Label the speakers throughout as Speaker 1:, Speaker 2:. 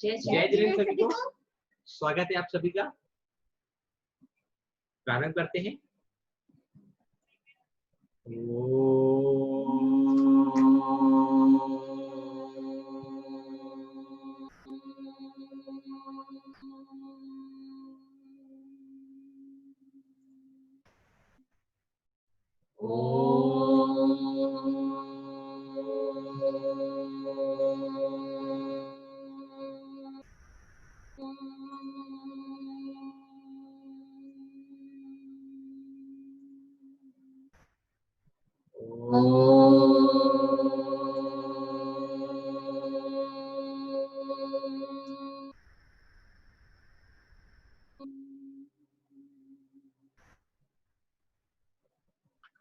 Speaker 1: जय जिनेन्द्र सभी को स्वागत है आप सभी का। प्रारंभ करते हैं।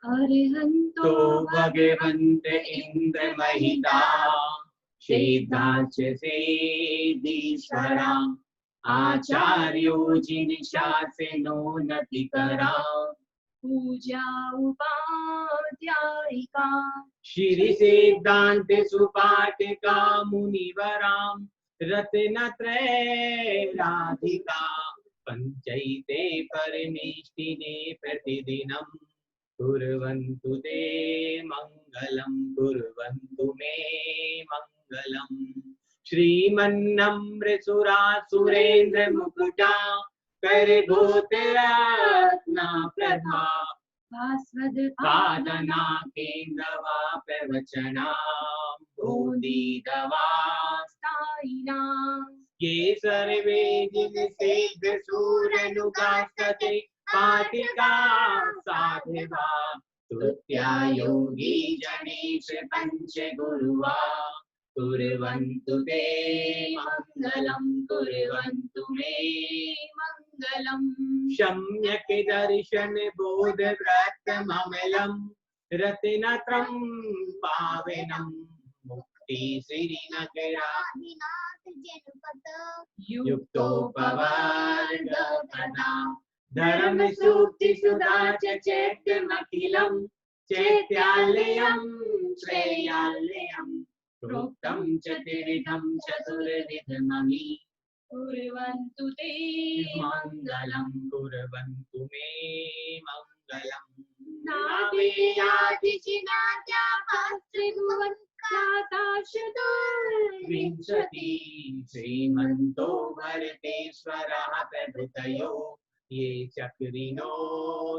Speaker 2: अर्हन्तो भगवन्त इन्द्रमहिता सिद्धाचसेदीश्वरा आचार्यो जिनिशासेनो नतिकरा पूजा उपाध्यायिका श्री सिद्धांत सुपाठिका मुनिवरां रत्नत्रय राधिका पंचैते परमेष्टिने प्रतिदिनं कुर्वन्तु ते मंगलं कुर्वन्तु मे मंगलम् श्रीमन्नम्रसुरासुरेन्द्र मुकुटा करभूतरत्ना प्रभा भास्वद पादना केन्द्रवा प्रवचना बोधिदवा स्थायिना ये सर्वे जिनसेव्य सूरनुगास्तते पाटिका साधिवा स्तुत्या योगी जनेश पंच गुरुवा कुर्वन्तु ते मंगलं कुर्वन्तु मे मंगलम् सम्यक् दर्शन बोध व्रत ममलं रत्नत्रं पावनं मुक्ति श्रीनगराधिनाथ जनपद युक्तोपवर्गपदा धर्म सूक्ति सुधा चैत्यमखिलं चैत्यालयं श्रेयालयं प्रोक्तं चतुर्विधं चतुर्विधमहि कुर्वन्तु ते मंगलं कुर्वन्तु मे मंगलम् नावेयादिचिनात्या विंशति श्रीमन्तो भरतेश्वरः प्रभृतयो ये चक्रिणो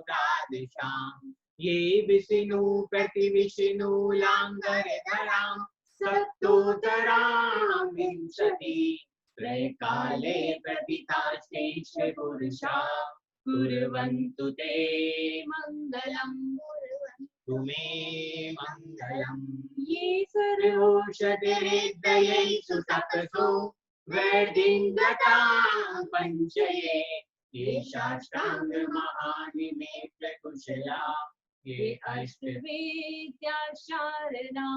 Speaker 2: द्वादशां ये विष्णु प्रतिविष्णु लाङ्गरधरां सप्तोतरां विंशति त्रैकाले प्रतिथाश्चैष पुरुषा कुर्वन्तु ते मंगलं कुर्वन्तु मे मंगलम् ये सर्वौषधिरेद्दयै सुतपसो वैदिङ्गता पञ्चये ये शास्त्रांग महानिमेत्र कुशला ये अष्टवेद्या शारदा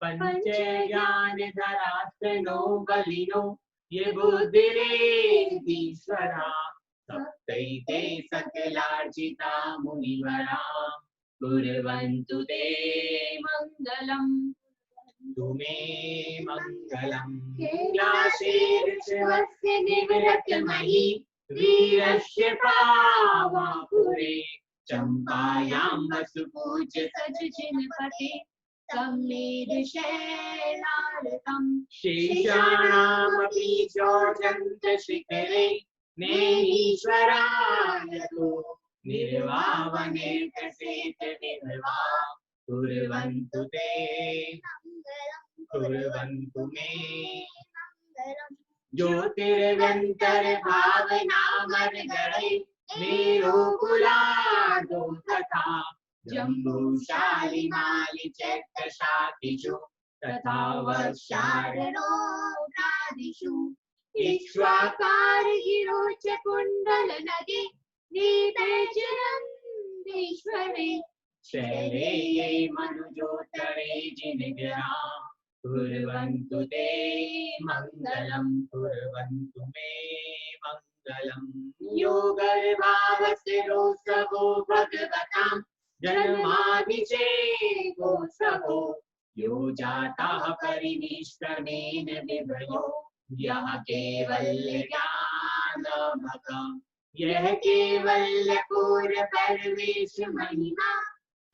Speaker 2: पंचज्ञान धरास्त्रो बलिनो ये बुद्धिरेधीश्वरा सप्तैते सकलार्चिता मुनिवरा कुर्वन्तु ते मंगलं तुमे मंगलम् कैलासेर्वस्य निवृत्तमयि वीरस्य पावापुरे चम्पायां वसुपूज्य सज्जनपते सम्मेदशैलारतं शेषाणामपि चोजन्तशिखरे नेमीश्वरायतो निर्वावने प्रसेत विभवा कुर्वन्तु ते कुर्वन्तु मे ज्योतिर्गन्तर्भावनामर्गणे मेरुकुलादो तथा जम्बूशालिमालि चैत्रशातिषु तथा वर्षारणोदादिषु इक्ष्वाकारगिरो च कुण्डलनगे नीतेश्वरे शैले ये मनुजोतरे जिनगिरा कुर्वन्तु ते मंगलं कुर्वन्तु मे मंगलम् योगर्भावस्तिरोत्सवो भगवतां जन्मादिचेतोत्सवो यो जातः परिनिष्क्रमेण विभयो यह केवल ज्ञानमकम् यह केवल पूर्व परमेश महिमा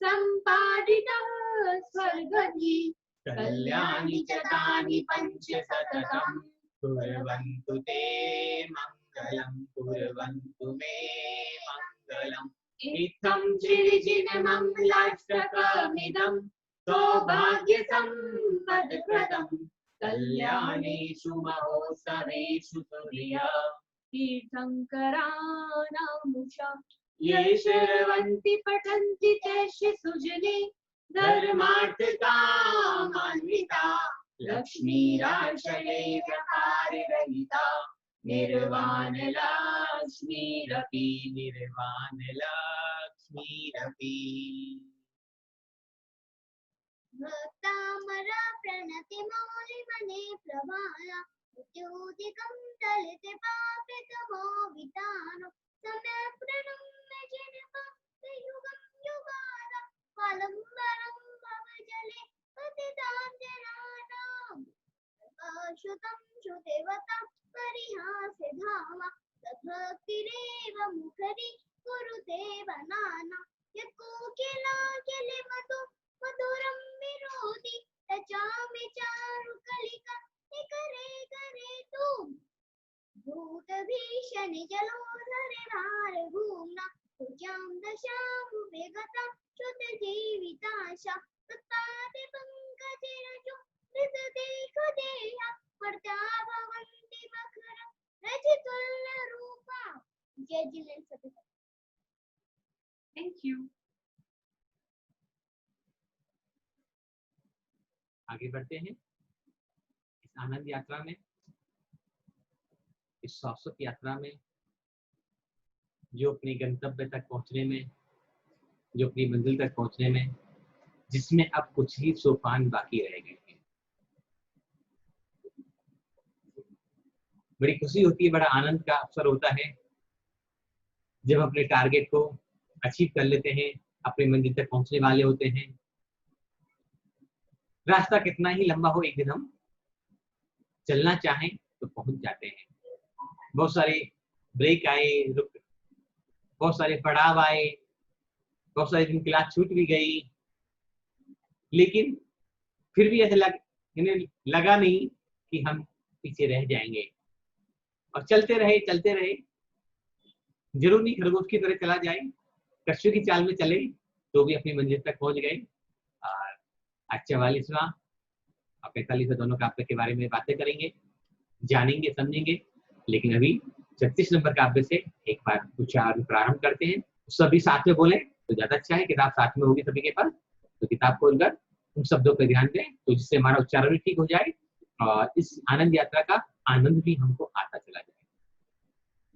Speaker 2: सम्पादितः स्वर्गधि कल्याणि च तानि पंच सततम् कुर्वन्तु ते मङ्गलम् कुर्वन्तु मे मङ्गलम् इत्थं श्रीजिनमङ्गलाष्टकमिदं सौभाग्य सम्पदप्रदम् कल्याणेषु महोत्सवेषु तुर्य तीर्थङ्कराणामुषा ये शृण्वन्ति पठन्ति तेषु सुजने धर्मार्थकामान्विता लक्ष्मीराशये प्रकाररहिता निर्वाणलक्ष्मीरपि निर्वाणलक्ष्मीरपि भक्तामरा प्रणति मौलिमने प्रभाया उद्योदिकं दलिते पापितमो वितानो सम्यक् प्रणम्य जनपायुगं युगान पालम्बरं भवजले पतितां जनानाम् अशुतं शुदेवतां परिहासे धामा तद्भक्तिरेव मुखरि कुरुते बनाना यत्कोकिला केले मधुरं विरोधि रचामि चारुकलिका करे करे तू भूत भीषण जलोधरे भार भूम्ना तुझ्यां दशामुपे गता श्रुत जीविताशा तत्पादे पंकजे रजो मृत देख देहा मर्त्या भवन्ति मखरं रजितुल्य रूपा जय जिनेन्द्र सभी।
Speaker 1: Thank you. आगे बढ़ते हैं इस आनंद यात्रा में, इस शाश्वत यात्रा में, जो अपने गंतव्य तक पहुंचने में, जो अपनी मंजिल तक पहुंचने में, जिसमें अब कुछ ही सोपान बाकी रह गए हैं। बड़ी खुशी होती है, बड़ा आनंद का अवसर होता है जब अपने टारगेट को अचीव कर लेते हैं, अपनी मंजिल तक पहुंचने वाले होते हैं। रास्ता कितना ही लंबा हो, एक दिन हम चलना चाहें तो पहुंच जाते हैं। बहुत सारे ब्रेक आए, बहुत सारे पड़ाव आए, बहुत सारे दिन क्लास छूट भी गई, लेकिन फिर भी ऐसा लगा नहीं कि हम पीछे रह जाएंगे, और चलते रहे। जरूर नहीं खरगोश की तरह चला जाए, कश्यप की चाल में चले तो भी अपनी मंजिल तक पहुंच गए। और आज 44वां और 45वां दोनों काव्य के बारे में बातें करेंगे, जानेंगे, समझेंगे। लेकिन अभी 36 नंबर काव्य से एक बार उच्चारण प्रारंभ करते हैं। सभी साथ में बोले तो ज्यादा अच्छा है, किताब साथ में होगी सभी के पास, तो किताब खोलकर उन शब्दों पर ध्यान दें, तो जिससे हमारा उच्चारण भी ठीक हो जाए और इस आनंद यात्रा का आनंद भी हमको आता चला जाए।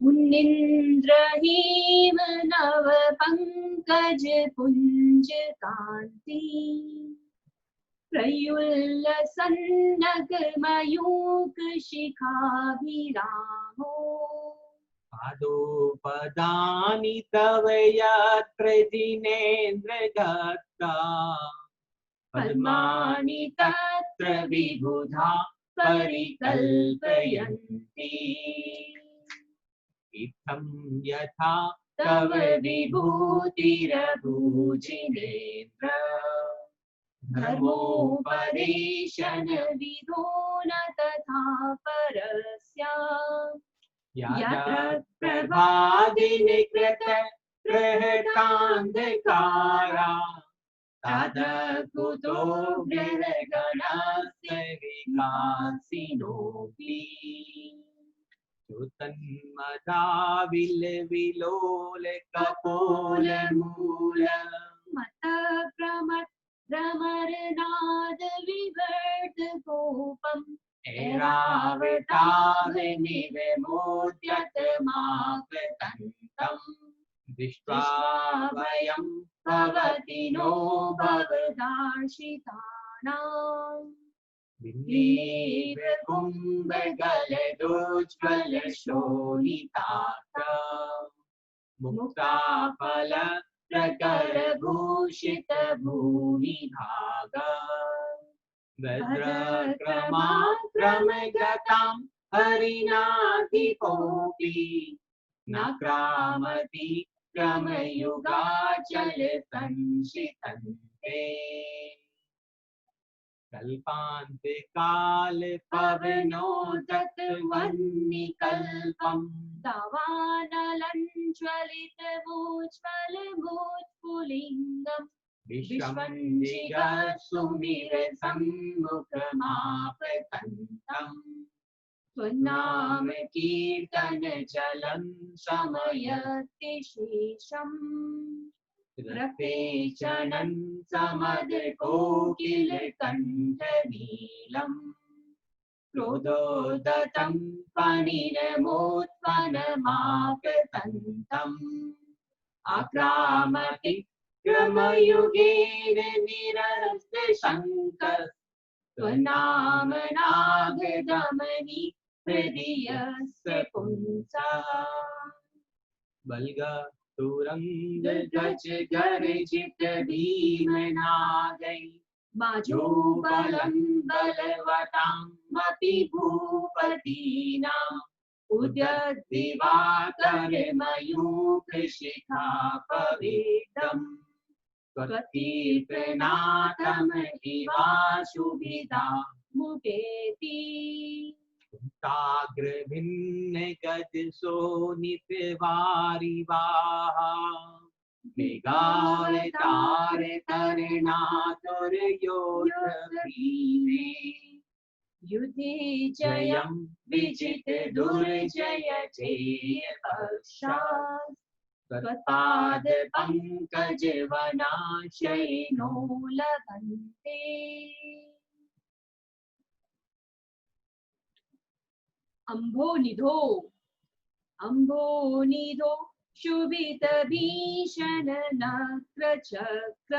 Speaker 2: मुनिन्द्रहीम नव पंकज पुंज कांति प्रयुल्ल सन्नग मयूक शिखाभिरामो
Speaker 1: पादोपदानि तव यत्र जिनेन्द्र दत्ता
Speaker 2: पद्मानि तत्र विबुधा परिकल्पयन्ति
Speaker 1: इत्थं यथा
Speaker 2: तव विभूतिरभूजिनेन्द्र धर्मोपदेशन विधो न तथा परस्या यत्र
Speaker 1: प्रभादिनिकृत प्रहतान्धकारा तदकुतो गृहगणस्य विकासिनोऽपि तन्मदा विलोल कपोल मूल
Speaker 2: मत भ्रमरनाद विवर्त गोपम्
Speaker 1: ऐरावतावनिविमोद्यत मागतन्तम् दृष्ट्वा वयं
Speaker 2: भवति नो भवदार्शितानाम्
Speaker 1: विनीव कुम्भगलदोज्ज्वल शोणिताक्ष मुक्ताफल प्रकरभूषित भूमिभाग भद्रक्रमाक्रमगतां हरिनाधिपोऽपि नाक्रामति क्रमयुगाचल संशितन्ते कल्पान्ते काल पवनोदत वह्निकल्पम्
Speaker 2: दावानलञ्ज्वलितमुज्ज्वलमुज्ज्वलिङ्गम्
Speaker 1: विश्वं जिगत्सुमिर सम्मुखमापतन्तम् स्वनाम कीर्तन चलं समयति शेषम् रक्ते चनं समदकोकिल कण्ठनीलम् क्रोधोदतं फणिनमोत्पन्नमापतन्तम् आक्रामति क्रमयुगेन निरस्तशङ्कः स्वनामनागदमनि हृदयस्य पुंसः बल्गा तुरंग गज गर्जित भीमनादै माजो बलं बलवतामपि भूपतीनाम् उद्यद्दिवाकर मयूखशिखापवेदम् त्वत्कीर्तनाथमहिवाशुभिदा मुपेति ताग्रभिन्न गज सोनितवारिवाः मेघावतार तरणातुर्योधभीमे युधे जयं विजित दुर्जय जय पश्चात् त्वत्पाद पंकज वनाशयिनो लभन्ते अम्भोनिधो शुभित भीषण नक्र चक्र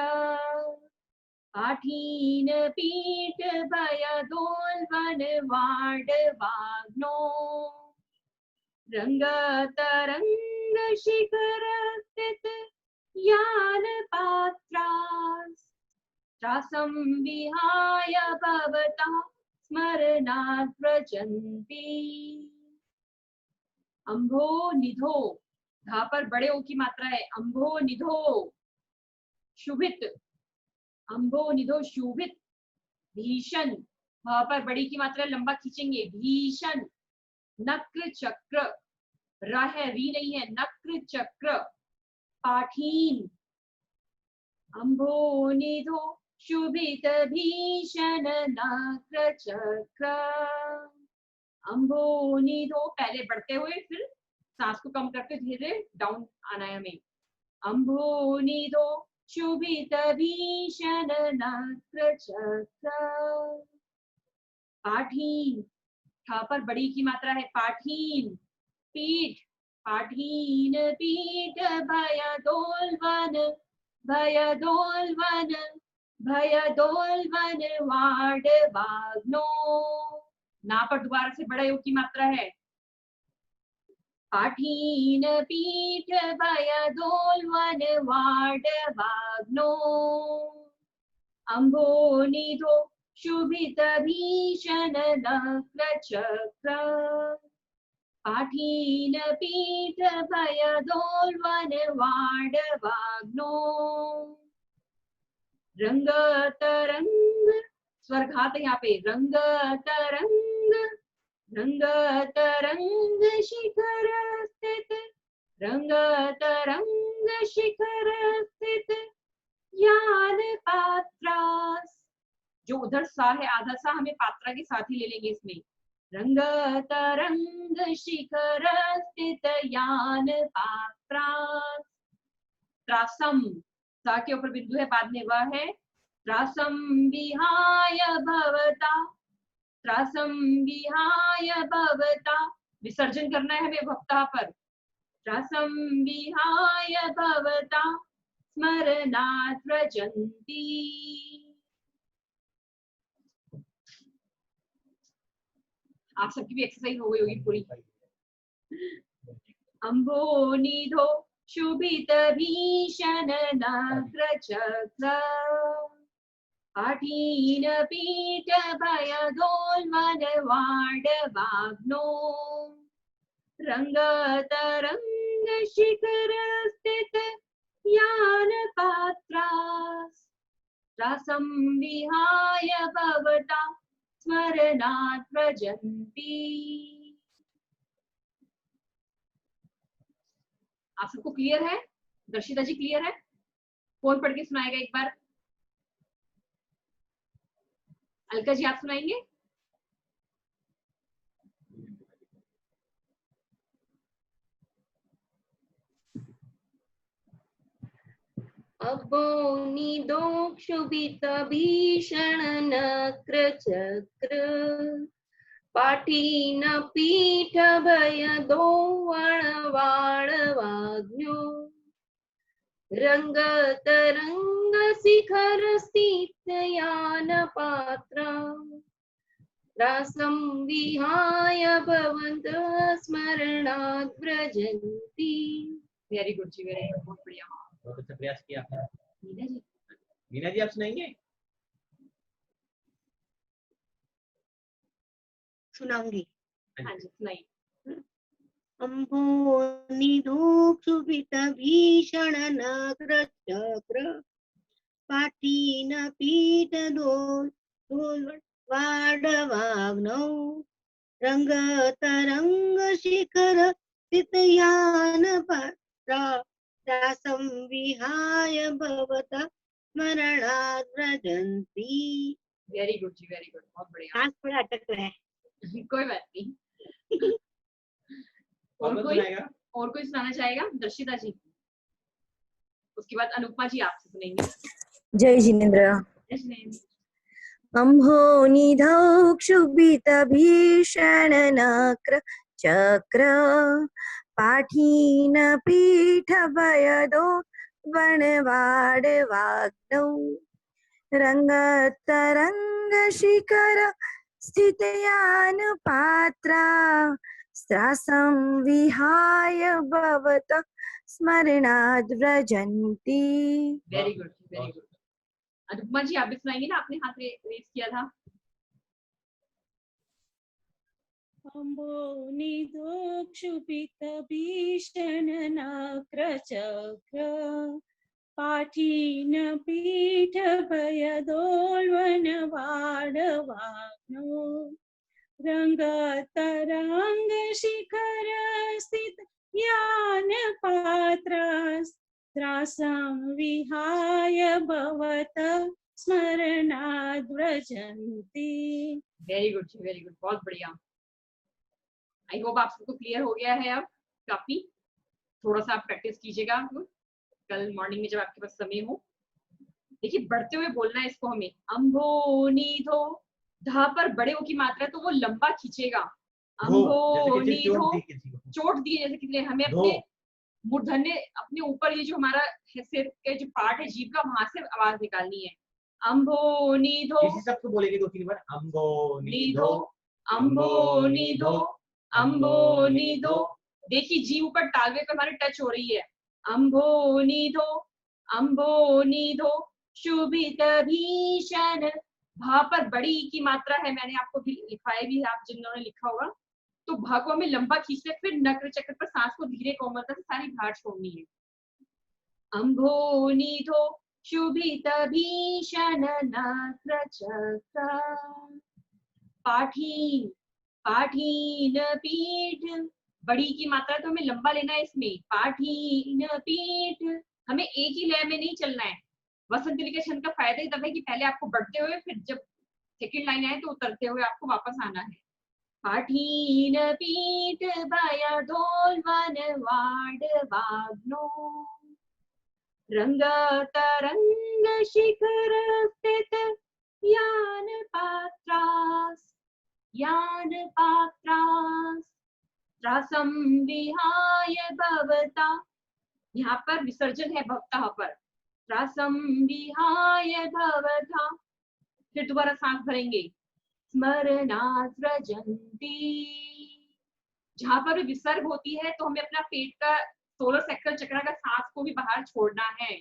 Speaker 1: पाठीन पीठ भयदोल्बन वाडवाग्नो रंग तरंग शिखर स्थित यान पात्रास त्रासं विहाय भवता स्मरणात् व्रजन्ति अम्भोनिधो धा पर बड़े ओ की मात्रा है अम्भोनिधो शुभित अम्भोनिधो शुभित भीषण वहां पर बड़ी की मात्रा लंबा खींचेंगे भीषण नक्र चक्र र है वी नहीं है नक्र चक्र पाठीन अम्भोनिधो शुभित भीषण नक्र चक्र अम्भोनिधो पहले बढ़ते हुए फिर सांस को कम करके धीरे डाउन आना है हमें अम्भोनिधो शुभित भीषण नक्र चक्र पाठीन ठा पर बड़ी की मात्रा है पाठीन पीठ पाठीन पीठ भयदोल्बन भयदोल्बन भयदोल्बन वाडवाग्नो ना पर दोबारा से बड़ा योग की मात्रा है पाठीन पीठ भयदोल्बन वाडवाग्नो अम्भोनिधो शुभित भीषण नक्र चक्र पाठीन पीठ भयदोल्बन वाडवाग्नो रंग तरंग स्वर्घात यहाँ पे रंग तरंग शिखर स्थित रंग तरंग शिखर स्थित यान पात्रास जो उधर सा है आधा सा हमें पात्रा के साथ ही ले लेंगे इसमें रंग तरंग शिखर स्थित यान पात्रास त्रासम सा के ऊपर बिंदु है बाद में वह है त्रासम विहाय भवता विसर्जन करना है हमें भक्ता पर त्रासम विहाय भवता स्मरणात् व्रजन्ति आप सबकी भी एक्सरसाइज हो गई होगी पूरी अम्भोनिधो शुभित भीषण नक्र चक्र पाठीन पीठ भयदोल्बन
Speaker 2: रङ्गतरङ्गशिखरस्थित यानपात्रास्त्रासं विहाय भवता स्मरणात् व्रजन्ति। आप सबको क्लियर है? दर्शिता जी क्लियर है? कौन पढ़ के सुनाएगा एक बार? अलका जी आप सुनाएंगे?
Speaker 3: अबोनिदोक्षुभितभीषण नक्र चक्र पाठीन पीठ भयदो वणवाणवाग्न्यो रंगतरंग शिखर स्थित यान पात्रा रासं विहाय भवन्त स्मरणात् व्रजन्ति।
Speaker 2: वेरी गुड जी, वेरी गुड, बहुत बढ़िया।
Speaker 1: बहुत अच्छा प्रयास किया आपने।
Speaker 2: मीना जी
Speaker 1: आप सुनाएंगे?
Speaker 3: सुनाऊंगी।
Speaker 2: हाँ जी सुनाइए।
Speaker 3: अम्भोनिधोक्षुभितभीषण नक्र चक्र पाठीन पीठ वाडवाग्नौ रंगतरंग शिखर स्थितयान रासं विहाय भवता स्मरणात् व्रजन्ति।
Speaker 2: वेरी गुड जी, वेरी गुड, बहुत बढ़िया।
Speaker 3: सांस थोड़ा अटक रहा है।
Speaker 2: कोई बात नहीं। और कोई सुनाना चाहेगा? दर्शिता जी, उसके बाद अनुपमा जी आपसे सुनेंगे।
Speaker 4: जय जिनेन्द्र। अम्भोनिधौक्षुभितभीषण नक्र चक्र पाठीन पीठ भयदो वणवाडवाग्नौ रंगतरंग शिखर स्थितयान पात्रा स्त्रासं विहाय भवतः स्मरणाद् व्रजन्ति।
Speaker 2: Very good, very good. Anupama ji आप भी सुनाएंगे ना, आपने हाथ रेस किया था।
Speaker 5: अम्भोनिधोक्षुभितभीषण नक्र चक्र पाठीन पीठ भयदोल्वनवाडवाग्नो रंगतरंग शिखर स्थित यान पात्रास्त्रासं विहाय भवतः स्मरणाद् व्रजन्ति।
Speaker 2: वेरी गुड जी, वेरी गुड, बहुत बढ़िया। आई होप आप सबको क्लियर हो गया है। अब काफी थोड़ा सा आप प्रैक्टिस कीजिएगा कल मॉर्निंग में जब आपके पास समय हो। देखिए बढ़ते हुए बोलना है इसको हमें। अम्भोनिधो, धा पर बड़े ओ की मात्रा है तो वो लंबा खींचेगा। अम्भोनिधो, चोट दिए जैसे किसी ने हमें अपने मूर्धन्य अपने ऊपर, ये जो हमारा सिर के जो पार्ट है जीभ का, वहां से आवाज निकालनी है। अम्भोनिधो,
Speaker 1: इसी सबको बोलेंगे 2-3 बार। अम्भोनिधो,
Speaker 2: अम्भोनिधो, अम्भोनिधो। देखिए जीभ ऊपर टालवे पे हमारे टच हो रही है। अम्भोनिधो, अम्भोनिधो। शुभित भीषण, भा पर बड़ी की मात्रा है, मैंने आपको भी लिखवाया भी है, आप जिन्होंने लिखा होगा। तो भा को हमें लंबा खींचना, फिर नक्र चक्र पर सांस को धीरे कोमलता से सारी भार छोड़नी है। अम्भोनिधो शुभित भीषण नक्र चक्र पाठीन, पाठीन पीठ, बड़ी की मात्रा तो हमें लंबा लेना है इसमें। पाठीन पीठ, हमें एक ही लय में नहीं चलना है। वसंत के छंद का फायदा ही तब है कि पहले आपको बढ़ते हुए, फिर जब सेकंड लाइन आए तो उतरते हुए आपको वापस आना है। पाठीन पीठ भयदोल वनवाडवाग्नो रंगतरंग शिखर स्थित यान पात्रास, यान पात्रास त्रासं विहाय भवता, यहाँ पर विसर्जन है भवता पर। त्रासं विहाय भवता, फिर दोबारा सांस भरेंगे। स्मरणात् व्रजन्ति, जहां पर विसर्ग होती है तो हमें अपना पेट का सोलर सेक्टर चक्र का सांस को भी बाहर छोड़ना है।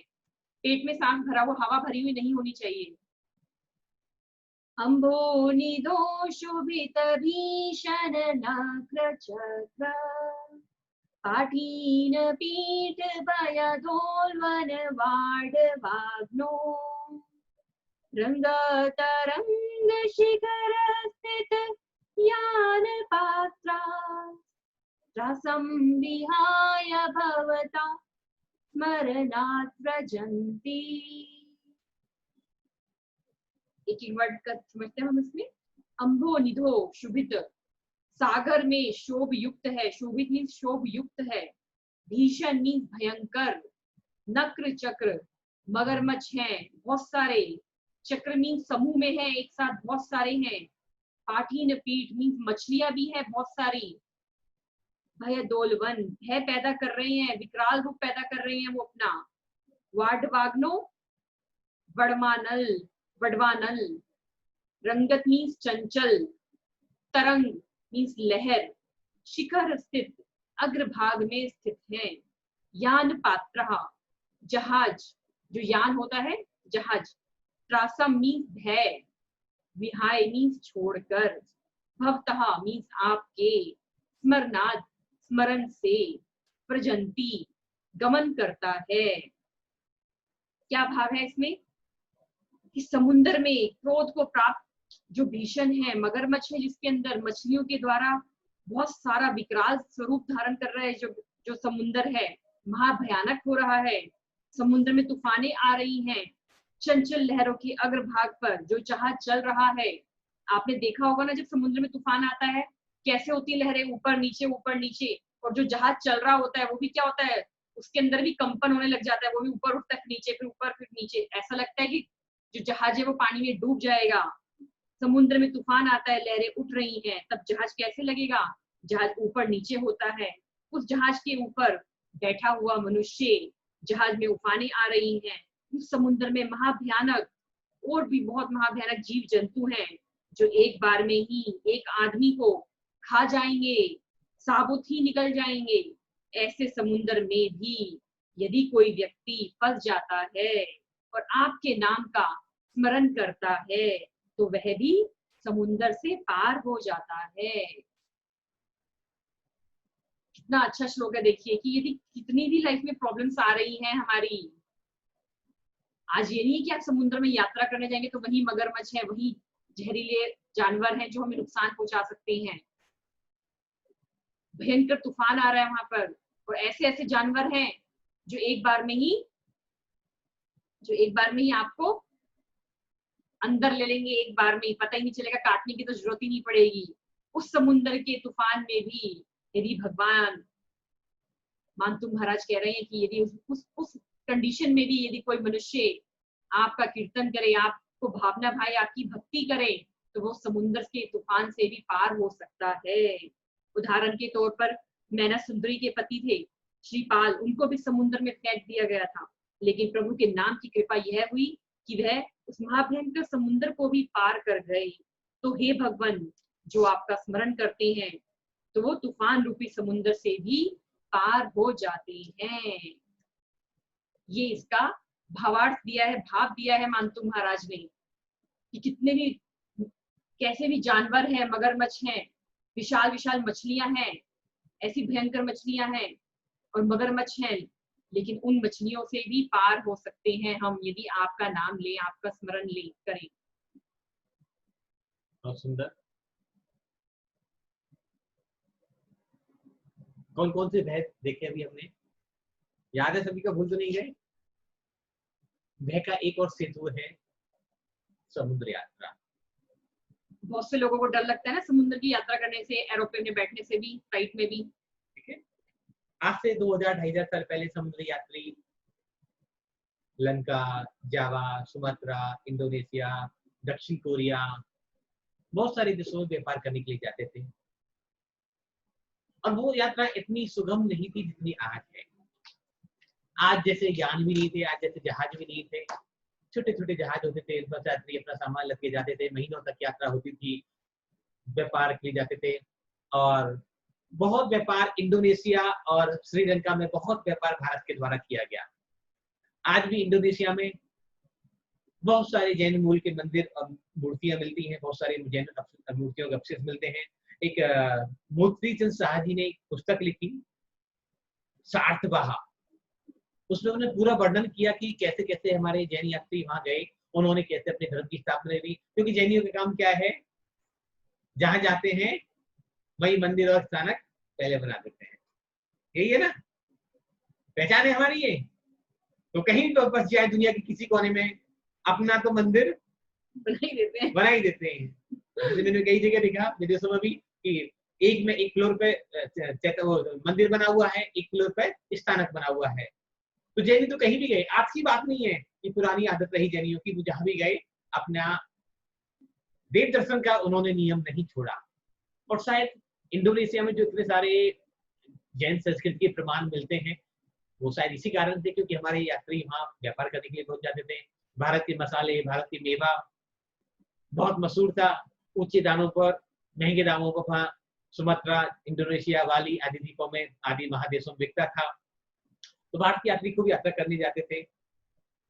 Speaker 2: पेट में सांस भरा हुआ, हवा भरी हुई नहीं होनी चाहिए। अम्भो निधो शोभित भीषण नक्र चक्र पाठीन पीठ भय धोलवन वाग्नो रंग तरंग शिखर स्थित यान पात्रा रसं विहाय भवता स्मरणात् व्रजन्ति। एक एक वर्ड का समझते हैं हम इसमें। अम्भो निधो शोभित, सागर में शोभ युक्त है, शोभित मीन्स शोभ युक्त है, भीषण मीन्स भयंकर, नक्र चक्र मगरमच्छ हैं बहुत सारे, चक्र मीन्स समूह में है एक साथ बहुत सारे हैं, पाठीन पीठ मीन्स मछलियां भी है बहुत सारी, भय दोलवन भय पैदा कर रहे हैं, विकराल रूप पैदा कर रहे हैं वो अपना, वाडवाग्नो वडमानल वडवानल, रंगत मीन्स चंचल, तरंग मीन्स लहर, शिखर स्थित अग्रभाग में स्थित है, यान पात्र जहाज, जो यान होता है जहाज, त्रासम मीन्स भय, विहाय मीन्स छोड़कर, भवतः मीन्स आपके, स्मरणाद स्मरण से, प्रजंती गमन करता है। क्या भाव है इसमें कि समुद्र में क्रोध को प्राप्त जो भीषण है, मगरमच्छ है जिसके अंदर मछलियों के द्वारा बहुत सारा विकराल स्वरूप धारण कर रहा है, जो समुद्र है महाभयानक हो रहा है, समुद्र में तूफानें आ रही हैं, चंचल लहरों के अग्रभाग पर जो जहाज चल रहा है, आपने देखा होगा ना जब समुद्र में तूफान आता है कैसे होती है लहरें, ऊपर नीचे, और जो जहाज चल रहा होता है वो भी क्या होता है, उसके अंदर भी कंपन होने लग जाता है, वो भी ऊपर उठता है नीचे, फिर ऊपर फिर नीचे, ऐसा लगता है कि जो जहाज है वो पानी में डूब जाएगा। समुद्र में तूफान आता है, लहरें उठ रही हैं, तब जहाज कैसे लगेगा, जहाज ऊपर नीचे होता है, उस जहाज के ऊपर बैठा हुआ मनुष्य, जहाज में उफानें आ रही हैं, उस समुद्र में महाभयानक और भी बहुत महाभयानक जीव जंतु हैं जो एक बार में ही एक आदमी को खा जाएंगे, साबुत ही निकल जाएंगे। ऐसे समुद्र में भी यदि कोई व्यक्ति फंस जाता है और आपके नाम का स्मरण करता है तो वह भी समुद्र से पार हो जाता है। कितना अच्छा श्लोक है, देखिए कि यदि कितनी भी लाइफ में प्रॉब्लम्स आ रही हैं हमारी, आज ये नहीं कि आप समुद्र में यात्रा करने जाएंगे तो वही मगरमच्छ है, वही जहरीले जानवर हैं जो हमें नुकसान पहुंचा सकते हैं, भयंकर तूफान आ रहा है वहां पर, और ऐसे ऐसे जानवर हैं जो एक बार में ही आपको अंदर ले लेंगे, एक बार में ही पता ही नहीं चलेगा, काटने की तो जरूरत ही नहीं पड़ेगी। उस समुद्र के तूफान में भी यदि भगवान मानतु महाराज कह रहे हैं कि यदि उस कंडीशन में भी यदि कोई मनुष्य आपका कीर्तन करे, आपको भावना भाई आपकी भक्ति करे, तो वो समुद्र के तूफान से भी पार हो सकता है। उदाहरण के तौर पर मैना सुंदरी के पति थे श्रीपाल, उनको भी समुद्र में फेंक दिया गया था, लेकिन प्रभु के नाम की कृपा यह हुई कि वह उस महाभयंकर समुद्र को भी पार कर गए। तो हे भगवान, जो आपका स्मरण करते हैं तो वो तूफान रूपी समुद्र से भी पार हो जाते हैं। ये इसका भावार्थ दिया है, भाव दिया है मानतु महाराज ने कि कितने भी कैसे भी जानवर हैं, मगरमच्छ हैं, विशाल विशाल मछलियां हैं, ऐसी भयंकर मछलियां हैं और मगरमच्छ हैं, लेकिन उन मछलियों से भी पार हो सकते हैं हम यदि आपका नाम लें, आपका स्मरण ले करें।
Speaker 1: बहुत सुंदर। कौन कौन से भय देखे अभी हमने, याद है सभी का, भूल तो नहीं गए? भय का एक और सेतु है समुद्र यात्रा।
Speaker 2: बहुत से लोगों को डर लगता है ना समुद्र की यात्रा करने से, एरोप्लेन में बैठने से भी, फ्लाइट में भी।
Speaker 1: ठीक है, आज से 2000-2500 साल पहले समुद्र यात्री लंका, जावा, सुमात्रा, इंडोनेशिया, दक्षिण कोरिया, बहुत सारे देशों में व्यापार करने के लिए जाते थे, और वो यात्रा इतनी सुगम नहीं थी जितनी आज है। आज जैसे यान भी नहीं थे, आज जैसे जहाज भी नहीं थे, छोटे छोटे जहाज होते थे, बस यात्री अपना सामान लग के जाते थे, महीनों तक यात्रा होती थी, व्यापार के लिए जाते थे। और बहुत व्यापार इंडोनेशिया और श्रीलंका में, बहुत व्यापार भारत के द्वारा किया गया। आज भी इंडोनेशिया में बहुत सारे जैन मूल के मंदिर और मूर्तियां मिलती हैं, बहुत सारे जैन मूर्तियों के अवशेष मिलते हैं। एक मूर्तिचंद शाह जी ने एक पुस्तक लिखी सार्थवाहा, उसमें उन्होंने पूरा वर्णन किया कि कैसे कैसे हमारे जैन यात्री वहां गए, उन्होंने कैसे अपने धर्म की स्थापना की। क्योंकि जैनियों का काम क्या है, जहां जाते हैं वही मंदिर और स्थानक पहले बना देते हैं, यही है ना पहचान है हमारी ये। तो कहीं तो बस जाए दुनिया के किसी कोने में, अपना तो मंदिर बना ही देते हैं। जैसे मैंने कई जगह देखा विदेशों में भी कि एक फ्लोर पे मंदिर बना हुआ है, एक फ्लोर पे स्थानक बना हुआ है। तो जैनी तो कहीं भी गए, आज की बात नहीं है, कि पुरानी आदत रही जैनियों की, वो जहां भी गए अपना देव दर्शन का उन्होंने नियम नहीं छोड़ा। और शायद इंडोनेशिया में जो इतने सारे जैन संस्कृति के प्रमाण मिलते हैं, वो शायद इसी कारण थे क्योंकि हमारे यात्री वहां व्यापार करने के लिए पहुंच जाते थे। भारत के मसाले, भारत की मेवा बहुत मशहूर था, ऊंचे दामों पर, महंगे दामों पर वहां सुमात्रा, इंडोनेशिया, बाली आदि द्वीपों में, आदि महादेशों में बिकता था। तो भारत के यात्री खूब यात्रा करने जाते थे।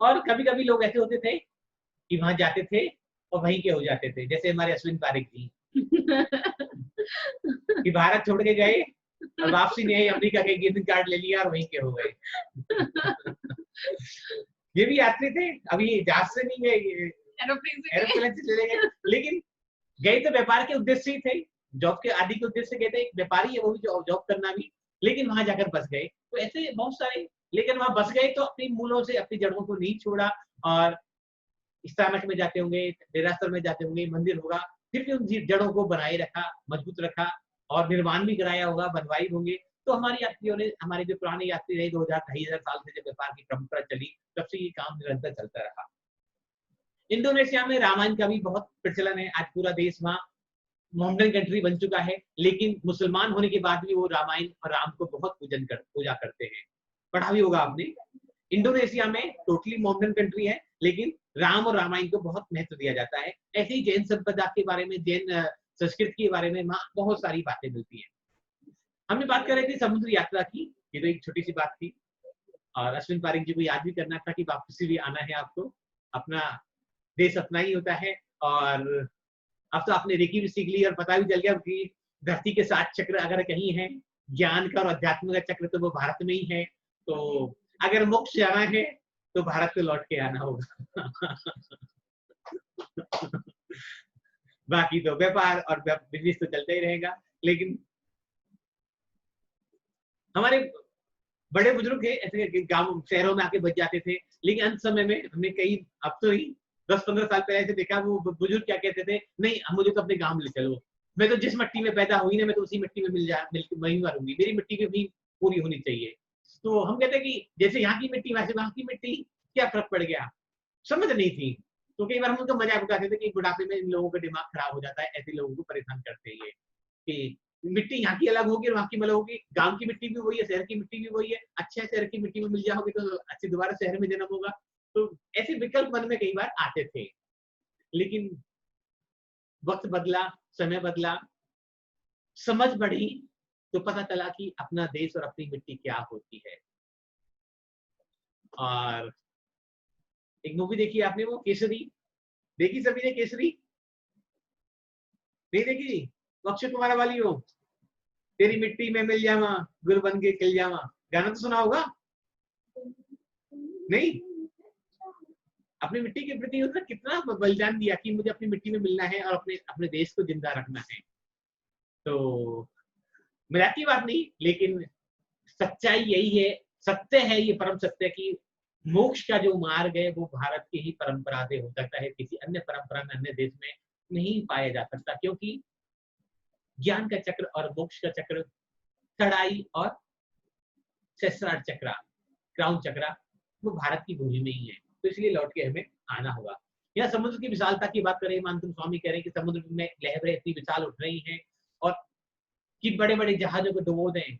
Speaker 1: और कभी कभी लोग ऐसे होते थे कि वहां जाते थे और वहीं के हो जाते थे, जैसे हमारे अश्विन पारिक जी कि भारत छोड़ के गए और वापसी नहीं आई, अमेरिका के ग्रीन कार्ड ले लिया और वहीं के हो गए। ये भी यात्री थे, अभी जहाज से नहीं गए, एरोप्लेन से चले गए, लेकिन गए तो व्यापार के उद्देश्य ही थे, जॉब के आदि के उद्देश्य से गए थे। एक व्यापारी है वो भी जॉब करना भी, लेकिन वहां जाकर बस गए। तो ऐसे बहुत सारे, लेकिन वहां बस गए तो अपनी मूलों से, अपनी जड़ों को नहीं छोड़ा, और स्थानक में जाते होंगे, देरासर में जाते होंगे, मंदिर होगा, फिर भी उन जड़ों को बनाए रखा, मजबूत रखा, और निर्माण भी कराया होगा, बनवाई होंगे। तो हमारे यात्रियों ने, हमारे जो पुराने यात्री रहे 2000-2500 साल से जब व्यापार की परंपरा चली, तब से ये काम निरंतर चलता रहा। इंडोनेशिया में रामायण का भी बहुत प्रचलन है। आज पूरा देश वहाँ मोहम्मदन कंट्री बन चुका है, लेकिन मुसलमान होने के बाद भी वो रामायण और राम को बहुत पूजा करते हैं। पढ़ा भी होगा आपने, इंडोनेशिया में टोटली मोहम्मदन कंट्री है, लेकिन राम और रामायण को बहुत महत्व दिया जाता है। ऐसे ही जैन संपदा के बारे में, जैन संस्कृति के बारे में वहाँ बहुत सारी बातें मिलती हैं। हमने बात कर रहे थे समुद्र यात्रा की, ये तो एक छोटी सी बात थी, और अश्विन पारिक जी को याद भी करना था कि वापसी भी आना है आपको, अपना देश अपना ही होता है। और अब तो आपने रेकी भी सीख ली और पता भी चल गया कि धरती के 7 चक्र अगर कहीं है, ज्ञान का और अध्यात्म का चक्र, तो वो भारत में ही है। तो अगर मोक्ष जाना है तो भारत को लौट के आना होगा। बाकी तो व्यापार और बिजनेस तो चलता ही रहेगा। लेकिन हमारे बड़े बुजुर्ग थे, ऐसे गांव शहरों में आके बच जाते थे, लेकिन अंत समय में हमने कई, अब तो ही 10-15 साल पहले से देखा, वो बुजुर्ग क्या कहते थे, नहीं मुझे तो अपने गांव ले चलो, मैं तो जिस मिट्टी में पैदा हुई ना, मैं तो उसी मिट्टी में वहीं मरूंगी, मेरी मिट्टी में भी पूरी होनी चाहिए। तो हम कहते हैं कि जैसे यहाँ की मिट्टी वैसे वहां की मिट्टी, क्या फर्क पड़ गया, समझ नहीं थी। तो कई बार हम उनको मजाक उड़ाते थे कि बुढ़ापे में इन लोगों का दिमाग खराब हो जाता है, ऐसे लोगों को परेशान करते हैं कि मिट्टी यहाँ की अलग होगी और वहाँ की अलग होगी, गांव की मिट्टी भी वही है, शहर की मिट्टी भी वही है, अच्छा शहर की मिट्टी में मिल जाओगे तो अच्छे दोबारा शहर में जन्म होगा। तो ऐसे विकल्प मन में कई बार आते थे, लेकिन वक्त बदला, समय बदला, समझ बढ़ी, तो पता चला कि अपना देश और अपनी मिट्टी क्या होती है। और एक मूवी देखी आपने, वो केसरी देखी सभी ने? केसरी नहीं देखी? अक्षय कुमार वाली हो, तेरी मिट्टी में मिल जावा, गुल बन के खिल जावा, गाना तो सुना होगा नहीं? अपनी मिट्टी के प्रति उसने कितना बलिदान दिया कि मुझे अपनी मिट्टी में मिलना है और अपने देश को जिंदा रखना है। तो मजाक की बात नहीं, लेकिन सच्चाई यही है, सत्य है, ये परम सत्य कि मोक्ष का जो मार्ग है वो भारत की ही परंपरा से हो सकता है, किसी अन्य परंपरा में, अन्य देश में नहीं पाया जा सकता, क्योंकि ज्ञान का चक्र और मोक्ष का चक्र, चढ़ाई और सहस्रार चक्र, क्राउन चक्र, वो भारत की भूमि में ही है। तो इसलिए लौट के हमें आना होगा। यह समुद्र की विशालता की बात करें, मानतुम स्वामी कह रहे हैं कि समुद्र में लहरें इतनी विशाल उठ रही हैं और कि बड़े बड़े जहाजों को डुबो दें,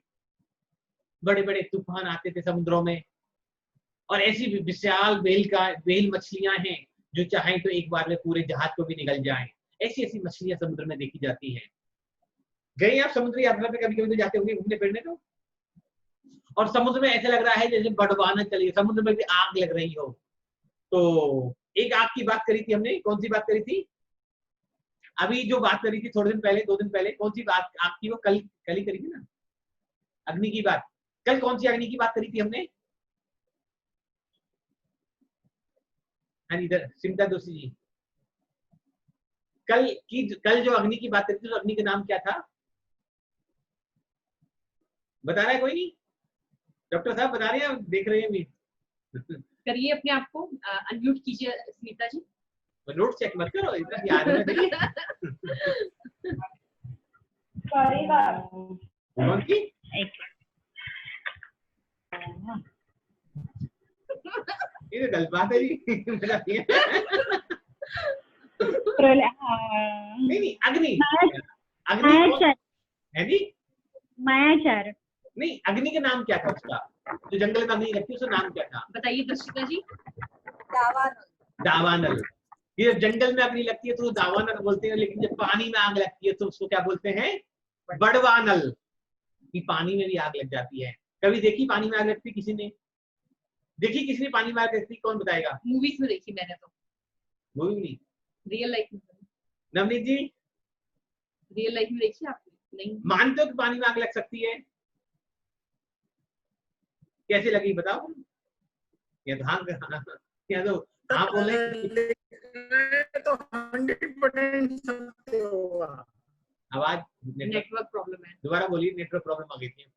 Speaker 1: बड़े बड़े तूफान आते थे समुद्रों में, और ऐसी विशाल व्हेल मछलियां हैं जो चाहें तो एक बार में पूरे जहाज को भी निगल जाएं। ऐसी ऐसी मछलियां समुद्र में देखी जाती हैं। गए आप समुद्री यात्रा पे? कभी कभी तो जाते होंगे घूमने फिरने को, और समुद्र में ऐसा लग रहा है जैसे बड़वाना चली, समुद्र में भी आग लग रही हो। तो एक आग की बात करी थी हमने, कौन सी बात करी थी? अभी जो बात करी थी थोड़े दिन पहले, 2 दिन पहले, कौन सी बात आग की? वो कल ही करी थी ना, अग्नि की बात। कल कौन सी अग्नि की बात करी थी हमने? हाँ इधर सिमता दोषी जी, कल जो अग्नि की बात करी थी, तो अग्नि का नाम क्या था? बता रहा है कोई नहीं? डॉक्टर साहब बता रहे हैं, आप देख रहे हैं भी?
Speaker 2: करिए अपने आप को अनम्यूट कीजिए स्मिता जी।
Speaker 1: नोट चेक मत करो, इतना याद होना चाहिए। कौन सी? ये तो गलत बात है जी। नहीं अग्नि, अग्नि है जी,
Speaker 5: मायाचार।
Speaker 1: नहीं अग्नि का नाम क्या था उसका? जो जंगल में अग्नि लगती है उसका नाम क्या था?
Speaker 2: बताइए दर्शिका जी।
Speaker 1: दावानल। ये जब जंगल में अग्नि लगती है तो दावानल बोलते हैं, लेकिन जब पानी में आग लगती है तो उसको क्या बोलते हैं? बड़वानल। कि पानी में भी आग लग जाती है। कभी देखी पानी में आग लगती? किसी ने देखी? किसी ने पानी में आग लगती? कौन बताएगा?
Speaker 2: मूवीज में देखी मैंने तो,
Speaker 1: मूवी में नहीं।
Speaker 2: रियल लाइफ में।
Speaker 1: नवनीत जी
Speaker 2: रियल लाइफ में देखी आपने? नहीं।
Speaker 1: मानते हो कि पानी में आग लग सकती है? कैसे लगी बताओ? या तो हाँ बोले
Speaker 6: तो 100% सत्य होगा।
Speaker 1: आवाज
Speaker 2: नेटवर्क प्रॉब्लम है।
Speaker 1: दोबारा बोलिए, नेटवर्क प्रॉब्लम आ गई थी।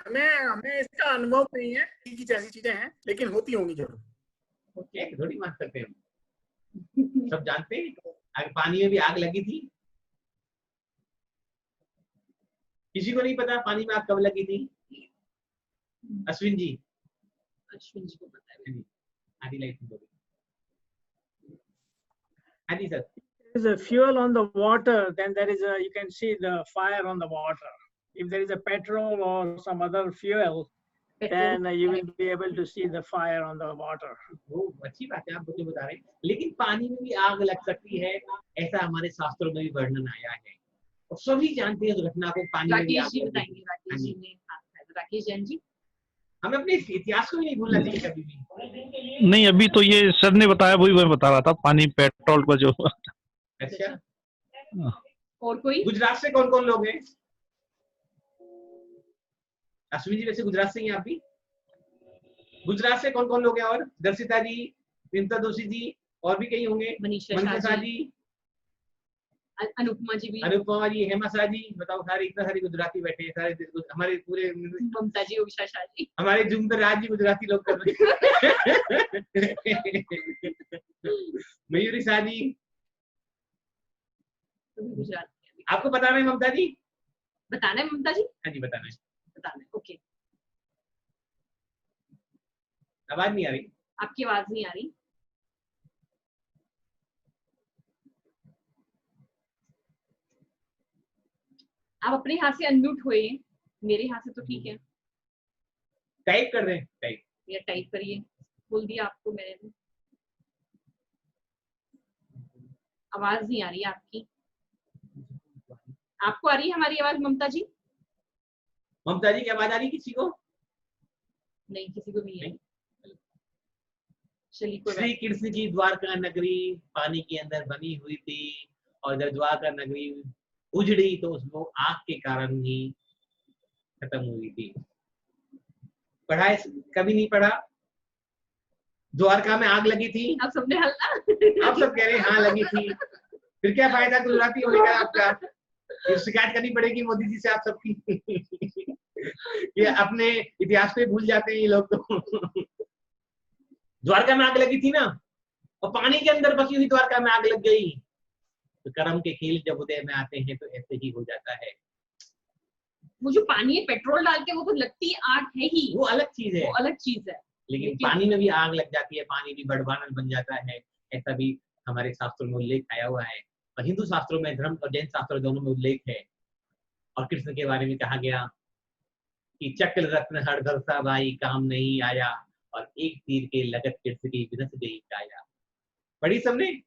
Speaker 6: हमें इसका अनुभव नहीं है कि जैसी चीजें हैं, लेकिन होती होंगी जरूर।
Speaker 1: ओके, थोड़ी मान सकते हैं, सब जानते हैं। आग पानी में भी आग लगी थी। किसी को नहीं पता पानी में आग कब लगी थी? अश्विन जी को पता है। आधी लाइट बोली। हाँ जी sir.
Speaker 6: There is a fuel on the water, then there is you can see the fire on the water. If there is a petrol or some other fuel, then you will be able to see the fire on the water.
Speaker 1: वो अच्छी बात है, आप मुझे बता रहे हैं, लेकिन पानी में भी आग लग सकती है, ऐसा हमारे शास्त्रों में भी वर्णन आया है और सभी जानते हैं उस घटना को। पानी में भी आग
Speaker 2: बताएंगे। राकेश जी ने, राकेश जैन जी।
Speaker 1: हमें अपने इतिहास को भी नहीं भूलना चाहिए कभी भी।
Speaker 7: नहीं, अभी तो ये सर ने बताया, वही मैं बता रहा था, पानी पेट्रोल का जो।
Speaker 1: अच्छा,
Speaker 2: और कोई? गुजरात
Speaker 1: से कौन कौन लोग हैं? अश्विनी जी वैसे गुजरात से ही हैं आप भी? गुजरात से कौन कौन लोग हैं? और दर्शिता जी, विमता दोषी जी, और भी कई होंगे। मनीषा जी,
Speaker 2: अनुपमा जी भी।
Speaker 1: अनुपमा जी, हेमा शाह जी, बताओ सारे, इतना सारे गुजराती बैठे हैं, सारे हमारे पूरे।
Speaker 2: ममता जी, उषा शाह जी,
Speaker 1: हमारे जुमदर राज जी गुजराती लोग कर रहे हैं। मयूरी शाह जी
Speaker 2: गुजरात।
Speaker 1: आपको बताना है ममता जी?
Speaker 2: बताना है ममता जी?
Speaker 1: हाँ जी बताना है।
Speaker 2: ओके।
Speaker 1: आवाज नहीं आ रही?
Speaker 2: आपकी आवाज नहीं आ रही। आप अपने हाथ से अनम्यूट हुए, मेरे हाथ से तो ठीक है।
Speaker 1: टाइप कर दें, टाइप
Speaker 2: या टाइप करिए, बोल दिया आपको मैंने। आवाज नहीं आ रही है आपकी। आपको आ रही है हमारी आवाज ममता जी?
Speaker 1: ममता जी की आवाज आ रही किसी को?
Speaker 2: नहीं, किसी को नहीं है।
Speaker 1: श्री कृष्ण की द्वारका नगरी पानी के अंदर बनी हुई थी और जब द्वारका नगरी उजड़ी तो उसको आग के कारण ही खत्म हुई थी। पढ़ा है? कभी नहीं पढ़ा? द्वारका में आग लगी थी।
Speaker 2: आप सबने हल्ला।
Speaker 1: आप सब कह रहे हैं हाँ लगी थी, फिर क्या फायदा गुजराती होने का आपका? ये शिकायत करनी पड़ेगी मोदी जी से आप सबकी। ये अपने इतिहास पे भूल जाते हैं ये लोग तो। द्वारका में आग लगी थी ना, और पानी के अंदर बसी हुई द्वारका में आग लग गई। तो कर्म के खेल जब उदय में आते हैं तो ऐसे ही हो जाता है।
Speaker 2: वो जो पानी है पेट्रोल डाल के वो तो लगती आग है ही,
Speaker 1: वो अलग चीज है,
Speaker 2: वो अलग चीज है।
Speaker 1: लेकिन पानी में भी आग लग जाती है, पानी भी बड़वानल बन जाता है, ऐसा भी हमारे शास्त्रों में उल्लेख आया हुआ है। और हिंदू शास्त्रों में, धर्म और जैन शास्त्रों दोनों में उल्लेख है। और कृष्ण के बारे में कहा गया कि चक्र रत्न हरधर सा भाई काम नहीं आया, और एक तीर के लगत कृष्ण की विनस गई काया। पढ़ी सबने?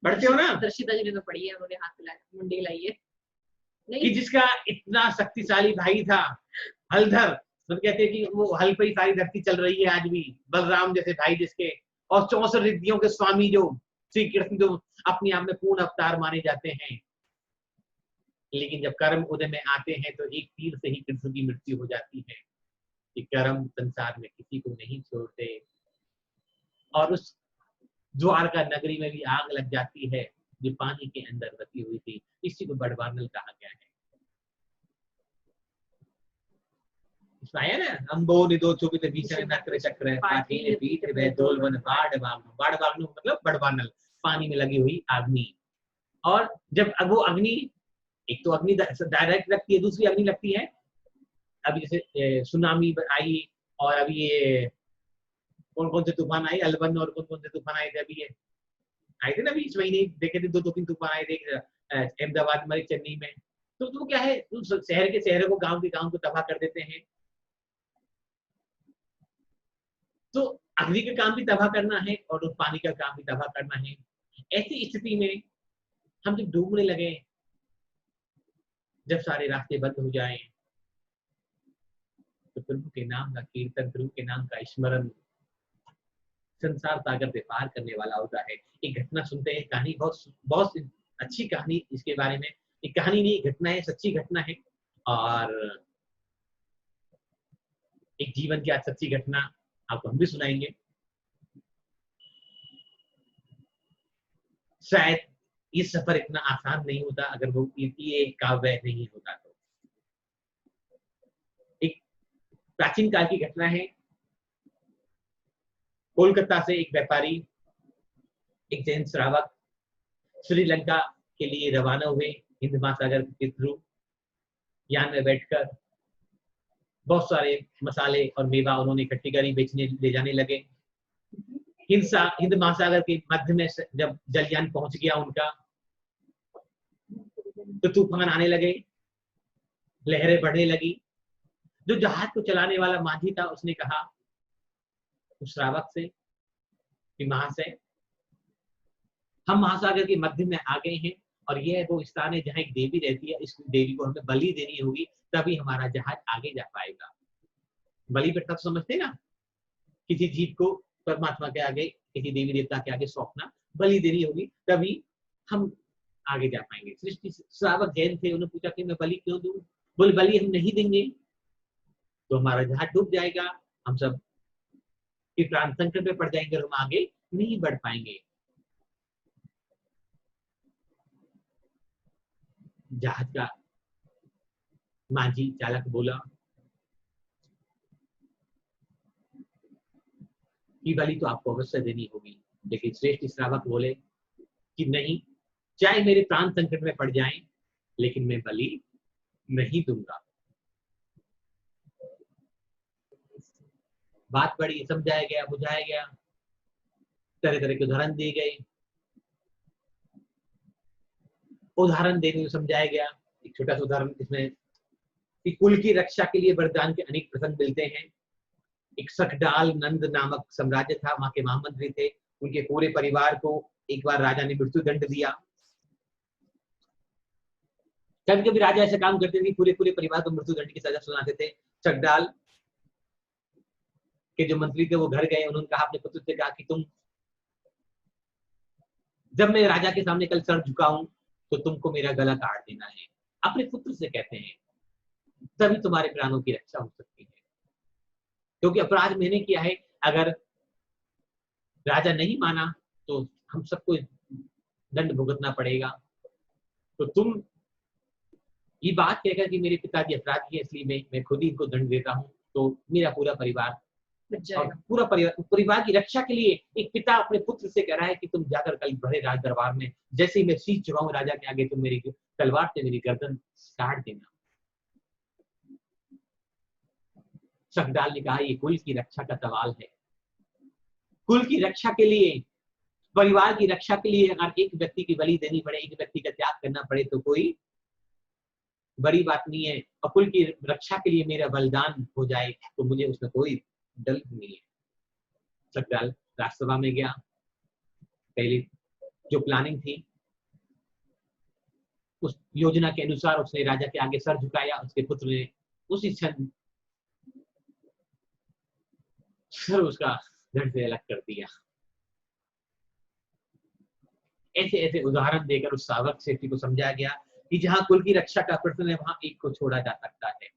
Speaker 1: पढ़ते हो ना?
Speaker 2: दर्शिता जी ने तो पढ़ी है, उन्होंने हाथ हिलाया, मुंडी हिलाई है।
Speaker 1: कि जिसका इतना शक्तिशाली भाई था हलधर, सब कहते हैं कि वो हल पे ही सारी धरती चल रही है आज भी। बलराम जैसे भाई जिसके, और 64 रिद्धियों के स्वामी जो श्री कृष्ण जो अपने आप में पूर्ण अवतार माने जाते हैं, लेकिन जब कर्म उदय में आते हैं तो एक तीर से ही कृष्ण की मृत्यु हो जाती है कि कर्म संसार में किसी को नहीं छोड़ते। और उस द्वारका नगरी में भी आग लग जाती है जो पानी के अंदर बसी हुई थी। इसी को बड़वानल कहा गया है। आया ना, अंबो निदो चुबित भीषण नक्र चक्र पाठीन पीठ वे दोलवन बाढ़ बागनु मतलब बड़वानल, पानी में लगी हुई अग्नि। और जब वो अग्नि, एक तो अग्नि डायरेक्ट लगती है, दूसरी अग्नि लगती है अभी जैसे सुनामी आई, और अभी ये कौन कौन से तूफान आए, अलबन, और कौन कौन से तूफान आए थे अभी, ये आए थे ना अभी इस महीने, देखे थे 2-3 तूफान आए थे अहमदाबाद में, चेन्नई में। तो क्या है, शहर के शहरों को, गांव के गांव को तबाह कर देते हैं। तो अग्नि का काम भी तबाह करना है और उस पानी का काम भी तबाह करना है। ऐसी स्थिति में हम जब डूबने लगे, जब सारे रास्ते बंद हो जाएं, तो प्रभु के नाम का कीर्तन, प्रभु के नाम का स्मरण संसार सागर से पार करने वाला होता है। एक घटना सुनते हैं, कहानी बहुत बहुत अच्छी कहानी इसके बारे में, एक कहानी नहीं घटना है, सच्ची घटना है। और एक जीवन की आज सच्ची घटना आपको हम भी सुनाएंगे। शायद ये सफर इतना आसान नहीं होता अगर वो ये काव्य नहीं होता तो। एक प्राचीन काल की घटना है। कोलकाता से एक व्यापारी, एक जैन श्रावक श्रीलंका के लिए रवाना हुए हिंद महासागर के थ्रू। यान में बैठकर बहुत सारे मसाले और मेवा उन्होंने इकट्ठी करी, बेचने ले जाने लगे। हिंद महासागर के मध्य में जब जलयान पहुंच गया उनका, तो तूफान आने लगे, लहरें बढ़ने लगी। जो जहाज को चलाने वाला माझी था, उसने कहा उस श्रावक से कि महाशय, हम महासागर के मध्य में आ गए हैं और यह वो स्थान है जहाँ एक देवी रहती है, इस देवी को हमें बलि देनी होगी, तभी हमारा जहाज आगे जा पाएगा। बलि प्रथा तो समझते ना, किसी जीव को परमात्मा के आगे, किसी देवी देवता के आगे सौंपना, बलि देनी होगी तभी हम आगे जा पाएंगे। सृष्टि श्रावक जैन थे, उन्होंने पूछा कि मैं बलि क्यों दूं? बोले बलि हम नहीं देंगे तो हमारा जहाज डूब जाएगा, हम सब प्राण संकट में पड़ जाएंगे और हम आगे नहीं बढ़ पाएंगे। जहाज का माझी चालक बोला कि बलि तो आपको अवश्य देनी होगी, लेकिन श्रेष्ठ श्रावक बोले कि नहीं, चाहे मेरे प्राण संकट में पड़ जाएं, लेकिन मैं बलि नहीं दूंगा। बात बड़ी समझाया गया, बुझाया गया, तरह तरह के उदाहरण दिए गए। उदाहरण देने में समझाया गया। एक छोटा सा उदाहरण इसमें कि कुल की रक्षा के लिए वरदान के अनेक प्रसंग मिलते हैं। एक सकडाल नंद नामक साम्राज्य था, वहां के महामंत्री थे, उनके पूरे परिवार को एक बार राजा ने मृत्यु दंड दिया। कभी कभी राजा ऐसे काम करते थे, पूरे परिवार को मृत्यु दंड की सजा सुनाते थे। सकडाल के जो मंत्री थे वो घर गए, उन्होंने कहा, अपने पुत्र से कहा कि तुम, जब मैं राजा के सामने कल सर झुकाऊं तो तुमको मेरा गला काट देना है। अपने पुत्र से कहते हैं, तभी तुम्हारे प्राणों की रक्षा हो सकती है, क्योंकि अपराध मैंने किया है। अगर राजा नहीं माना तो हम सबको दंड भुगतना पड़ेगा। तो तुम ये बात कहकर कि मेरे पिताजी अपराधी है, इसलिए मैं खुद ही इनको दंड देता हूँ, तो मेरा पूरा परिवार और पूरा परिवार की रक्षा के लिए एक पिता अपने पुत्र से कह रहा है कि तुम जाकर कल बड़े राज दरबार में, जैसे ही मैं शीश झुकाऊं राजा के आगे, तुम मेरी तलवार से मेरी गर्दन काट देना। सकडाल ने कहा, ये कुल की रक्षा का सवाल है। कुल की रक्षा के लिए, परिवार की रक्षा के लिए अगर एक व्यक्ति की बलि देनी पड़े, एक व्यक्ति का त्याग करना पड़े, तो कोई बड़ी बात नहीं है। और कुल की रक्षा के लिए मेरा बलिदान हो जाए तो मुझे उसमें कोई डर नहीं है। सकडाल राज्यसभा में गया। पहले जो प्लानिंग थी उस योजना के अनुसार उसने राजा के आगे सर झुकाया। उसके पुत्र ने उसी क्षण सर उसका धड़ से अलग कर दिया। ऐसे ऐसे उदाहरण देकर उस श्रावक श्रेष्ठी को समझाया गया कि जहां कुल की रक्षा का प्रश्न है वहां एक को छोड़ा जा सकता है,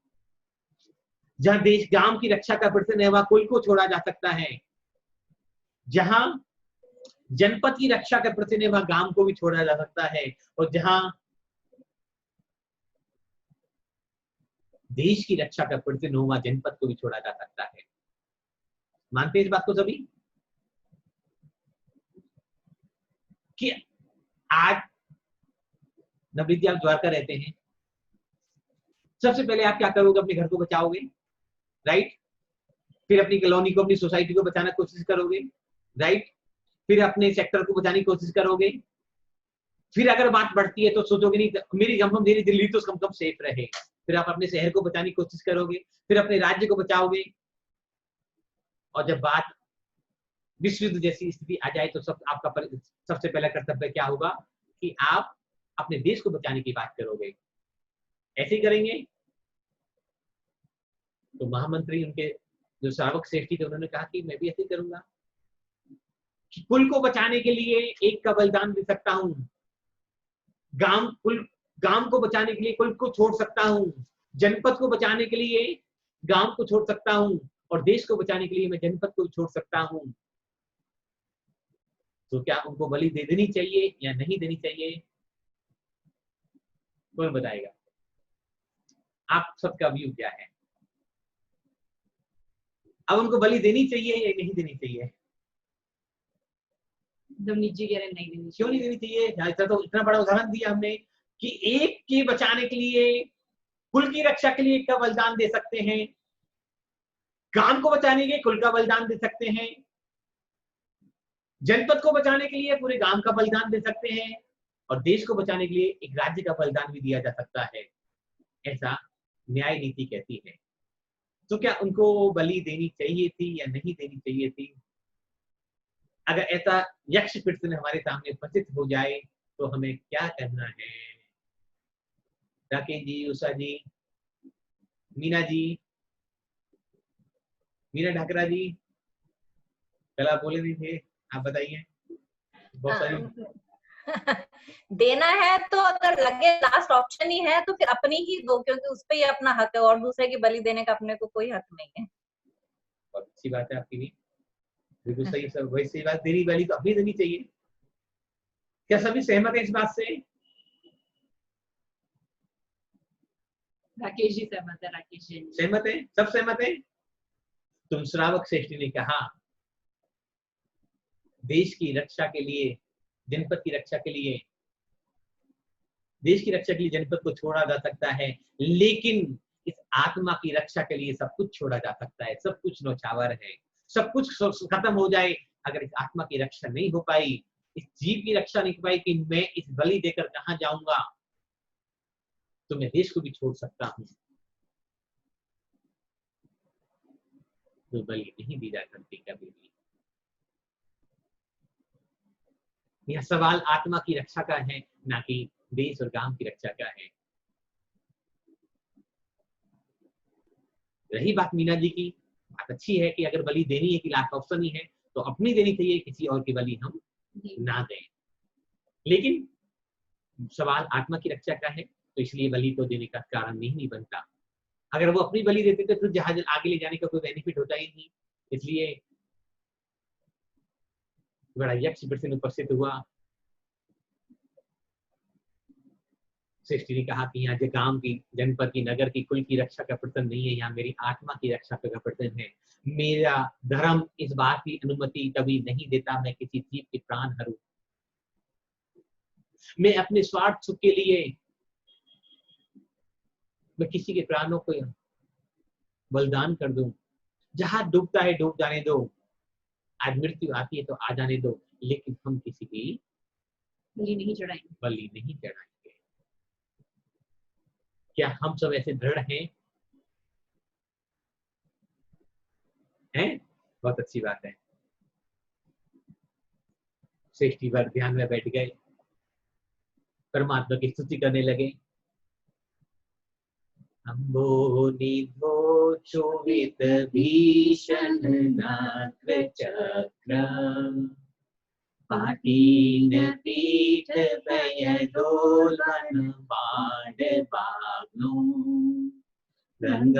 Speaker 1: जहां देश गांव की रक्षा का प्रश्न है वहां कुल को छोड़ा जा सकता है, जहां जनपद की रक्षा का प्रश्न है वहां गांव को भी छोड़ा जा सकता है, और जहां देश की रक्षा का प्रश्न हो वहां जनपद को भी छोड़ा जा सकता है। मानते हैं इस बात को सभी कि आज नवनीत जी आप द्वारका रहते हैं, सबसे पहले आप क्या करोगे? अपने घर को बचाओगे, राइट? फिर अपनी कॉलोनी को, अपनी सोसाइटी को बचाने की कोशिश करोगे, राइट? फिर अपने सेक्टर को बचाने की कोशिश करोगे। फिर अगर बात बढ़ती है तो सोचोगे नहीं मेरी दिल्ली तो कम कम सेफ रहे, फिर आप अपने शहर को बचाने की कोशिश करोगे, फिर अपने राज्य को बचाओगे। और जब बात विश्व युद्ध जैसी स्थिति आ जाए तो आपका सबसे पहला कर्तव्य क्या होगा कि आप अपने देश को बचाने की बात करोगे। ऐसे ही करेंगे तो महामंत्री उनके जो श्रावक श्रेष्ठी थे उन्होंने कहा कि मैं भी ऐसे ही करूंगा कि कुल को बचाने के लिए एक का बलिदान दे सकता हूं, गांव को बचाने के लिए कुल को छोड़ सकता हूं, जनपद को बचाने के लिए गांव को छोड़ सकता हूं, और देश को बचाने के लिए मैं जनपद को छोड़ सकता हूं। तो क्या उनको बलि दे देनी चाहिए या नहीं देनी चाहिए? कौन बताएगा? आप सबका व्यू क्या है? अब उनको बलि देनी चाहिए या नहीं देनी चाहिए?
Speaker 2: नवनीत जी कह रहे हैं नहीं देनी
Speaker 1: क्यों नहीं देनी चाहिए? तो इतना बड़ा उदाहरण दिया हमने कि एक के बचाने के लिए, कुल की रक्षा के लिए एक का बलिदान दे सकते हैं, गांव को बचाने के लिए कुल का बलिदान दे सकते हैं, जनपद को बचाने के लिए पूरे गांव का बलिदान दे सकते हैं, और देश को बचाने के लिए एक राज्य का बलिदान भी दिया जा सकता है। ऐसा न्याय नीति कहती है। तो क्या उनको बलि देनी चाहिए थी या नहीं देनी चाहिए थी? अगर ऐसा यक्ष प्रश्न हमारे सामने उपस्थित हो जाए तो हमें क्या करना है? राकेश जी, उषा जी, मीना जी, मीना ढाकरा जी, कल आप बोले नहीं थे, आप बताइए। बहुत सारी
Speaker 8: देना है तो अगर लगे लास्ट ऑप्शन ही है तो फिर अपनी ही दो, क्योंकि उस पे ही अपना हक है, और दूसरे की बलि देने का अपने को कोई हक नहीं है।
Speaker 1: बहुत अच्छी बात है आपकी भी, बिल्कुल सही। सब वही सही बात, तेरी बलि तो अपनी देनी चाहिए। क्या सभी सहमत है इस बात से?
Speaker 2: राकेश जी सहमत है। राकेश जी
Speaker 1: सहमत है, सब सहमत है। तुम श्रावक श्रेष्ठी ने कहा देश की रक्षा के लिए, जनपद की रक्षा के लिए, देश की रक्षा के लिए जनपद को छोड़ा जा सकता है, लेकिन इस आत्मा की रक्षा के लिए सब कुछ छोड़ा जा सकता है। सब कुछ नौछावर है, सब कुछ खत्म हो जाए, अगर इस आत्मा की रक्षा नहीं हो पाई, इस जीव की रक्षा नहीं हो पाई कि मैं इस बलि देकर कहां जाऊंगा, तो मैं देश को भी छोड़ सकता हूं। तो बलि नहीं दी जा सकती कभी भी। यह सवाल आत्मा की रक्षा का है, ना कि देश और गांव की रक्षा का है। रही बात मीना जी की, बात अच्छी है कि अगर बलि देनी है कि लास्ट ऑप्शन ही है तो अपनी देनी चाहिए, किसी और की बलि हम ना दें। लेकिन सवाल आत्मा की रक्षा का है तो इसलिए बलि को देने का कारण नहीं बनता। अगर वो अपनी बलि देते तो फिर जहाज आगे ले जाने का कोई बेनिफिट होता ही नहीं। इसलिए बड़ा यक्ष प्रश्न उपस्थित हुआ। श्रेष्ठी ने कहा कि यहाँ जो गांव की, जनपद की, नगर की, कुल की रक्षा का प्रश्न नहीं है, यहाँ मेरी आत्मा की रक्षा का प्रश्न है। मेरा धर्म इस बात की अनुमति कभी नहीं देता मैं किसी जीव के प्राण हरूं। मैं अपने स्वार्थ सुख के लिए मैं किसी के प्राणों को बलिदान कर दूं। जहां डूबता है डूब जाने दो, आज मृत्यु आती है तो आ जाने दो, लेकिन हम किसी की
Speaker 2: बलि नहीं चढ़ाएंगे।
Speaker 1: बलि नहीं चढ़ाएंगे। क्या हम सब ऐसे दृढ़ हैं? बहुत अच्छी बात है। श्रेष्ठी बार ध्यान में बैठ गए, परमात्मा की स्तुति करने लगे। अम्बो निधो चोवित भीषण नाग चक्रम पाटीन पीठ भय डोलवन बाड बाग्नु रंग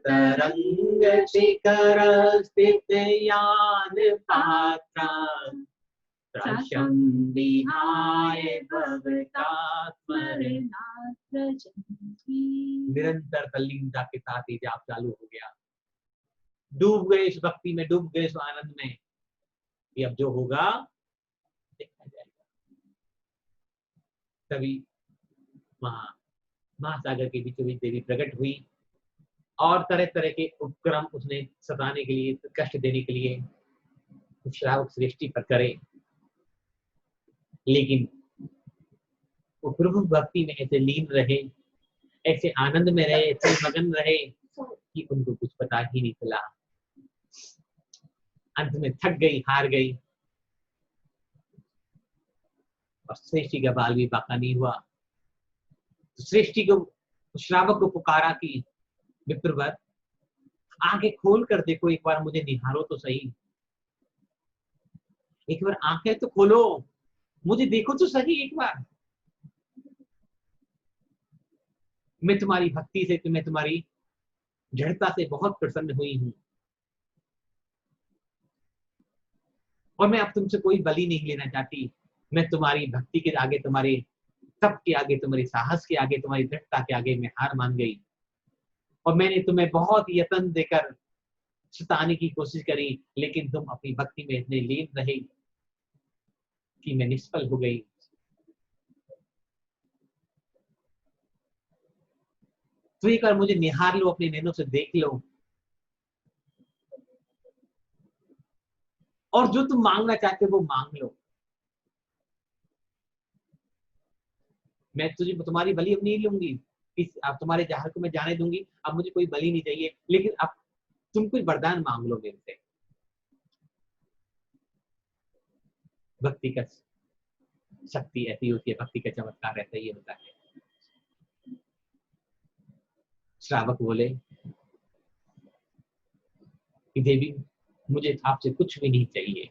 Speaker 1: तरंग शिखर स्थित यान पात्रा त्रशं विहाय भवता स्मरणात् व्रजन्ति। निरंतर तल्लीनता के साथ ही जाप चालू हो गया, डूब गए इस भक्ति में, डूब गए इस आनंद में कि अब जो होगा देखा जाएगा। तभी महासागर के बीचों बीच देवी प्रकट हुई और तरह तरह के उपक्रम उसने सताने के लिए, कष्ट देने के लिए श्रावक सृष्टि पर करे, लेकिन वो प्रभु भक्ति में ऐसे लीन रहे, ऐसे आनंद में रहे, ऐसे मगन रहे कि उनको कुछ पता ही नहीं चला। अंत में थक गई, हार गई और सृष्टि का बाल भी बाका नहीं हुआ। तो सृष्टि को, श्रावक को पुकारा कि विप्रवर आंखें खोल कर देखो, एक बार मुझे निहारो तो सही, एक बार आंखें तो खोलो, मुझे देखो तो सही एक बार। मैं तुम्हारी भक्ति से, मैं तुम्हारी दृढ़ता से बहुत प्रसन्न हुई हूं और मैं अब तुमसे कोई बलि नहीं लेना चाहती। मैं तुम्हारी भक्ति के आगे, तुम्हारे तप के आगे, तुम्हारे साहस के आगे, तुम्हारी दृढ़ता के आगे मैं हार मान गई और मैंने तुम्हें बहुत यत्न देकर सताने की कोशिश करी, लेकिन तुम अपनी भक्ति में इतने लीन रहे कि मैं निष्फल हो गई। तो एक बार मुझे निहार लो, अपने नैनों से देख लो और जो तुम मांगना चाहते हो वो मांग लो। मैं तुझे, तुम्हारी बलि अब नहीं लूंगी, अब तुम्हारे जहर को मैं जाने दूंगी, अब मुझे कोई बलि नहीं चाहिए, लेकिन अब तुम कोई वरदान मांग लो मेरे से। भक्ति का शक्ति ऐसी होती है, भक्ति का चमत्कार ऐसा ही होता है। श्रावक बोले कि देवी मुझे आपसे कुछ भी नहीं चाहिए,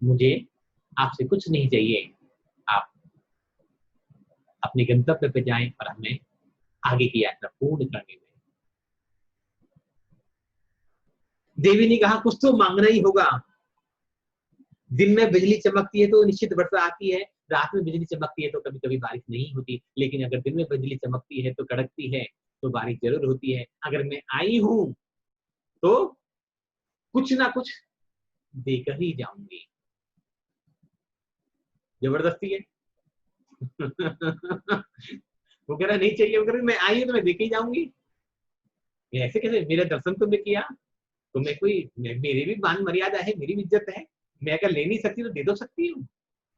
Speaker 1: मुझे आपसे कुछ नहीं चाहिए, आप अपने गंतव्य पे जाएं और हमें आगे की यात्रा पूर्ण करने दें। देवी ने कहा कुछ तो मांगना ही होगा। दिन में बिजली चमकती है तो निश्चित वर्षा आती है, रात में बिजली चमकती है तो कभी कभी बारिश नहीं होती, लेकिन अगर दिन में बिजली चमकती है तो कड़कती है तो बारिश जरूर होती है। अगर मैं आई हूं तो कुछ ना कुछ देकर ही जाऊंगी। जबरदस्ती है। वो कह रहा नहीं चाहिए, वो कह रहा मैं आई हूं तो मैं देके ही जाऊंगी। ऐसे कैसे, मेरा दर्शन तुमने किया तो मैं कोई, मेरी भी मान मर्यादा है, मेरी भी इज्जत है, मैं अगर ले नहीं सकती तो दे दो सकती हूँ।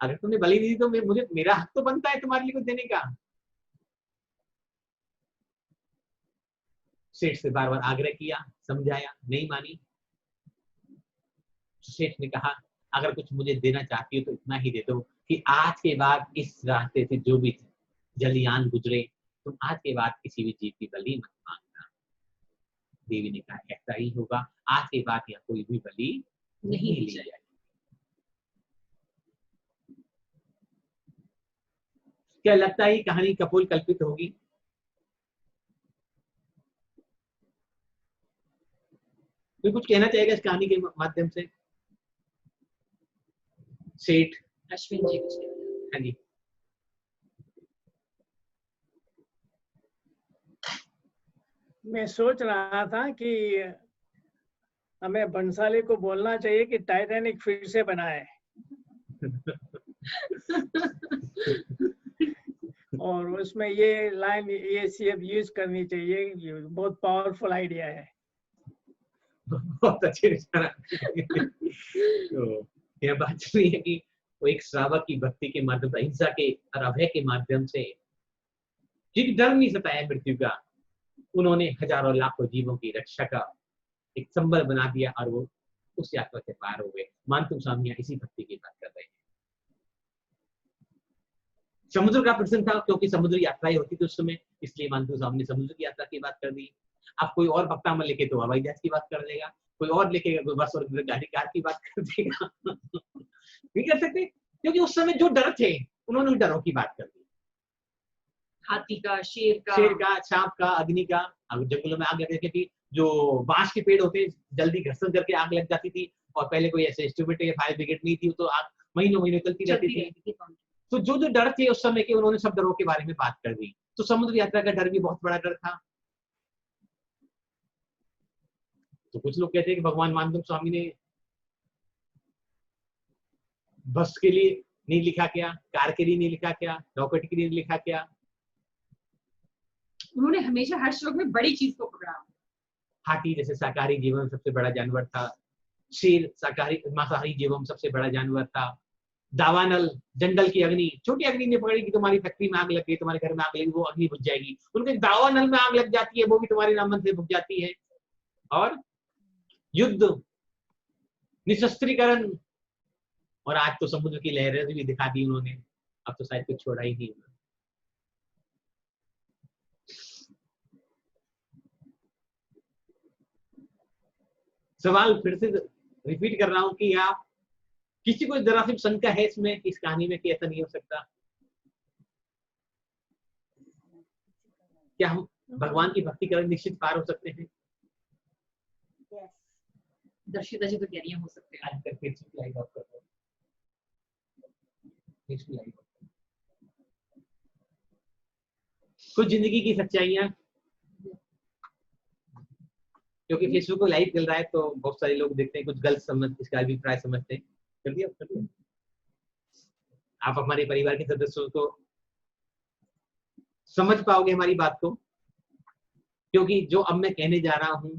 Speaker 1: अगर तुमने बलि दी तो मुझे, मेरा हक तो बनता है तुम्हारे लिए कुछ देने का। सेठ से बार बार आग्रह किया, समझाया, नहीं मानी। सेठ ने कहा अगर कुछ मुझे देना चाहती हो तो इतना ही दे दो कि आज के बाद इस रास्ते से जो भी जलियान गुजरे, तुम आज के बाद किसी भी जीव की बलि मत मांगना। देवी ने कहा ऐसा ही होगा, आज के बाद यह कोई भी बलि नहीं ली जाएगी। क्या लगता है ये कहानी कपोल कल्पित होगी? कोई कुछ कहना चाहेगा इस कहानी के माध्यम से? सेठ
Speaker 2: अश्विन जी कुछ।
Speaker 1: हाँ जी।
Speaker 6: मैं सोच रहा था कि हमें बंसाली को बोलना चाहिए कि टाइटैनिक फिर से बनाए और उसमें ये लाइन ये सीएफ यूज करनी चाहिए। ये बहुत पावरफुल आइडिया है।
Speaker 1: बहुत अच्छे विचार। तो यह बात है कि वो एक श्रावक की भक्ति के माध्यम से, अहिंसा के और अभय के माध्यम से, जिनको डर नहीं सताया मृत्यु का, उन्होंने हजारों लाखों जीवों की रक्षा का एक संबल बना दिया और वो उस यात्रा से पार हो गए। मानतू स्वामी इसी भक्ति की बात कर रहे हैं। समुद्र का प्रसंग था क्योंकि समुद्र यात्राएं होती थी उस समय, इसलिए मानतू स्वामी ने समुद्र की यात्रा की बात कर दी। अब कोई और भक्तामल लेके तो हवाई जहाज की बात कर देगा। कोई और लिखेगा, कोई बस और गाड़ी कार की बात कर देगा। नहीं कर सकते, क्योंकि उस समय जो डर थे उन्होंने उन डरों की बात कर दी।
Speaker 2: हाथी का, शेर
Speaker 1: का, सांप का, अग्नि का। अब जंगलों में आग लग जाती थी, जो बांस के पेड़ होते जल्दी घर्षण करके आग लग जाती थी, और पहले कोई ऐसे इंस्ट्रूमेंट या फायर ब्रिगेड नहीं थी, तो आग महीनों महीनों चलती रहती थी। तो जो जो डर थे उस समय के, उन्होंने सब डरों के बारे में बात कर दी। तो समुद्र यात्रा का डर भी बहुत बड़ा डर था। तो कुछ लोग कहते हैं कि भगवान मानदम स्वामी ने बस के लिए नहीं लिखा क्या, कार के लिए नहीं लिखा क्या, रॉकेट के लिए नहीं लिखा क्या।
Speaker 2: उन्होंने हमेशा हर श्लोक में बड़ी चीज को पकड़ा।
Speaker 1: हाथी जैसे शाकाहारी जीवन सबसे बड़ा जानवर था, शेर शाकाहारी मांसाहारी जीवन सबसे बड़ा जानवर था, दावानल जंगल की अग्नि, छोटी अग्नि ने पकड़ी कि तुम्हारी फैक्ट्री में आग लग गई, तुम्हारे घर में आग लगी, वो अग्नि बुझ जाएगी। उनके दावानल में आग लग जाती है, वो भी तुम्हारे नाम से बुझ जाती है। और युद्ध, निशस्त्रीकरण, और आज तो समुद्र की लहरें भी दिखा दी उन्होंने। अब तो शायद कुछ छोड़ा ही नहीं। सवाल फिर से रिपीट कर रहा हूं कि आप किसी को जरा सी शंका है इसमें, इस कहानी में कि ऐसा नहीं हो सकता? क्या हम भगवान की भक्ति कर निश्चित पार हो सकते हैं?
Speaker 2: दर्शिता जी तो कह रही है हो सकते हैं।
Speaker 1: कुछ जिंदगी की सच्चाइयां, क्योंकि फेसबुक पे लाइव चल रहा है तो बहुत सारे लोग देखते हैं, कुछ गलत समझ, इसका अभिप्राय समझते हैं। कर दिया। आप हमारे परिवार के सदस्यों को समझ पाओगे हमारी बात को, क्योंकि जो अब मैं कहने जा रहा हूं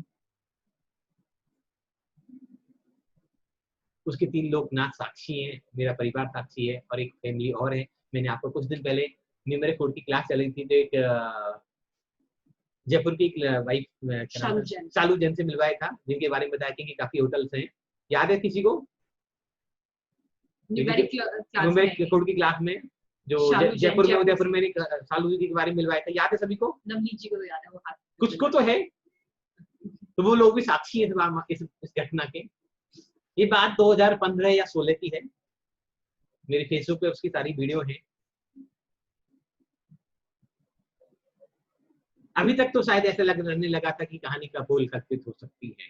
Speaker 1: उसके 3 लोग नाथ साक्षी हैं, मेरा परिवार साक्षी है, और एक फैमिली और है। मैंने आपको कुछ दिन पहले न्यूमेरिक कोड की क्लास चल रही थी, तो एक जयपुर की वाइफ शालू जैन से मिलवाया था, जिनके बारे में बताया कि काफी होटल्स हैं। याद है किसी को? न्यूमेरिक कोड की क्लास में जो जयपुर में, उदयपुर में शालू जी के बारे में मिलवाया था, याद है सभी को?
Speaker 2: नवनीत जी को तो याद है, वो
Speaker 1: कुछ को तो है, तो वो लोग भी साक्षी है इस घटना के। ये बात 2015 या 16 की है, मेरे फेसबुक पे उसकी सारी वीडियो है। अभी तक तो शायद ऐसा लगने लगा था कि कहानी कपोल कल्पित हो सकती है,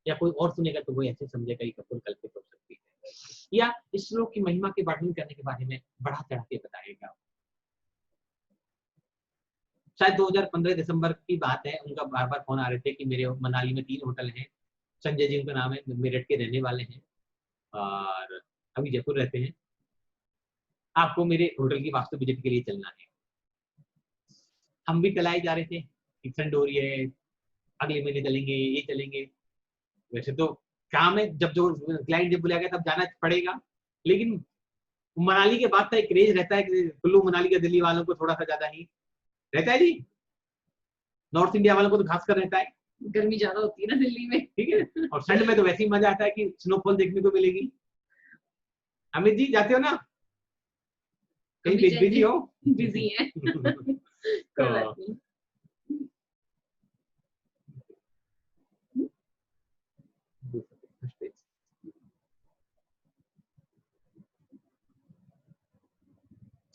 Speaker 1: या कोई और सुनेगा तो वो ऐसे समझेगा कि कपोल कल्पित हो सकती है, या इस श्लोक की महिमा के वर्णन करने के बारे में बढ़ा चढ़ा के बताएगा। शायद 2015 दिसंबर की बात है, उनका बार बार फोन आ रहे थे कि मेरे मनाली में 3 होटल हैं। संजय जी उनका नाम है, मेरठ के रहने वाले हैं और अभी जयपुर रहते हैं। आपको मेरे होटल की वास्तु विजिट के लिए चलना है। हम भी कल आए जा रहे थे कि ठंड हो रही है, अगले महीने चलेंगे, ये चलेंगे। वैसे तो काम है, जब जो क्लाइंट जब बुलाएगा तब जाना पड़ेगा, लेकिन मनाली के बाद तो एक क्रेज रहता है कि कुल्लू मनाली का दिल्ली वालों को थोड़ा सा ज्यादा ही रहता है जी। नॉर्थ इंडिया वालों को तो खास कर रहता है,
Speaker 2: गर्मी ज्यादा होती है ना दिल्ली में,
Speaker 1: ठीक है। और ठंड में तो वैसे ही मजा आता है कि स्नोफॉल देखने को मिलेगी। अमित जी जाते हो ना कहीं? बिजी हो?
Speaker 2: बिजी है।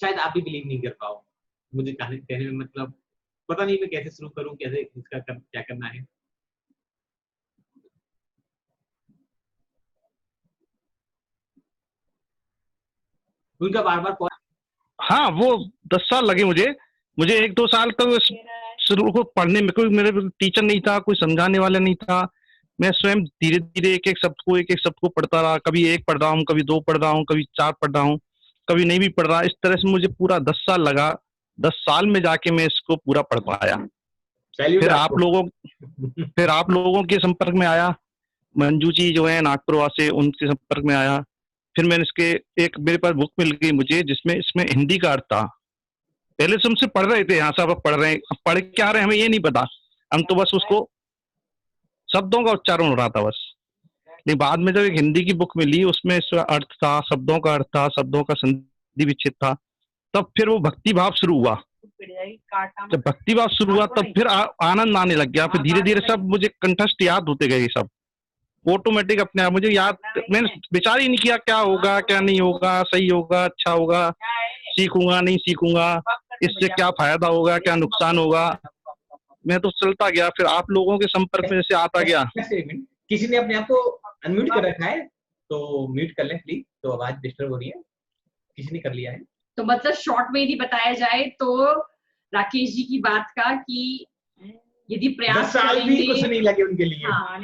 Speaker 1: शायद आप भी बिलीव नहीं कर पाओ मुझे कहने में, मतलब पता नहीं मैं कैसे शुरू करूं, कैसे इसका क्या करना है। उनका बार बार
Speaker 7: हाँ, वो 10 साल लगे मुझे 1-2 साल तक शुरू को पढ़ने में, कोई मेरे टीचर नहीं था, कोई समझाने वाला नहीं था। मैं स्वयं धीरे धीरे एक एक शब्द को पढ़ता रहा। कभी 1 पढ़ रहा हूँ, कभी 2 पढ़ रहा हूँ, कभी 4 पढ़ रहा हूँ, कभी नहीं भी पढ़ रहा। इस तरह से मुझे पूरा 10 साल लगा। 10 साल में जाके मैं इसको पूरा पढ़ पाया। फिर आप लोगों के संपर्क में आया, मंजू जी जो है नागपुर से, उनके संपर्क में आया। फिर मैंने एक मेरे पास बुक मिल गई मुझे, जिसमें इसमें हिंदी का अर्थ था। पहले से हमसे पढ़ रहे थे, यहाँ से अब पढ़ रहे हैं, अब पढ़ क्या रहे हैं हमें ये नहीं पता, हम तो बस उसको शब्दों का उच्चारण हो रहा था बस। लेकिन बाद में जब एक हिंदी की बुक मिली, उसमें इसका अर्थ था, शब्दों का अर्थ था, शब्दों का संधि विच्छेद था, तब फिर वो भक्ति भाव शुरू हुआ। जब भक्ति भाव शुरू हुआ तब फिर आनंद आने लग गया। फिर धीरे धीरे सब मुझे कंठस्थ याद होते गए सब। ऑटोमेटिक अपने आप, मुझे याद, मैंने विचार ही नहीं किया क्या होगा क्या नहीं होगा, सही होगा अच्छा होगा, सीखूंगा नहीं सीखूंगा, इससे क्या फायदा होगा क्या नुकसान होगा, मैं तो चलता गया। फिर आप लोगों के संपर्क में जैसे आता गया।
Speaker 1: एक मिनट, किसी ने अपने आप को अनम्यूट कर रखा है तो म्यूट कर लें प्लीज, तो आवाज डिस्टर्ब हो रही है। किसी ने कर लिया है
Speaker 2: तो मतलब शॉर्ट में यदि बताया जाए तो राकेश जी की बात का कि यदि
Speaker 1: 10
Speaker 2: प्रयास
Speaker 1: साल भी कुछ
Speaker 2: करेंगे,
Speaker 1: नहीं लगे उनके लिए।
Speaker 2: हाँ,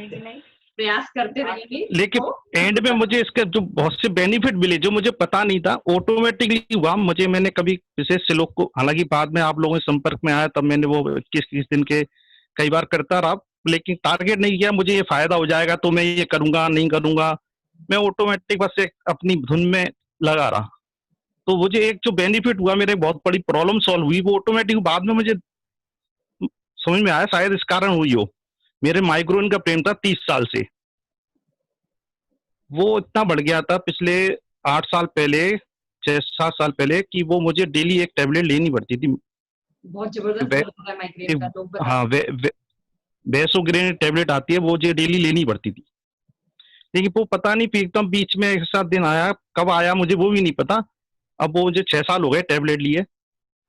Speaker 2: प्रयास करते रहेंगे
Speaker 7: लेकिन
Speaker 2: तो
Speaker 7: एंड में मुझे इसके जो बहुत से बेनिफिट मिले जो मुझे पता नहीं था, ऑटोमेटिकली हुआ। मुझे, मैंने कभी विशेष श्लोक को, हालांकि बाद में आप लोगों के संपर्क में आया तब मैंने वो 21 दिन के कई बार करता रहा, लेकिन टारगेट नहीं किया मुझे ये फायदा हो जाएगा तो मैं ये करूंगा नहीं करूंगा, मैं ऑटोमेटिक बस एक अपनी धुन में लगा रहा। तो मुझे एक जो बेनिफिट हुआ, मेरे बहुत बड़ी प्रॉब्लम सॉल्व हुई, वो ऑटोमेटिक बाद में मुझे समझ में आया, शायद इस कारण हुई हो। मेरे माइग्रेन का प्रेम था 30 साल से, वो इतना बढ़ गया था पिछले 8 साल पहले, 6-7 साल पहले, कि वो मुझे डेली एक टेबलेट लेनी पड़ती थी।
Speaker 2: बहुत जबरदस्त
Speaker 7: वे-
Speaker 2: होता है माइग्रेन का, लोग
Speaker 7: हाँ, वेसोग्रेन टेबलेट आती है, वो मुझे डेली लेनी पड़ती थी। लेकिन वो पता नहीं फिर एकदम बीच में एक साथ दिन आया, कब आया मुझे वो भी नहीं पता। अब वो मुझे 6 साल हो गए टेबलेट लिए,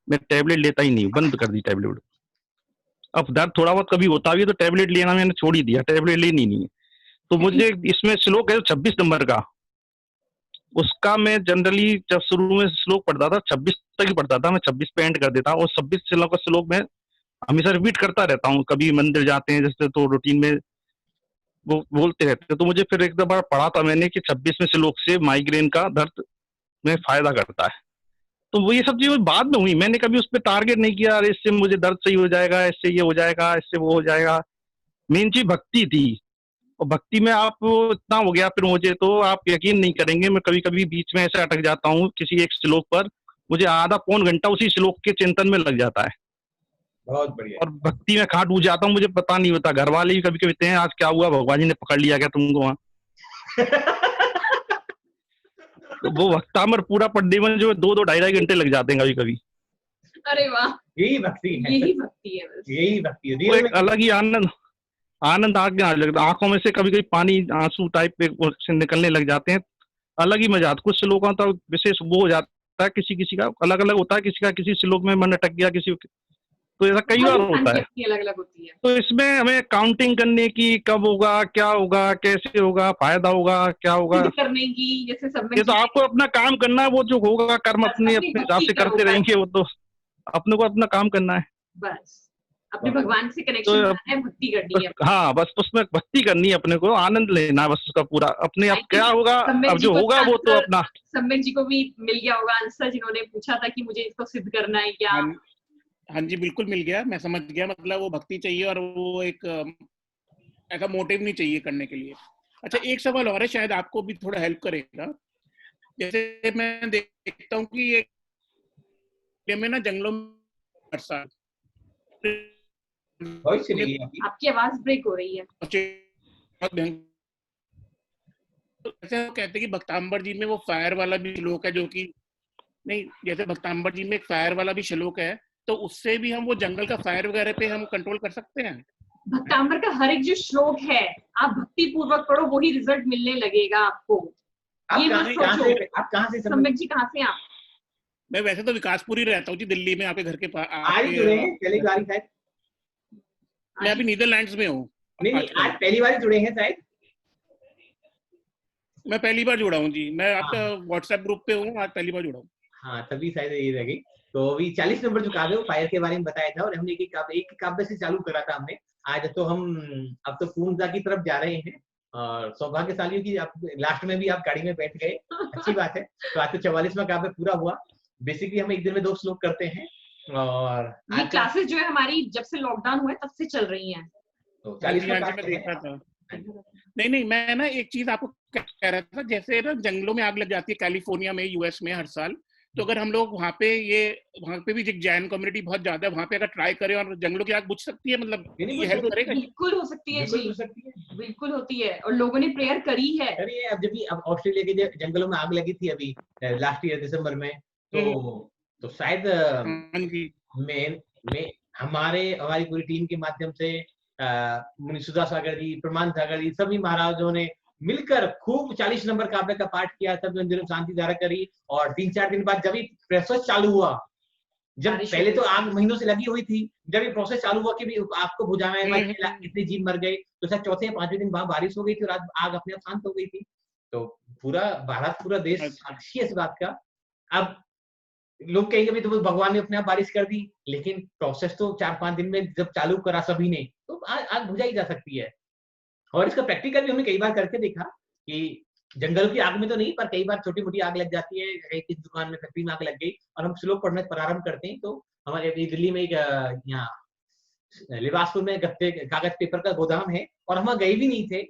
Speaker 7: मैं टेबलेट लेता ही नहीं हूँ, बंद कर दी टेबलेट। अब दर्द थोड़ा बहुत कभी होता भी है तो टेबलेट लेना मैंने छोड़ ही दिया, टेबलेट लेनी नहीं है। तो मुझे इसमें श्लोक है 26 नंबर का, उसका मैं जनरली जब शुरू में श्लोक पढ़ता था 26 तक ही पढ़ता था, मैं 26 पे एंड कर देता हूँ, और 26 श्लोक का श्लोक मैं हमेशा रिपीट करता रहता हूँ। कभी मंदिर जाते हैं जैसे तो रूटीन में वो बोलते रहते हैं। तो मुझे फिर एक बार पढ़ा था मैंने कि 26वें श्लोक से माइग्रेन का दर्द में फायदा करता है। तो वो ये सब चीजें बाद में हुई, मैंने कभी उस पर टारगेट नहीं किया, अरे इससे मुझे दर्द सही हो जाएगा, इससे ये हो जाएगा, इससे वो हो जाएगा। मेन चीज भक्ति थी, और भक्ति में आप इतना हो गया फिर मुझे, तो आप यकीन नहीं करेंगे, मैं कभी कभी बीच में ऐसे अटक जाता हूँ किसी एक श्लोक पर, मुझे आधा पौन घंटा उसी श्लोक के चिंतन में लग जाता है,
Speaker 1: बहुत बढ़िया।
Speaker 7: और भक्ति में खाट हो जाता हूँ, मुझे पता नहीं होता। घर वाले भी कभी कभी कहते हैं आज क्या हुआ, भगवान जी ने पकड़ लिया क्या तुमको वहां? तो वो भक्तामर पूरा पढ़ने में जो 2-2 ढाई घंटे लग जाते हैं कभी कभी।
Speaker 2: अरे वाह,
Speaker 1: यही भक्ति है,
Speaker 2: यही भक्ति है बस।
Speaker 1: यही भक्ति है।
Speaker 7: वो एक अलग ही आनंद आगे लगता, आंखों में से कभी कभी पानी आंसू टाइप से निकलने लग जाते हैं, अलग ही मजा आता। कुछ श्लोकों का तो विशेष वो हो जाता है, किसी किसी का अलग अलग होता है, किसी का किसी श्लोक में मन अटक गया, किसी, तो ऐसा कई बार होता है।
Speaker 2: अलग अलग होती है,
Speaker 7: तो इसमें हमें काउंटिंग करने की, कब होगा क्या होगा कैसे होगा, फायदा होगा क्या होगा,
Speaker 2: सिद्ध करने की, जैसे सब में
Speaker 7: ये तो आपको अपना काम करना है, वो जो होगा कर्म अपने
Speaker 2: अपनी
Speaker 7: अपने हिसाब से
Speaker 2: भक्ति
Speaker 7: करते
Speaker 2: करो
Speaker 7: रहेंगे, वो तो अपने को अपना काम करना है।
Speaker 2: बस अपने भगवान से कनेक्शन बनाना है, भक्ति करनी है।
Speaker 7: हाँ, बस उसमें भक्ति करनी है, अपने को आनंद लेना है बस उसका पूरा, अपने अब क्या होगा, अब जो होगा वो तो अपना।
Speaker 2: सम्यक जी को भी मिल गया होगा आंसर, जिन्होंने पूछा था कि मुझे इसको सिद्ध करना है क्या।
Speaker 9: हाँ जी, बिल्कुल मिल गया, मैं समझ गया। मतलब वो भक्ति चाहिए और वो एक ऐसा मोटिव नहीं चाहिए करने के लिए। अच्छा, एक सवाल और है, शायद आपको भी थोड़ा हेल्प करेगा। जैसे मैं देखता हूँ कि ये में ना जंगलों में हर साल
Speaker 2: आपकी आवाज ब्रेक हो रही है।
Speaker 9: ऐसे कहते हैं कि भक्तांबर जी में वो फायर वाला भी श्लोक है, जो कि नहीं, जैसे भक्तांबर जी में एक फायर वाला भी श्लोक है, तो उससे भी हम वो जंगल का फायर वगैरह पे हम कंट्रोल कर सकते हैं।
Speaker 2: भक्तांबर का हर एक जो श्लोक है आप भक्ति पूर्वक पढ़ो, वही रिजल्ट मिलने लगेगा आपको। ये मत सोचो
Speaker 1: आप कहाँ से
Speaker 2: सम्यक जी, कहाँ से आप?
Speaker 9: मैं वैसे तो विकासपुरी रहता हूँ जी, दिल्ली में, आपके घर के पास। मैं अभी नीदरलैंड्स में हूँ।
Speaker 1: नहीं, आज पहली बार जुड़े हैं शायद।
Speaker 9: मैं पहली बार जुड़ा हूँ जी, मैं आपका व्हाट्सएप ग्रुप पे हूँ, आज पहली बार जुड़ा हूँ।
Speaker 1: हाँ, तभी शायद ये रह गई। तो अभी 40 नंबर जो काव्य, वो फायर के बारे में बताया था, और हमने एक काव्य से चालू करा था हमने। आज तो हम अब तो पूर्णता की तरफ जा रहे हैं, और सौभाग्यशाली की आप लास्ट में भी आप गाड़ी में बैठ गए, अच्छी बात है। तो आज तो 44वां काव्य पूरा हुआ। बेसिकली हम एक दिन में 2 श्लोक करते हैं, और
Speaker 2: ये क्लासेस जो है हमारी जब से लॉकडाउन हुआ है तब से चल रही हैं।
Speaker 1: तो 40वां
Speaker 9: नहीं, मैं ना एक चीज आपको कह रहा था, जैसे ना जंगलों में आग लग जाती है कैलिफोर्निया में, यूएस में हर साल, तो अगर हम लोग वहाँ पे भी जैन कम्युनिटी बहुत ज्यादा है, वहाँ पे अगर ट्राई करें और जंगलों की आग बुझ सकती है, मतलब ये हेल्प करेगा?
Speaker 2: बिल्कुल हो सकती है जी, बिल्कुल होती है, और लोगों ने प्रेयर करी है।
Speaker 1: अरे अब जब भी अब ऑस्ट्रेलिया के जंगलों में आग लगी थी अभी लास्ट ईयर दिसंबर में, तो शायद मैं हमारी पूरी टीम के माध्यम से मुनि सुधा सागर जी, प्रमाण सागर जी, सभी महाराजों ने मिलकर खूब 40 नंबर काव्य का पाठ किया, सब मंदिरों में शांति धारा करी। और 3-4 दिन बाद जब ही प्रोसेस चालू हुआ, जब
Speaker 2: बारिश
Speaker 1: पहले
Speaker 2: हो
Speaker 1: तो
Speaker 2: गई।
Speaker 1: आग महीनों से लगी हुई थी, जब ये प्रोसेस चालू हुआ कि भी आपको बुझाना है, इतने जीव मर गए, तो शायद चौथे या 5वें दिन बाद बारिश हो गई थी और आग अपने आप शांत हो गई थी। तो पूरा भारत, पूरा देश साक्षी है इस बात का। अब लोग कहेंगे भी तो भगवान ने अपने आप बारिश कर दी, लेकिन प्रोसेस तो 4-5 दिन में जब चालू करा सभी ने, तो आग बुझाई जा सकती है। और इसका प्रैक्टिकल भी हमने कई बार करके देखा कि जंगल की आग में तो नहीं, पर कई बार छोटी मोटी आग लग जाती है, एक दुकान में, फैक्ट्री में आग लग गई और हम श्लोक पढ़ना प्रारंभ करते हैं। तो हमारे दिल्ली में एक यहाँ लिबासपुर में गत्ते कागज पेपर का गोदाम है और हम गए भी नहीं थे।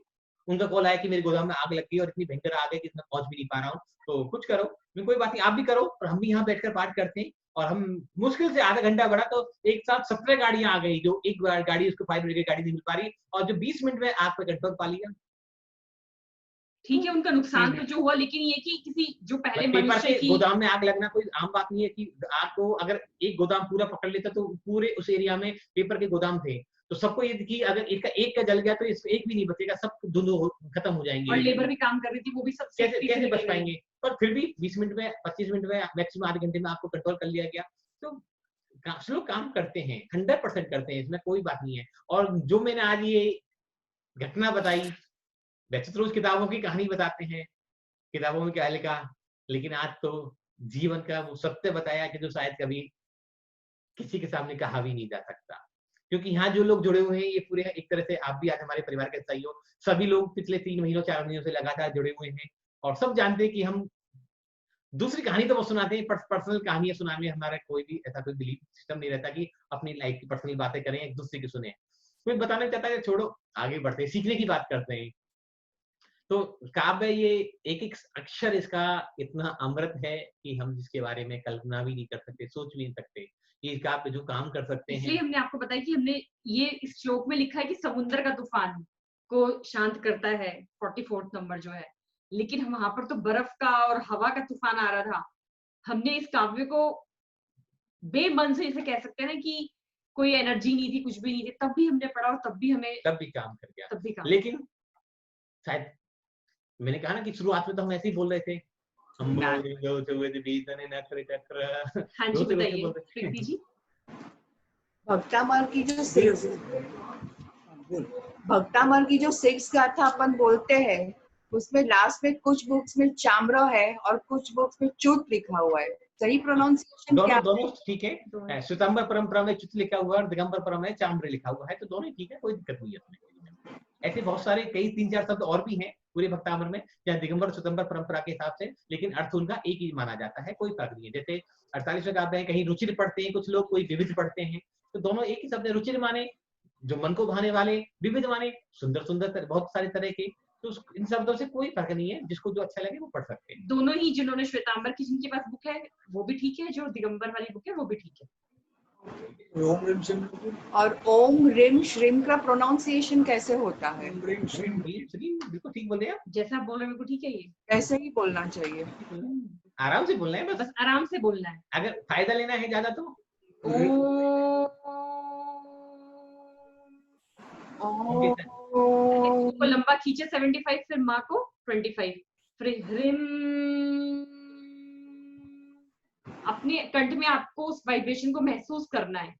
Speaker 1: उनका कॉल आया कि मेरे गोदाम में आग लग गई और इतनी भयंकर आग है कि मैं पहुंच भी नहीं पा रहा हूँ, तो कुछ करो। कोई बात नहीं, आप भी करो, और हम भी यहाँ बैठकर पाठ करते हैं। और हम मुश्किल से आधा घंटा बढ़ा तो एक साथ 17 गाड़ियां आ गई, जो एक गाड़ी उसको फायर ब्रिगेड गाड़ी नहीं मिल पा रही, और जो 20 मिनट में आग पे कंट्रोल पा लिया।
Speaker 2: ठीक है, उनका नुकसान तो जो हुआ, लेकिन ये कि किसी जो पहले
Speaker 1: पेपर
Speaker 2: मनुष्य
Speaker 1: के
Speaker 2: की
Speaker 1: गोदाम में आग लगना कोई आम बात नहीं है कि आग को अगर एक गोदाम पूरा पकड़ लेता, तो पूरे उस एरिया में पेपर के गोदाम थे, तो सबको ये कि अगर एक का जल गया तो इसको एक भी नहीं बचेगा, सब दोनों खत्म हो जाएंगे।
Speaker 2: और लेबर भी काम कर रही थी, वो भी सब
Speaker 1: कैसे बच पाएंगे। पर फिर भी 20 मिनट में, 25 मिनट में, मैक्सिमम आधे घंटे में आपको कंट्रोल कर लिया गया। तो लोग काम करते हैं, 100% करते हैं, इसमें कोई बात नहीं है। और जो मैंने आज ये घटना बताई, वैसे तो रोज किताबों की कहानी बताते हैं, किताबों में क्या लिखा, लेकिन आज तो जीवन का वो सत्य बताया कि जो शायद कभी किसी के सामने कहा भी नहीं जा सकता। क्योंकि यहाँ जो लोग जुड़े हुए हैं, ये पूरे एक तरह से आप भी आज हमारे परिवार के सही हो। सभी लोग पिछले 3 महीनों 4 महीनों से लगातार जुड़े हुए हैं और सब जानते हैं कि हम दूसरी कहानी तो वो सुनाते हैं, पर्सनल कहानियां सुनाने में हमारा कोई भी ऐसा कोई बिलीफ सिस्टम नहीं रहता कि अपनी लाइफ की पर्सनल बातें करें, एक दूसरे की सुने। कोई बताना चाहता है छोड़ो, आगे बढ़ते हैं, सीखने की बात करते हैं। तो काव्य, ये एक अक्षर इसका इतना अमृत है कि हम जिसके बारे में कल्पना भी नहीं कर सकते, सोच भी नहीं सकते। ये काव्य जो काम कर सकते हैं,
Speaker 2: इसलिए हमने आपको बताया कि हमने ये इस श्लोक में लिखा है कि समुद्र का तूफान को शांत करता है 44th नंबर जो है, लेकिन हम वहां पर तो बर्फ का और हवा का तूफान आ रहा था। हमने इस काव्य को बेमन से इसे कह सकते हैं ना कि कोई एनर्जी नहीं थी, कुछ भी नहीं थी, तब भी हमने पढ़ा और तब भी हमें
Speaker 1: तब भी काम कर गया।
Speaker 2: तब भी काम।
Speaker 1: लेकिन शायद मैंने कहा ना कि शुरुआत में तो हम ऐसे ही बोल रहे थे, हम
Speaker 2: हाँ
Speaker 1: जी
Speaker 2: बताइए प्रीति जी।
Speaker 10: भक्तामल की जो 6 गाथा अपन बोलते हैं, उसमें लास्ट में कुछ बुक्स में चाम्र है और कुछ बुक्स में च्युत लिखा हुआ है। सही प्रोनाउंसिएशन क्या है?
Speaker 1: दोनों ठीक है। श्वेतांबर परंपरा में च्युत लिखा हुआ है और दिगंबर परंपरा में चाम्र लिखा हुआ है, तो दोनों ठीक है, कोई दिक्कत नहीं है उसमें। ऐसे बहुत सारे कई 3-4 शब्द और भी हैं पूरे भक्तामर में, चाहे दिगंबर श्वेतांबर परंपरा के हिसाब से, लेकिन अर्थ उनका एक ही माना जाता है, कोई फर्क नहीं है। जैसे 48वें काव्य है, कहीं रुचिर पढ़ते हैं कुछ लोग, कोई विविध पढ़ते हैं, तो दोनों एक ही शब्द है। रुचिर माने जो मन को भाने वाले, विविध माने सुंदर सुंदर बहुत सारे तरह के। तो इन शब्दों से कोई फर्क नहीं है, जिसको जो अच्छा लगे वो पढ़ सकते हैं।
Speaker 2: दोनों ही, जिन्होंने श्वेतांबर की जिनके पास बुक है वो भी ठीक है, जो दिगंबर वाली बुक है वो भी ठीक है।
Speaker 10: और ओम रिम श्रीम का प्रोनाउंसिएशन कैसे होता है?
Speaker 1: बिल्कुल ठीक बोल रहे हैं,
Speaker 2: जैसा आप बोल रहे हैं बिल्कुल ठीक है। ये
Speaker 10: ऐसे ही बोलना चाहिए,
Speaker 1: आराम से बोलना है,
Speaker 2: बस आराम से बोलना है।
Speaker 1: अगर फायदा लेना है ज्यादा तो
Speaker 2: इसको लंबा खींचे 75, फिर माँ को 25, फिर हृम। अपने कंठ में आपको उस वाइब्रेशन को महसूस करना है,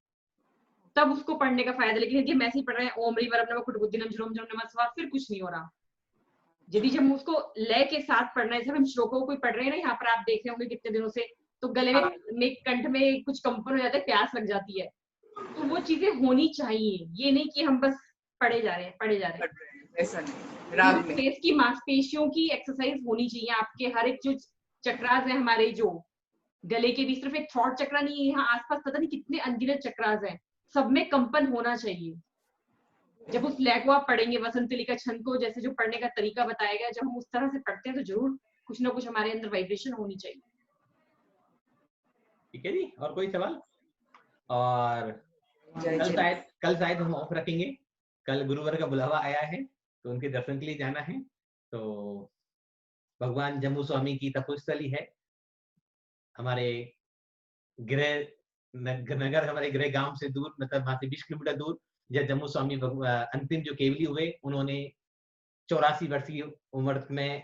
Speaker 2: तब उसको पढ़ने का फायदा। लेकिन यदि हम ऐसे ही पढ़ रहे हैं ओम ह्रीं वरम नमः कुटबुद्धिनम झुरम झुरम नमः स्वाहा, फिर कुछ नहीं हो रहा। यदि जब हम उसको लय के साथ पढ़ना है, जब हम श्लोकों को कोई पढ़ रहे हैं ना, यहाँ पर आप देख रहे होंगे कितने दिनों से, तो गले में कंठ में कुछ कंपन हो जाता है, प्यास लग जाती है, तो वो चीजें होनी चाहिए। ये नहीं कि हम बस पढ़े जा रहे हैं।
Speaker 10: ऐसा नहीं, राग में
Speaker 2: फेस की मांसपेशियों की एक्सरसाइज होनी चाहिए। आपके हर एक जो चक्रास है हमारे, जो गले के भी, सिर्फ एक थ्रॉट चक्रा नहीं है, यहाँ आसपास पता नहीं कितने अनगिनत चक्रास हैं, सब में कंपन होना चाहिए। जब उस लय को आप पढ़ेंगे, वसंतलिका छंद को जैसे जो पढ़ने का तरीका बताया गया, जब हम उस तरह से पढ़ते हैं तो जरूर कुछ ना कुछ हमारे अंदर वाइब्रेशन होनी चाहिए।
Speaker 1: ठीक है जी, और कोई सवाल? और कल शायद हम ऑफ रखेंगे, कल गुरुवार का बुलावा आया है, तो उनके दर्शन के लिए जाना है। तो भगवान जम्मू स्वामी की तपोस्थली है, हमारे गृह नगर, हमारे गृह गांव से दूर, मतलब वहां से 20 किलोमीटर दूर, जब जम्मू स्वामी अंतिम जो केवली हुए, उन्होंने 84 वर्ष की उम्र में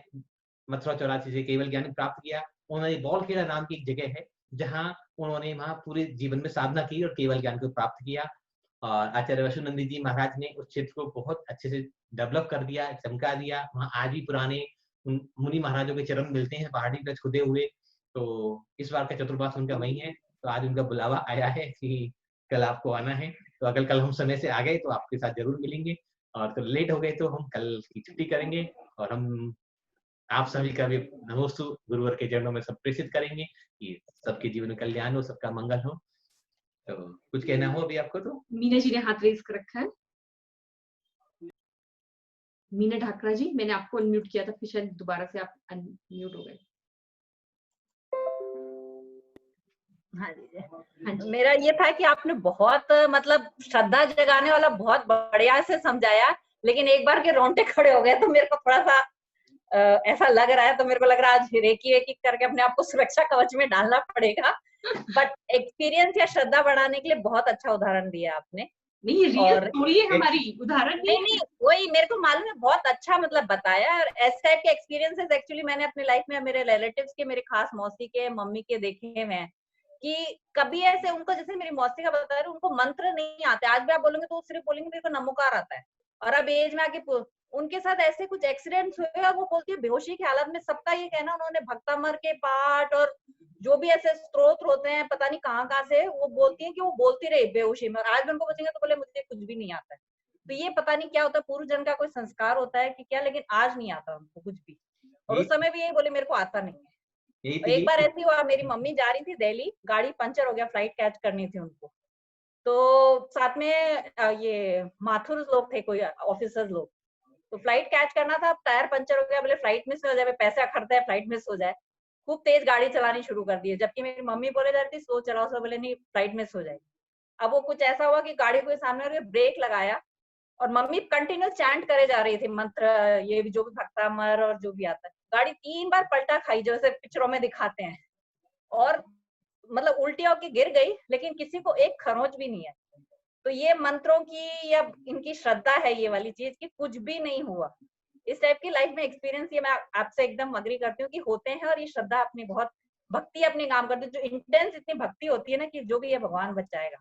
Speaker 1: मथुरा 84 से केवल ज्ञान प्राप्त किया। उन्होंने बॉलखेड़ा नाम की एक जगह है जहाँ उन्होंने वहाँ पूरे जीवन में साधना की और केवल ज्ञान को प्राप्त किया। और आचार्य वैष्णोनंदी जी महाराज ने उस क्षेत्र को बहुत अच्छे से डेवलप कर दिया, चमका दिया। वहाँ आज भी पुराने मुनि महाराजों के चरण मिलते हैं पहाड़ी पर खुदे हुए। तो इस बार का चतुर्मास उनका वही है, तो आज उनका बुलावा आया है कि कल आपको आना है। तो अगर कल हम समय से आ गए तो आपके साथ जरूर मिलेंगे, और तो लेट हो गए तो हम कल की छुट्टी करेंगे। और हम आप सभी का भी नमोस्तु गुरुवर के चरणों में सब प्रेषित करेंगे कि सबके जीवन में कल्याण हो, सबका मंगल हो। तो कुछ कहना हो अभी आपको? तो
Speaker 2: मीना जी ने हाथ रेज कर रखा है। मीना ढाकरा जी, मैंने आपको अनम्यूट किया था, फिर शायद दोबारा से आप अनम्यूट हो गए।
Speaker 8: हाँ जी, मेरा ये था कि आपने बहुत मतलब श्रद्धा जगाने वाला बहुत बढ़िया से समझाया, लेकिन एक बार के रोंगटे खड़े हो गए तो मेरे को थोड़ा सा ऐसा लग रहा है। तो मेरे को लग रहा है आज रेकी वेकी करके अपने आप को सुरक्षा कवच में डालना पड़ेगा। बट एक्सपीरियंस या श्रद्धा बढ़ाने के लिए बहुत अच्छा उदाहरण दिया आपने।
Speaker 2: नहीं, ये रियल स्टोरी है हमारी, उदाहरण
Speaker 8: नहीं, वही मेरे को मालूम है, बहुत अच्छा मतलब बताया। और इस टाइप के एक्सपीरियंसेस एक्चुअली मैंने अपनी लाइफ में मेरे रिलेटिव्स के, मेरे खास मौसी के, मम्मी के देखे हुए हैं कि कभी ऐसे उनको, जैसे मेरी मौसी का बता रहे, उनको मंत्र नहीं आते। आज भी आप बोलेंगे तो सिर्फ बोलेंगे मेरे को नमोकार आता है। और अब एज में आके उनके साथ ऐसे कुछ एक्सीडेंट्स हुए और वो बोलती है बेहोशी की हालत में, सबका ये कहना, उन्होंने भक्तामर के पाठ और जो भी ऐसे स्त्रोत होते हैं पता नहीं कहाँ से, वो बोलती है कि वो बोलती रही बेहोशी में। और आज भी उनको पूछेंगे तो बोले मुझे कुछ भी नहीं आता है। तो ये पता नहीं क्या होता है, पूर्व जन्म का कोई संस्कार होता है कि क्या, लेकिन आज नहीं आता उनको कुछ भी। और उस समय भी यही बोले मेरे को आता नहीं है। और एक बार ऐसी हुआ, मेरी मम्मी जा रही थी दिल्ली, गाड़ी पंचर हो गया, फ्लाइट कैच करनी थी उनको। तो साथ में ये माथुर लोग थे, कोई ऑफिसर्स लोग। तो फ्लाइट कैच करना था, टायर पंचर हो गया, बोले फ्लाइट मिस हो जाए, पैसा खर्चा है फ्लाइट मिस हो जाए। खूब तेज गाड़ी चलानी शुरू कर दी, जबकि मेरी मम्मी बोले जा रही थी स्लो चलाओ, सब बोले नहीं फ्लाइट मिस हो जाएगी। अब वो कुछ ऐसा हुआ कि गाड़ी को सामने ब्रेक लगाया और मम्मी कंटिन्यू चैंट करे जा रही थी मंत्र, ये भी जो भी भक्तामर और जो भी आता है। गाड़ी 3 बार पलटा खाई, जैसे पिक्चरों में दिखाते हैं, और मतलब उल्टी होके गिर गई, लेकिन किसी को एक खरोंच भी नहीं है। तो ये मंत्रों की या इनकी श्रद्धा है ये वाली चीज की कुछ भी नहीं हुआ। इस टाइप की लाइफ में एक्सपीरियंस ये मैं आपसे एकदम अग्री करती हूँ कि होते हैं। और ये श्रद्धा अपनी बहुत भक्ति अपनी काम करती है, जो इंटेंस इतनी भक्ति होती है ना कि जो भी ये भगवान बचाएगा,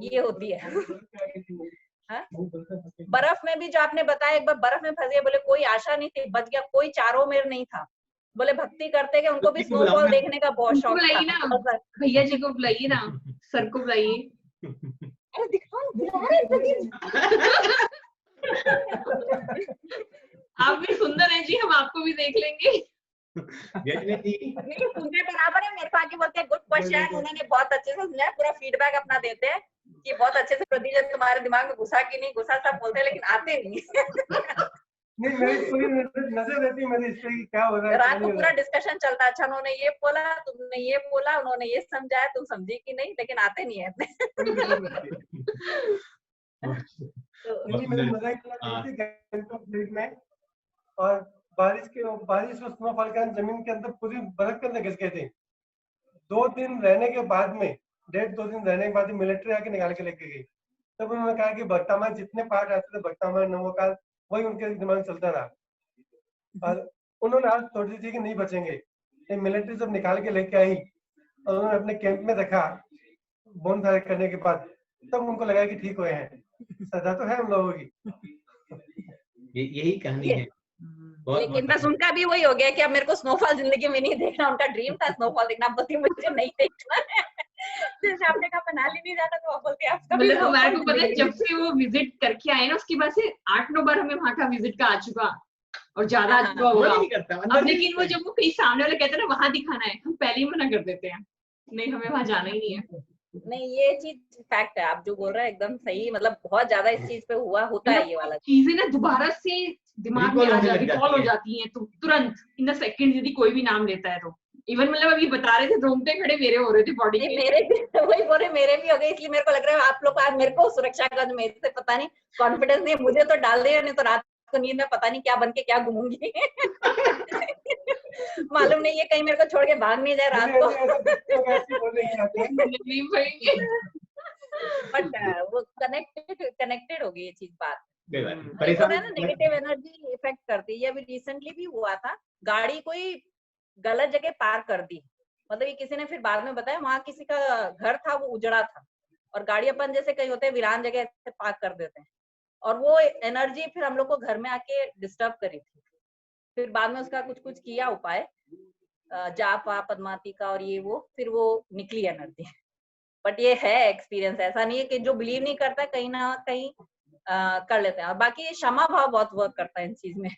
Speaker 8: ये होती है। हाँ? बर्फ में भी जो आपने बताया, एक बार बर्फ में फंसे, बोले कोई आशा नहीं थी, बच गया, कोई चारों में नहीं था, बोले भक्ति करते कि उनको भी स्नोफॉल देखने का बहुत शौक था।
Speaker 2: भैया जी को बुलाइए ना, सर को बुलाइए।
Speaker 8: अरे दिखाओ,
Speaker 2: आप भी सुंदर हैं जी, हम आपको भी देख लेंगे।
Speaker 8: सुनने बराबर है, मेरे को आके बोलते हैं गुड क्वेश्चन, उन्होंने बहुत अच्छे से सुना है, पूरा फीडबैक अपना देते हैं कि बहुत अच्छे से प्रतिजन तुम्हारे दिमाग में घुसा कि नहीं घुसा, सब बोलते हैं, लेकिन आते नहीं।
Speaker 11: नहीं, मेरी पूरी नजर रहती है मेरी इस पे क्या हो रहा है।
Speaker 8: रात को पूरा डिस्कशन चलता है, अच्छा उन्होंने ये बोला, तुमने ये बोला, उन्होंने ये समझाया, तुम समझी कि नहीं, लेकिन आते नहीं है।
Speaker 11: में और बारिश और स्नोफॉल के जमीन के अंदर पूरी बर्फ के अंदर घिस गए थे। 2 दिन रहने के बाद में, 1.5-2 दिन रहने के बाद मिलिट्री आके निकाल के लेके गई। तब उन्होंने कहा कि भक्तामर जितने पाठ आते थे, भक्तामर नमोकार, वही उनके दिमाग में चलता रहा। और उन्होंने आज सोच दी थी कि नहीं बचेंगे। मिलिट्री जब निकाल के लेके आई और उन्होंने अपने कैंप में रखा बोन फायर करने के बाद, तब उनको लगा कि ठीक हुए हैं। सजा तो है हम लोगों की।
Speaker 1: यही कहानी है।
Speaker 8: लेकिन बस उनका भी वही हो गया कि अब मेरे को स्नोफॉल जिंदगी में नहीं देखना। उनका ड्रीम था स्नोफॉल देखना, बोलती मुझे नहीं देखना है। जैसे आपने कहा मनाली नहीं जाना, तो आप बोलते
Speaker 2: मतलब हमारे को पता है, जब से वो विजिट करके आए ना, उसके बाद से 8-9 बार हमें वहां का विजिट का आ चुका और ज्यादा आ चुका होगा। अब लेकिन वो जब वो कहीं सामने वाले कहते हैं ना वहां दिखाना है, हम पहले ही मना कर देते हैं, नहीं हमें वहां जाना ही नहीं है।
Speaker 8: नहीं, ये चीज फैक्ट है, आप जो बोल रहे हैं एकदम सही। मतलब बहुत ज्यादा इस चीज पे होता है ये वाला
Speaker 2: चीजें ना दोबारा से दिमाग में रिकॉल हो जाती हैं, तो तुरंत इन द सेकंड यदि कोई भी नाम लेता है तो। इवन मतलब अभी बता रहे थे, रोंगटे खड़े मेरे हो रहे थे बॉडी के।
Speaker 8: मेरे भी वही बोल रहे, मेरे भी हो गए। इसलिए मेरे को लग रहा है आप लोग आज मेरे को सुरक्षा का जो मेरे से पता नहीं कॉन्फिडेंस नहीं, मुझे तो डाल दे, नहीं तो रात को नींद में पता नहीं क्या बन के क्या घूमूंगी। मालूम नहीं है कहीं मेरे को छोड़ के भाग नहीं जाए रात को। बट वो कनेक्टेड कनेक्टेड होगी ये चीज बात।
Speaker 1: कोई बात नहीं,
Speaker 8: एक होता
Speaker 1: परेशान
Speaker 8: है ना नेगेटिव एनर्जी इफेक्ट करती है। ये अभी रिसेंटली भी हुआ था, गाड़ी कोई गलत जगह पार्क कर दी, मतलब ये किसी ने फिर बाद में बताया, वहां किसी का घर था वो उजड़ा था, और गाड़ी अपन जैसे कहीं होते हैं वीरान जगह ऐसे पार्क कर देते हैं, और वो एनर्जी फिर हम लोग को घर में आके डिस्टर्ब करी थी। फिर बाद में उसका कुछ कुछ किया उपाय, जाप वाप पद्मावती का और ये वो, फिर वो निकली एनर्जी। बट ये है एक्सपीरियंस, ऐसा नहीं है कि जो बिलीव नहीं करता कहीं ना कहीं कर लेते हैं। और बाकी क्षमा भाव बहुत वर्क करता है इन चीज में,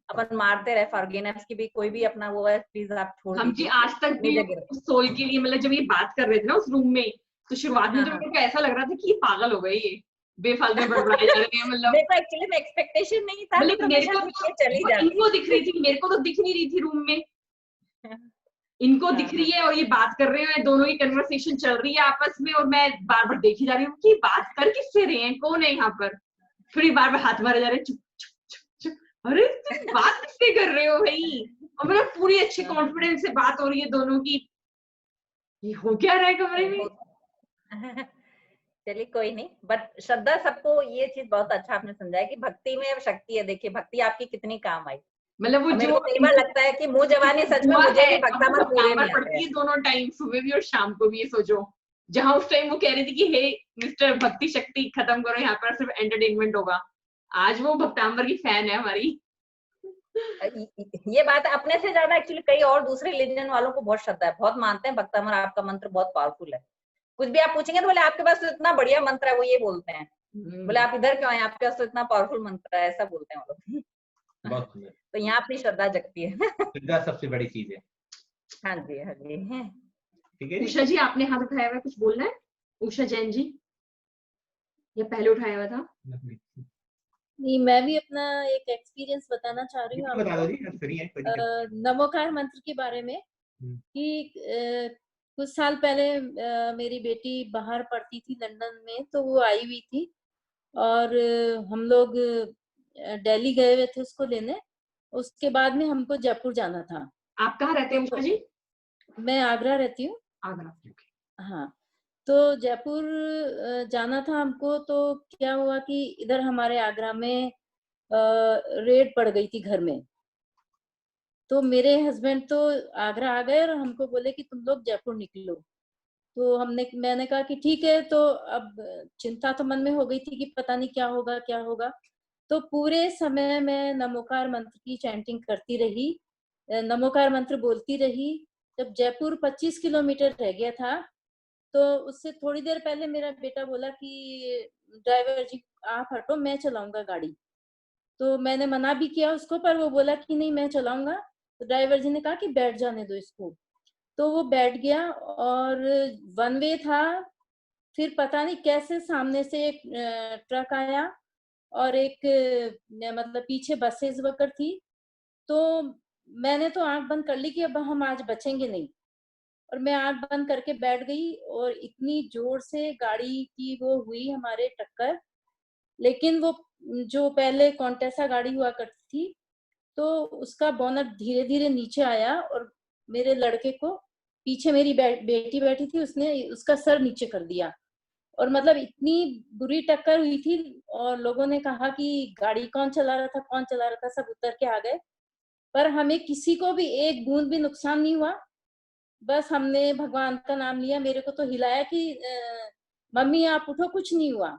Speaker 8: अपन मारते रहे फॉरगिवनेस की भी, कोई भी अपना वो है प्लीज आप छोड़
Speaker 2: हम जी
Speaker 8: दीजिए
Speaker 2: आज तक भी सोल के लिए, मतलब जब ये बात कर रहे थे ना उस रूम में, तो शुरुआत में तो मेरे को ऐसा लग रहा था कि ये पागल हो गए, ये बेफालतू में बड़बड़ाए जा रहे हैं। मतलब
Speaker 8: देखो एक्चुअली में एक्सपेक्टेशन नहीं था,
Speaker 2: मतलब मेरे को
Speaker 8: चली जाती,
Speaker 2: इनको दिख रही थी, मेरे को तो दिख नहीं रही थी रूम में, इनको दिख रही है और ये बात कर रहे हैं, दोनों की कन्वर्सेशन चल रही है आपस में, और मैं बार बार देखी जा रही हूँ कि बात कर किससे रहे हैं, कौन है यहाँ पर। फिर बार बार हाथ मारे जा रहे हैं, चुप चुप चुप चुप, अरे तुम बात किससे कर रहे हो भाई। और मतलब पूरी अच्छे कॉन्फिडेंस से बात हो रही है दोनों की, ये हो क्या रहा है कमरे में।
Speaker 8: चलिए कोई नहीं, बट श्रद्धा सबको ये चीज बहुत अच्छा आपने समझाया कि भक्ति में शक्ति है। देखिए भक्ति आपकी कितनी काम आई,
Speaker 2: मतलब वो
Speaker 8: मेरे को कई बार लगता है कि मुंह जवानी सच में मुझे भी भक्तामर पूरे नहीं
Speaker 2: पड़ती
Speaker 8: आते
Speaker 2: है दोनों टाइम, सुबह भी और शाम को भी। ये सोचो जहां उस टाइम वो कह रही थी कि हे मिस्टर भक्ति शक्ति खत्म करो, यहाँ पर सिर्फ एंटरटेनमेंट होगा, आज वो भक्तांबर की फैन है हमारी।
Speaker 8: ये बात अपने से ज्यादा एक्चुअली कई और दूसरे रिलीजन वालों को बहुत श्रद्धा है, बहुत मानते हैं भक्तामर आपका मंत्र बहुत पावरफुल है। कुछ भी आप पूछेंगे तो बोले आपके पास तो इतना बढ़िया मंत्र है, वो ये बोलते हैं, बोले आप इधर क्यों आए, आपके पास तो इतना पावरफुल मंत्र है, ऐसा बोलते हैं वो लोग।
Speaker 1: बहुत सुंदर,
Speaker 8: तो यहाँ अपनी श्रद्धा जगती है।
Speaker 1: श्रद्धा सबसे बड़ी चीज है।
Speaker 8: हाँ जी हाँ जी।
Speaker 1: ठीक है
Speaker 2: उषा जी आपने हाथ उठाया हुआ है, कुछ बोलना है? उषा जैन जी, ये पहले उठाया हुआ था।
Speaker 12: नहीं, मैं भी अपना एक एक्सपीरियंस बताना चाह रही हूँ
Speaker 1: बता दो
Speaker 12: आपको,
Speaker 1: जी, आप फ्री हैं, कोई दिक्कत नहीं।
Speaker 12: नमोकार मंत्र के बारे में। कि कुछ साल पहले मेरी बेटी बाहर पढ़ती थी लंदन में, तो वो आई हुई थी और हम लोग दिल्ली गए हुए थे उसको लेने। उसके बाद में हमको जयपुर जाना था।
Speaker 2: आप कहाँ रहते हैं उषा जी?
Speaker 12: मैं आगरा रहती हूँ।
Speaker 2: आगरा,
Speaker 12: हाँ, तो जयपुर जाना था हमको। तो क्या हुआ कि इधर हमारे आगरा में रेड पड़ गई थी घर में। तो मेरे हस्बैंड तो आगरा आ गए और हमको बोले कि तुम लोग जयपुर निकलो। तो मैंने कहा कि ठीक है। तो अब चिंता तो मन में हो गई थी कि पता नहीं क्या होगा क्या होगा। तो पूरे समय मैं नमोकार मंत्र की चैंटिंग करती रही, नमोकार मंत्र बोलती रही। जब जयपुर 25 किलोमीटर रह गया था, तो उससे थोड़ी देर पहले मेरा बेटा बोला कि ड्राइवर जी आप हटो, मैं चलाऊंगा गाड़ी। तो मैंने मना भी किया उसको, पर वो बोला कि नहीं मैं चलाऊंगा। तो ड्राइवर जी ने कहा कि बैठ जाने दो इसको। तो वो बैठ गया और वन वे था। फिर पता नहीं कैसे सामने से एक ट्रक आया और एक मतलब पीछे बसेस वगैरह थी। तो मैंने तो आंख बंद कर ली कि अब हम आज बचेंगे नहीं, और मैं आंख बंद करके बैठ गई। और इतनी जोर से गाड़ी की वो हुई हमारे टक्कर। लेकिन वो जो पहले कॉन्टेसा गाड़ी हुआ करती थी, तो उसका बोनट धीरे धीरे नीचे आया और मेरे लड़के को, पीछे मेरी बेटी बैठी थी, उसने उसका सर नीचे कर दिया। और मतलब इतनी बुरी टक्कर हुई थी। और लोगों ने कहा कि गाड़ी कौन चला रहा था, कौन चला रहा था, सब उतर के आ गए। पर हमें किसी को भी एक बूंद भी नुकसान नहीं हुआ। बस हमने भगवान का नाम लिया, मेरे को तो हिलाया कि मम्मी आप उठो, कुछ नहीं हुआ।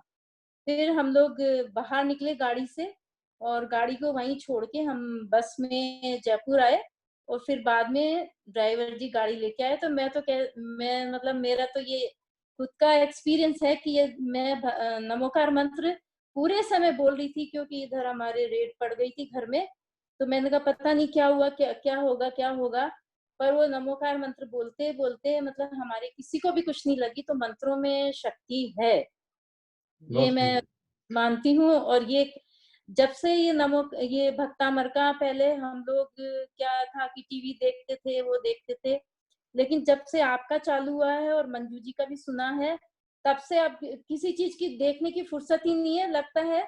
Speaker 12: फिर हम लोग बाहर निकले गाड़ी से और गाड़ी को वहीं छोड़ के हम बस में जयपुर आए। और फिर बाद में ड्राइवर जी गाड़ी लेके आए। तो मैं मतलब मेरा तो ये खुद का एक्सपीरियंस है कि ये मैं नमोकार मंत्र पूरे समय बोल रही थी, क्योंकि इधर हमारे रेड पड़ गई थी घर में। तो मैंने कहा पता नहीं क्या हुआ, क्या होगा। पर वो नमोकार मंत्र बोलते बोलते मतलब हमारे किसी को भी कुछ नहीं लगी। तो मंत्रों में शक्ति है, ये मैं मानती हूँ। और ये जब से ये भक्तामर का, पहले हम लोग क्या था कि टीवी देखते थे, वो देखते थे। लेकिन जब से आपका चालू हुआ है और मंजू जी का भी सुना है, तब से अब किसी चीज की देखने की फुर्सत ही नहीं है। लगता है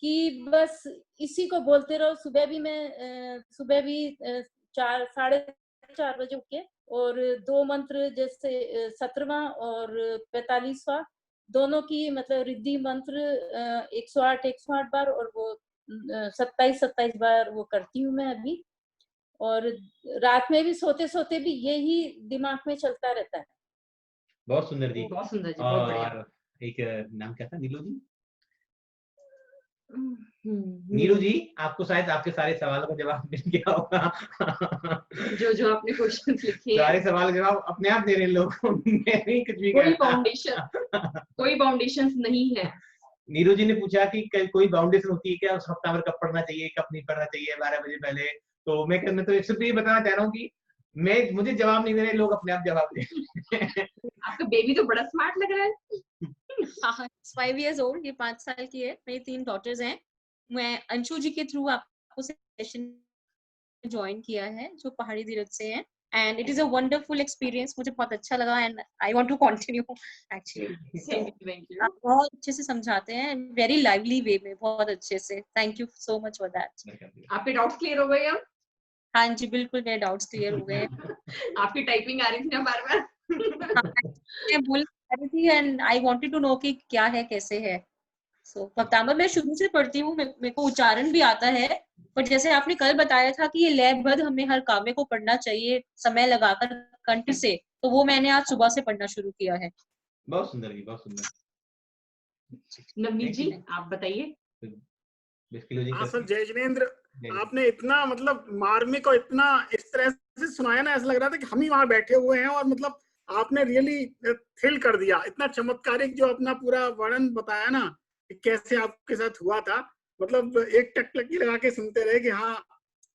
Speaker 12: कि बस इसी को बोलते रहो। सुबह भी 4-4:30 बजे उठ के और 2 मंत्र, जैसे 17वां और 45वां दोनों की मतलब रिद्धि मंत्र 108 बार, और वो 27 बार वो करती हूँ मैं अभी। और रात में भी सोते सोते भी यही दिमाग में चलता रहता है।
Speaker 1: बहुत सुंदर जी।
Speaker 2: बहुत सुंदर जी, बहुत बढ़िया।
Speaker 1: और एक नाम क्या था, नीलू जी?
Speaker 2: नीलू
Speaker 1: जी, आपको शायद आपके सारे सवालों का जवाब मिल गया होगा।
Speaker 2: जो आपने क्वेश्चन लिखे
Speaker 1: सारे सवाल का जवाब अपने आप दे रहे लोग। मैं नहीं कुछ भी
Speaker 2: कोई
Speaker 1: कहता।
Speaker 2: कोई बाउंडेशन नहीं है।
Speaker 1: नीरू जी ने पूछा कि कोई बाउंडेशन होती है क्या, उस हफ्ता भर कब पढ़ना चाहिए, कब नहीं पढ़ना चाहिए 12 बजे पहले। तो मैं तो सिर्फ ये बताना चाह रहा हूँ कि मुझे जवाब नहीं दे रहे लोग, अपने आप जवाब दे रहे हैं।
Speaker 2: आपका बेबी तो बड़ा स्मार्ट लग रहा है।
Speaker 13: 5 years old, ये 5 साल की है। मेरी 3 डॉटर्स हैं। मैं अंशु जी के थ्रू आपको सेशन ज्वाइन किया है जो पहाड़ी धीरज से है, and it is a wonderful experience. मुझे बहुत अच्छा लगा and I want to continue actually. आप बहुत अच्छे से समझाते हैं, वेरी लाइवली वे में, बहुत अच्छे से। Thank you so much for that.
Speaker 2: आपके डाउट्स क्लियर हो गए अब?
Speaker 13: हाँ जी, बिल्कुल मेरे डाउट्स क्लियर हो गए।
Speaker 2: आपकी टाइपिंग आ रही थी ना बार-बार।
Speaker 13: मैं बोल रही थी and I wanted to know कि क्या है, कैसे है। सो भक्तामृत मैं शुरू से पढ़ती हूँ, मेरे को उच्चारण भी आता है, पर जैसे आपने कल बताया था कि ये लयबद्ध हमें हर काव्य को पढ़ना चाहिए समय लगाकर कंठ से, तो वो मैंने आज सुबह से पढ़ना शुरू किया है।
Speaker 1: बहुत सुंदर जी, बहुत सुंदर।
Speaker 2: नवनीत जी आप बताइए।
Speaker 6: हाँ सर, जय जिनेंद्र, आपने इतना मतलब मार्मिक और इतना इस तरह से सुनाया ना, ऐसा लग रहा था कि हम ही वहां बैठे हुए हैं, और मतलब आपने रियली थ्रिल कर दिया। इतना चमत्कारिक जो अपना पूरा वर्णन बताया ना कि कैसे आपके साथ हुआ था, मतलब एक टकटकी लगा के सुनते रहे कि हाँ,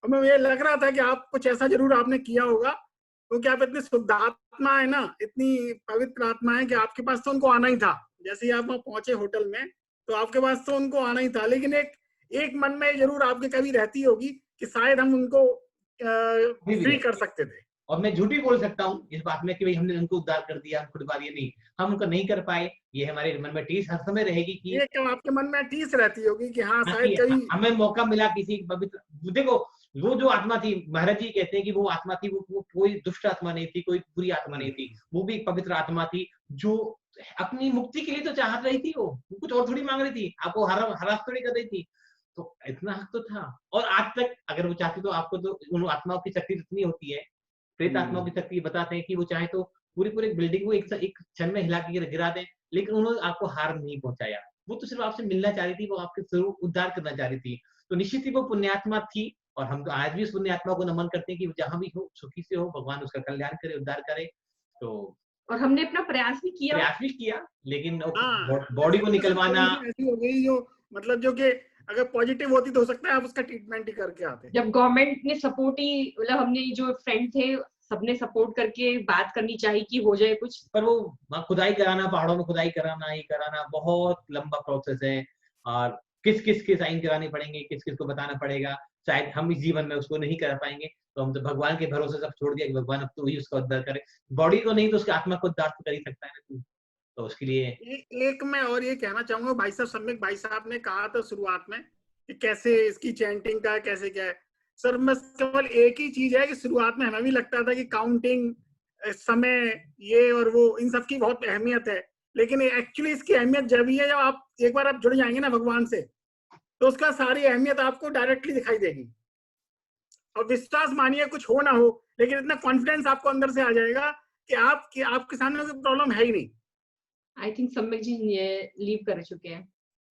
Speaker 6: हमें ये लग रहा था कि आप कुछ ऐसा जरूर आपने किया होगा, क्योंकि आप इतनी शुद्ध आत्मा है ना, इतनी पवित्र आत्मा है कि आपके पास तो उनको आना ही था। जैसे ही आप वहां पहुंचे होटल में, तो आपके पास तो उनको आना ही था, लेकिन एक मन में जरूर आपके कभी रहती होगी कि शायद हम उनको फ्री कर सकते थे।
Speaker 1: और मैं झूठी बोल सकता हूँ इस बात में कि भाई हमने उनको उद्धार कर दिया, खुद ये नहीं, हम उनको नहीं कर पाए। ये हमारे मन में टीस हर समय रहेगी कि
Speaker 6: ये क्या आपके मन में टीस रहती होगी कि हाँ शायद कभी
Speaker 1: हमें मौका मिला किसी पवित्र। देखो वो जो आत्मा थी, महाराज जी कहते हैं कि वो आत्मा थी, वो कोई दुष्ट आत्मा नहीं थी, कोई बुरी आत्मा नहीं थी, वो भी एक पवित्र आत्मा थी जो अपनी मुक्ति के लिए तो चाहत रही थी। वो कुछ और थोड़ी मांग रही थी, आपको हरास थोड़ी कर रही थी। तो इतना हक तो था। और आज तक अगर वो चाहती तो आपको तो उन आत्माओं की शक्ति इतनी होती है, प्रेत आत्माओं की शक्ति बताते हैं कि वो चाहे तो पूरी बिल्डिंग को एक क्षण में हिला के गिरा दें, लेकिन उन्होंने आपको हार नहीं पहुंचाया। वो तो सिर्फ आपसे मिलना चाह रही थी, वो आपके स्वरूप उद्धार करना चाह रही थी। तो निश्चित ही वो पुण्यात्मा थी, और हम तो आज भी उस पुण्यात्मा को नमन करते हैं कि जहां भी हो, सुखी से हो, भगवान उसका कल्याण करे, उद्धार करे। तो
Speaker 2: और हमने अपना प्रयास भी किया,
Speaker 1: लेकिन बॉडी को निकलवाना
Speaker 6: ऐसी हो गई जो मतलब जो कि अगर पॉजिटिव होती तो हो सकता है आप उसका ट्रीटमेंट ही करके आते।
Speaker 2: जब गवर्नमेंट ने सपोर्ट ही, मतलब हमने जो फ्रेंड थे सबने सपोर्ट करके बात करनी चाहिए कि हो जाए कुछ,
Speaker 1: पर वो खुदाई कराना, पहाड़ों में खुदाई कराना, ये कराना बहुत लंबा प्रोसेस है। और किस किस के साइन कराने पड़ेंगे, किस किस को बताना पड़ेगा, शायद हम इस जीवन में उसको नहीं कर पाएंगे। तो हम तो भगवान के भरोसे सब छोड़ दिया कि भगवान अब तो ही उसका उद्धार करे। बॉडी को नहीं तो उसकी आत्मा को उद्धार तो कर ही सकता है ना। तो उसके लिए
Speaker 6: एक मैं और ये कहना चाहूंगा, भाई साहब, सम्यक भाई साहब ने कहा था शुरुआत में कि कैसे इसकी चैंटिंग का कैसे क्या है। सर मैं केवल एक ही चीज है कि शुरुआत में हमें भी लगता था कि काउंटिंग, समय, ये और वो, इन सब की बहुत अहमियत है, लेकिन एक्चुअली इसकी अहमियत जब ही है जब आप एक बार आप जुड़ जाएंगे ना भगवान से, तो उसका सारी अहमियत आपको डायरेक्टली दिखाई देगी। और विश्वास मानिए कुछ हो ना हो, लेकिन इतना कॉन्फिडेंस आपको अंदर से आ जाएगा कि आपके सामने कोई प्रॉब्लम है ही नहीं।
Speaker 2: आई थिंक सम्यक जी लीव कर चुके हैं।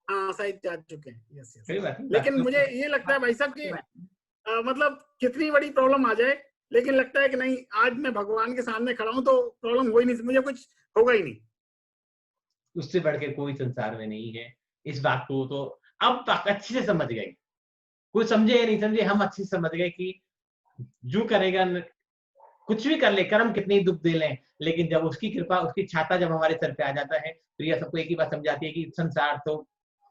Speaker 6: हाँ शायद जा चुके हैं। Yes yes.
Speaker 1: सही बात है।
Speaker 6: लेकिन मुझे ये लगता है भाई साहब कि मतलब कितनी बड़ी प्रॉब्लम आ जाए, लेकिन लगता है कि नहीं, आज मैं भगवान के सामने खड़ा हूँ तो प्रॉब्लम हो ही नहीं, मुझे कुछ होगा ही नहीं।
Speaker 1: उससे बढ़ के कोई संसार में नहीं है। इस बात को तो अब तक अच्छे से समझ गए, कोई समझे या नहीं समझे, हम अच्छे से समझ गए कि जो करेगा, कुछ भी कर ले, कर्म कितने ही दुख दे लें, लेकिन जब उसकी कृपा, उसकी छाता जब हमारे सर पे आ जाता है, प्रिया सबको एक ही बात समझाती है कि संसार तो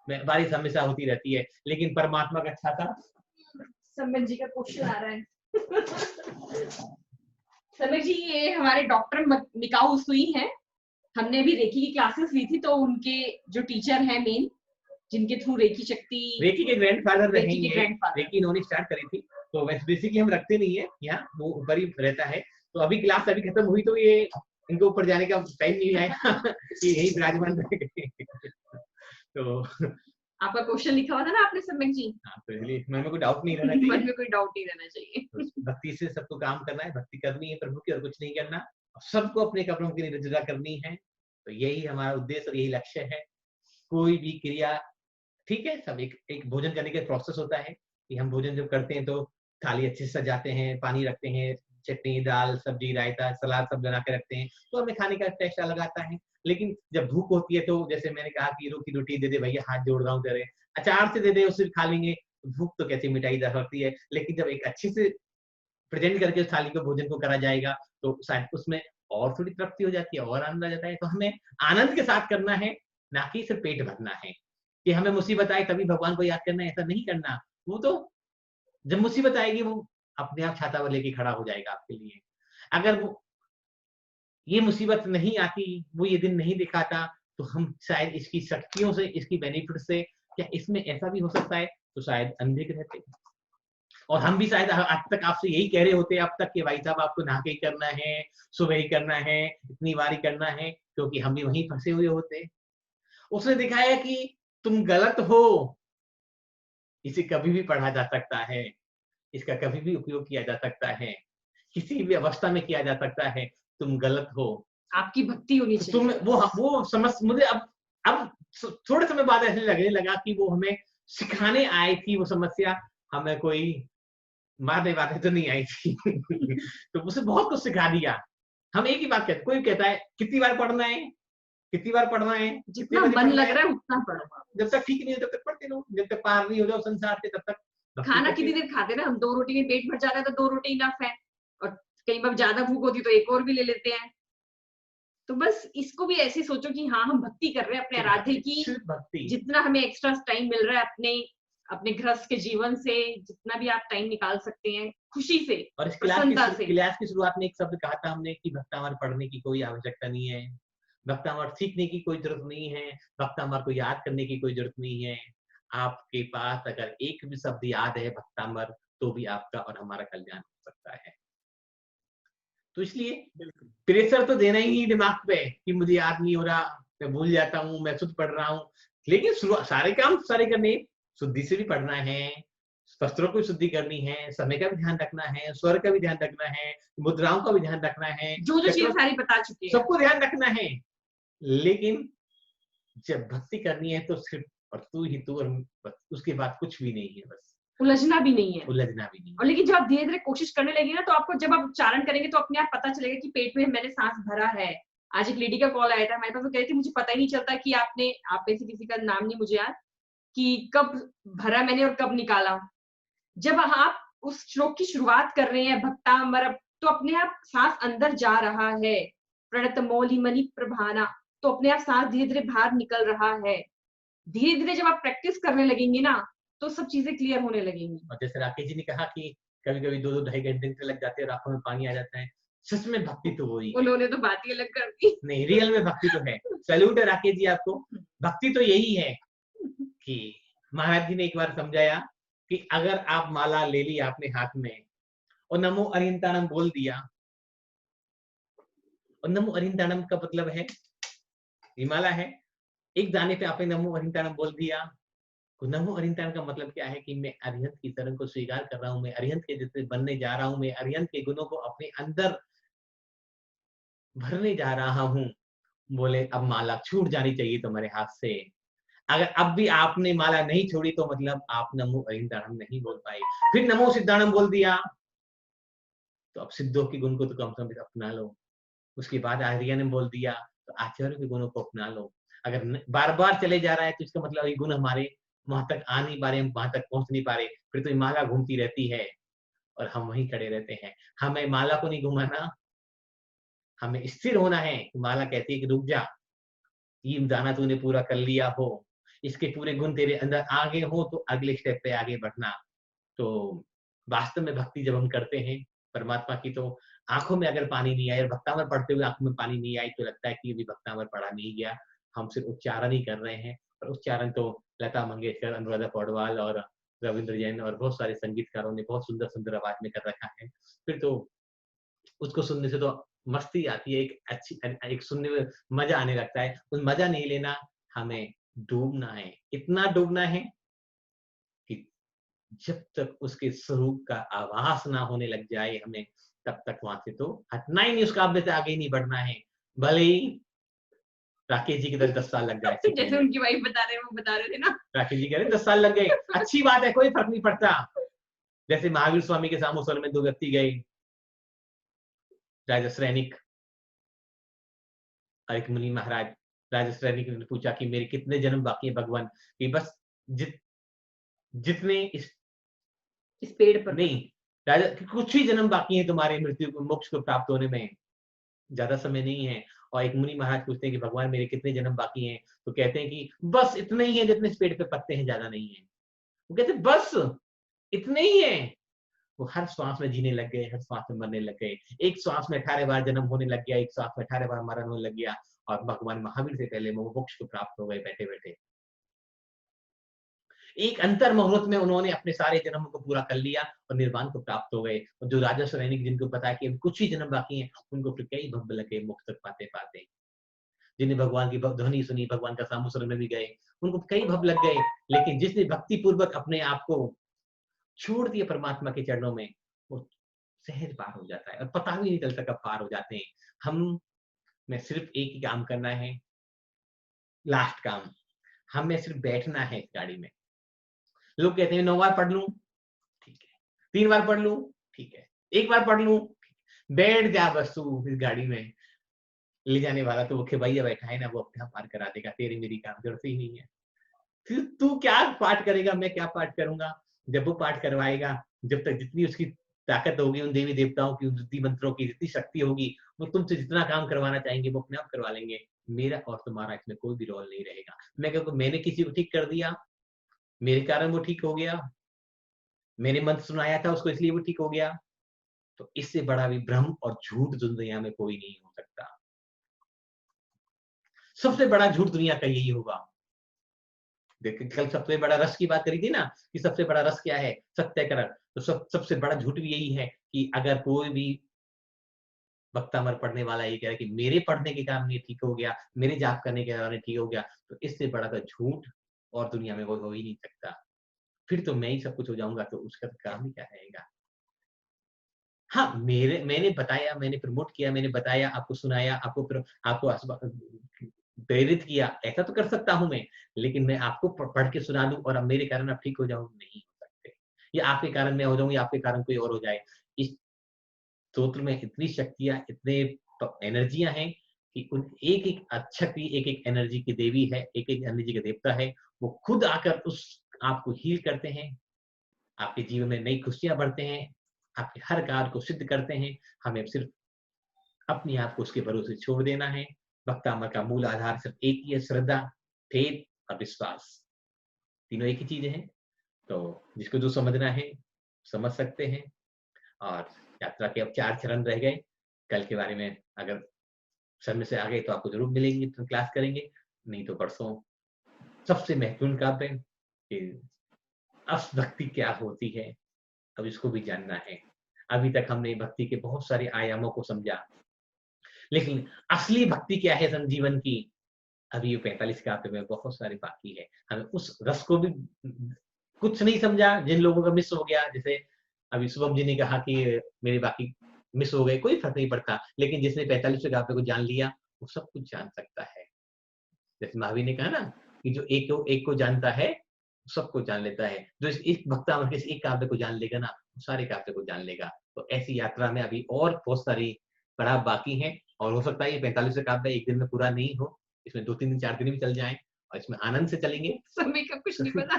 Speaker 1: बारिश हमेशा होती रहती है, लेकिन परमात्मा का छाता।
Speaker 2: सम्यक जी का क्वेश्चन आ रहा है। सम्यक जी, ये हमारे डॉक्टर मिकाऊ सुई हैं, हमने भी रेकी की क्लासेस ली थी, तो उनके जो टीचर हैं मेन, जिनके थ्रू रेकी शक्ति,
Speaker 1: रेकी के ग्रैंडफादर रहे हैं। रेकी इन्होंने स्टार्ट करी थी, तो वैसे बेसिकली हम रखते नहीं है यहाँ, वो ऊपर ही रहता है। तो अभी क्लास अभी खत्म हुई, तो ये इनको ऊपर जाने का टाइम नहीं आया कि यही विराजमान रह गए। तो
Speaker 2: आपका क्वेश्चन लिखा हुआ था ना आपने सम्यक जी,
Speaker 1: हाँ, तो इसलिए मन में कोई डाउट नहीं रहना
Speaker 2: मन
Speaker 1: चाहिए।
Speaker 2: में कोई डाउट नहीं रहना चाहिए।
Speaker 1: तो भक्ति से सबको काम करना है, भक्ति करनी है प्रभु की और कुछ नहीं करना, और सबको अपने कपड़ों की निरंजनता करनी है। तो यही हमारा उद्देश्य और यही लक्ष्य है। कोई भी क्रिया, ठीक है, सब एक भोजन करने का प्रोसेस होता है कि हम भोजन जब करते हैं तो थाली अच्छे से सजाते हैं, पानी रखते हैं, चटनी, दाल, सब्जी, रायता, सलाद सब बना के रखते हैं, तो हमें खाने का टेस्ट अलग आता है। लेकिन जब भूख होती है तो जैसे मैंने कहा कि रोटी रोटी दे दे भैया, हाथ जोड़ रहा हूँ तेरे, अचार से दे दे, उससे खा लेंगे, भूख तो कैसे मिटाई जा सकती है। लेकिन जब एक अच्छे से प्रेजेंट करके उस थाली को भोजन को करा जाएगा तो शायद उसमें और थोड़ी तृप्ति हो जाती है और आनंद आ जाता है। तो हमें आनंद के साथ करना है, ना कि सिर्फ पेट भरना है कि हमें मुसीबत आए तभी भगवान को याद करना है, ऐसा नहीं करना। वो तो जब मुसीबत आएगी वो अपने आप छाता वो लेके खड़ा हो जाएगा आपके लिए। अगर वो ये मुसीबत नहीं आती, वो ये दिन नहीं दिखाता, तो हम शायद इसकी शक्तियों से, इसकी बेनिफिट से, क्या इसमें ऐसा भी हो सकता है, तो शायद अनभिज्ञ रहते। और हम भी शायद आज तक आपसे यही कह रहे होते अब तक कि भाई साहब आपको नहा के ही करना है, सुबह ही करना है, इतनी बार ही करना है, क्योंकि हम भी वहीं फंसे हुए होते। उसने दिखाया कि तुम गलत हो, इसे कभी भी पढ़ा जा सकता है, इसका कभी भी उपयोग किया जा सकता है, किसी भी अवस्था में किया जा सकता है। तुम गलत हो,
Speaker 2: आपकी भक्ति होनी चाहिए।
Speaker 1: तुम वो समझ मुझे अब थोड़े समय बाद ऐसे लगने लगा कि वो हमें सिखाने आई थी वो समस्या, हमें कोई मारने बातें तो नहीं आई थी। तो उसे बहुत कुछ सिखा दिया। हम एक ही बात कहते, कोई कहता है कितनी बार पढ़ना है, कितनी बार पढ़ना है,
Speaker 2: जितना मन लग रहा है उतना पढ़ो।
Speaker 1: जब तक ठीक नहीं हो तब तक पढ़ते रहो, जब तक पार नहीं हो जाओ संसार से तब तक।
Speaker 2: खाना कितनी देर खाते ना हम, 2 रोटी में पेट भर जाता है तो 2 रोटी इनफ है, और कई बार ज्यादा भूख होती तो एक और भी ले लेते हैं। तो बस इसको भी ऐसे सोचो कि हाँ हम भक्ति कर रहे हैं अपने आराध्य की, जितना हमें एक्स्ट्रा टाइम मिल रहा है अपने गृहस्थ के जीवन से, जितना भी आप टाइम निकाल सकते हैं खुशी से
Speaker 1: और इस
Speaker 2: प्रसन्नता से।
Speaker 1: क्लास की शुरुआत में एक शब्द कहा था हमने कि भक्तामर पढ़ने की कोई आवश्यकता नहीं है, भक्तामर सीखने की कोई जरूरत नहीं है, भक्तामर को याद करने की कोई जरूरत नहीं है। आपके पास अगर एक भी शब्द याद है भक्तामर, तो भी आपका और हमारा कल्याण हो सकता है। तो इसलिए प्रेशर तो देना ही नहीं दिमाग पे कि मुझे याद नहीं हो रहा, मैं भूल जाता हूँ, मैं शुद्ध पढ़ रहा हूँ। लेकिन सारे काम सारे करने, शुद्धि से भी पढ़ना है, वस्त्रों की शुद्धि करनी है, समय का भी ध्यान रखना है, स्वर का भी ध्यान रखना है, मुद्राओं का भी ध्यान रखना है,
Speaker 2: जो चीजें सारी बता चुके हैं
Speaker 1: सबको ध्यान रखना है। लेकिन जब भक्ति करनी है तो सिर्फ और तू ही तू, और उसके बाद कुछ भी नहीं है, बस
Speaker 2: उलझना भी नहीं है,
Speaker 1: उलझना भी नहीं।
Speaker 2: और लेकिन जब आप धीरे धीरे कोशिश करने लगे ना, तो आपको जब आप उच्चारण करेंगे तो अपने आप पता चलेगा कि पेट में मैंने सांस भरा है। आज एक लेडी का कॉल आया था हमारे पास, वो कह रही थी मुझे पता ही नहीं चलता कि आप में से किसी का नाम नहीं मुझे याद, कि कब भरा मैंने और कब निकाला। जब आप उस श्लोक की शुरुआत कर रहे हैं भक्तामर, तो अपने आप सांस अंदर जा रहा है, प्रणत मौली मणि प्रभाना, तो अपने आप सांस धीरे धीरे बाहर निकल रहा है। धीरे धीरे जब आप प्रैक्टिस करने लगेंगे ना, तो सब चीजें क्लियर होने लगेंगी।
Speaker 1: और जैसे राकेश जी ने कहा कि कभी कभी 2-2 ढाई घंटे लग जाते हैं और आंखों में पानी आ जाता है, सच में भक्ति तो वही,
Speaker 2: उन्होंने तो बात ही अलग कर दी।
Speaker 1: नहीं, रियल में भक्ति तो है। सैल्यूट है राकेश जी आपको। भक्ति तो यही है कि महाराज जी ने एक बार समझाया कि अगर आप माला ले ली आपने हाथ में और नमो अरिहंताणम बोल दिया, और नमो अरिहंताणम का मतलब है ये माला है, एक दाने पे आपने नमो अरिहंताणम बोल दिया, तो नमो अरिहंताणम का मतलब क्या है कि मैं अरिहंत की शरण को स्वीकार कर रहा हूं, मैं अरिहंत के जैसे बनने जा रहा हूं, मैं अरिहंत के गुणों को अपने अंदर भरने जा रहा हूं। बोले अब माला छूट जानी चाहिए तुम्हारे हाथ से। अगर अब भी आपने माला नहीं छोड़ी तो मतलब आप नमो अरिहंताणम नहीं बोल पाए। फिर नमो सिद्धाणम बोल दिया, तो अब सिद्धों के गुण को तो कम से कम अपना लो। उसके बाद आर्य ने बोल दिया तो आचार्य के गुणों को अपना लो। अगर बार बार चले जा रहा है तो इसका मतलब ये गुण हमारे वहां तक आ नहीं पा रहे, हम वहां तक पहुंच नहीं पा रहे, फिर तो ये माला घूमती रहती है और हम वहीं खड़े रहते हैं। हमें माला को नहीं घुमाना, हमें स्थिर होना है। माला कहती है कि रुक जा, ये दाना तूने पूरा कर लिया हो, इसके पूरे गुण तेरे अंदर आगे हो तो अगले स्टेप पे आगे बढ़ना। तो वास्तव में भक्ति जब हम करते हैं परमात्मा की, तो आंखों में अगर पानी नहीं आए और भक्तामर पढ़ते हुए आंखों में पानी नहीं आई तो लगता है कि अभी भक्तामर पढ़ा नहीं गया, हम सिर्फ उच्चारण ही कर रहे हैं। और उच्चारण तो लता मंगेशकर, अनुराधा पौडवाल और रविंद्र जैन और बहुत सारे संगीतकारों ने बहुत सुंदर सुंदर आवाज में कर रखा है। फिर तो उसको सुनने से तो मस्ती आती है, एक अच्छी एक सुनने में मजा आने लगता है। उस मजा नहीं लेना, हमें डूबना है, इतना डूबना है कि जब तक उसके स्वरूप का आभास ना होने लग जाए हमें, तब तक वहां से तो हटना ही नहीं, उस काबले से आगे ही नहीं बढ़ना है, भले ही राकेश जी के 10 साल लग जाए सीखने
Speaker 2: जैसे
Speaker 1: में।
Speaker 2: उनकी वाइफ बता रहे, वो बता रहे थे ना।
Speaker 1: राकेश जी कह रहे 10 साल लग गए, अच्छी बात है, कोई फर्क नहीं पड़ता। जैसे महावीर स्वामी के सामूसर में 2 व्यक्ति गए, राजश्रैनिक और एक मुनि महाराज। राजश्रैनिक ने पूछा कि मेरे कितने जन्म बाकी है भगवान? कि बस जितने
Speaker 2: इस पेड़ पर
Speaker 1: नहीं राजा, कुछ ही जन्म बाकी है तुम्हारे मृत्यु को, मोक्ष को प्राप्त होने में, ज्यादा समय नहीं है। और एक मुनि महाराज पूछते हैं कि भगवान मेरे कितने जन्म बाकी हैं? तो कहते हैं कि बस इतने ही है जितने इस पेड़ पे पत्ते हैं, ज्यादा नहीं है। वो कहते बस इतने ही है। वो हर श्वास में जीने लग गए, हर श्वास में मरने लग गए। एक श्वास में 18 बार जन्म होने लग गया, एक श्वास में 18 बार मरण होने लग गया, और भगवान महावीर से पहले वो मोक्ष को प्राप्त हो गए बैठे बैठे। एक अंतर मुहूर्त में उन्होंने अपने सारे जन्मों को पूरा कर लिया और निर्वाण को प्राप्त हो गए। और जो राजा सैनिक जिनको पता है कि अभी कुछ ही जन्म बाकी हैं, उनको फिर कई भव्य लगे मोक्ष तक पाते पाते। जिन्हें भगवान की ध्वनि सुनी, भगवान का सामूसर में भी गए, उनको कई भव लग गए। लेकिन जिसने भक्ति पूर्वक अपने आप को छोड़ दिया परमात्मा के चरणों में, वो सहज पार हो जाता है और पता भी नहीं चलता कब पार हो जाते हैं। मैं सिर्फ एक ही काम करना है, लास्ट काम, हमें सिर्फ बैठना है इस गाड़ी में। लोग कहते हैं 9 बार पढ़ लूं, ठीक है, 3 बार पढ़ लूं, ठीक है, 1 बार पढ़ लूं, बैठ जा बस तू इस गाड़ी में। ले जाने वाला तो वो खेवैया बैठा है ना, वो अपने आप पार करा देगा, तेरी मेरी काम जरूरत ही नहीं है। फिर तू क्या पाठ करेगा, मैं क्या पाठ करूंगा? जब वो पाठ करवाएगा, जब तक जितनी उसकी ताकत होगी, उन देवी देवताओं की, उन मंत्रों की जितनी शक्ति होगी, वो तुमसे जितना काम करवाना चाहेंगे वो अपने आप करवा लेंगे। मेरा और तुम्हारा इसमें कोई भी रोल नहीं रहेगा। मैं कहूँ मैंने किसी को ठीक कर दिया, मेरे कारण वो ठीक हो गया, मैंने मंत्र सुनाया था उसको इसलिए वो ठीक हो गया, तो इससे बड़ा भी भ्रम और झूठ दुनिया में कोई नहीं हो सकता। सबसे बड़ा झूठ दुनिया का यही होगा। देखिए कल सबसे बड़ा रस की बात करी थी ना, कि सबसे बड़ा रस क्या है? सत्याग्रह। तो सबसे बड़ा झूठ भी यही है कि अगर कोई भी भक्तामर पढ़ने वाला ये कह रहा है कि मेरे पढ़ने के कारण ये ठीक हो गया, मेरे जाप करने के कारण ठीक हो गया, तो इससे बड़ा तो झूठ और दुनिया में कोई हो ही नहीं सकता। फिर तो मैं ही सब कुछ हो जाऊंगा, तो उसका काम ही क्या रहेगा? हाँ, मैंने बताया, मैंने प्रमोट किया, मैंने बताया, आपको सुनाया, आपको प्रेरित किया, ऐसा तो कर सकता हूँ मैं। लेकिन मैं आपको पढ़ के सुना दूं और अब मेरे कारण आप ठीक हो जाओ, नहीं हो सकते। या आपके कारण मैं हो जाऊं या आपके कारण कोई और हो जाए। इस स्तोत्र में इतनी शक्तियां, इतने एनर्जियां हैं कि उन एक एक शक्ति, एक एक एनर्जी की देवी है, एक एक एनर्जी का देवता है। वो खुद आकर उस आपको हील करते हैं, आपके जीवन में नई खुशियां बढ़ते हैं, आपके हर कार्य को सिद्ध करते हैं। हमें सिर्फ अपने आप को उसके भरोसे छोड़ देना है। भक्तामर का मूल आधार सिर्फ एक ही है, श्रद्धा, फेथ और विश्वास। तीनों एक ही चीजें हैं। तो जिसको जो समझना है समझ सकते हैं। और यात्रा के अब 4 चरण रह गए। कल के बारे में अगर समय से आ गए तो आपको जरूर मिलेंगे, तो क्लास करेंगे, नहीं तो परसों। सबसे महत्वपूर्ण कार्य कि भक्ति क्या होती है, अब इसको भी जानना है। अभी तक हमने भक्ति के बहुत सारे आयामों को समझा, लेकिन असली भक्ति क्या है संजीवन की, अभी ये 45 काव्य में बहुत सारे बाकी है। हमें उस रस को भी कुछ नहीं समझा, जिन लोगों का मिस हो गया, जैसे अभी शुभम जी ने कहा कि मेरे बाकी मिस हो गए, कोई फर्क नहीं पड़ता। लेकिन जिसने 45 काव्य को जान लिया, वो सब कुछ जान सकता है। जैसे महावीर ने कहा ना कि जो एक को जानता है, सबको जान लेता है। जो इस एक भक्तामर के एक काव्य को जान लेगा ना, वो सारे काव्य को जान लेगा। तो ऐसी यात्रा में अभी और बहुत सारी पड़ाव बाकी हैं, और हो सकता है ये 45 काव्य एक दिन में पूरा नहीं हो, इसमें 2-3 दिन 4 दिन भी चल जाएं, और इसमें आनंद से चलेंगे।
Speaker 2: समय का कुछ नहीं पता।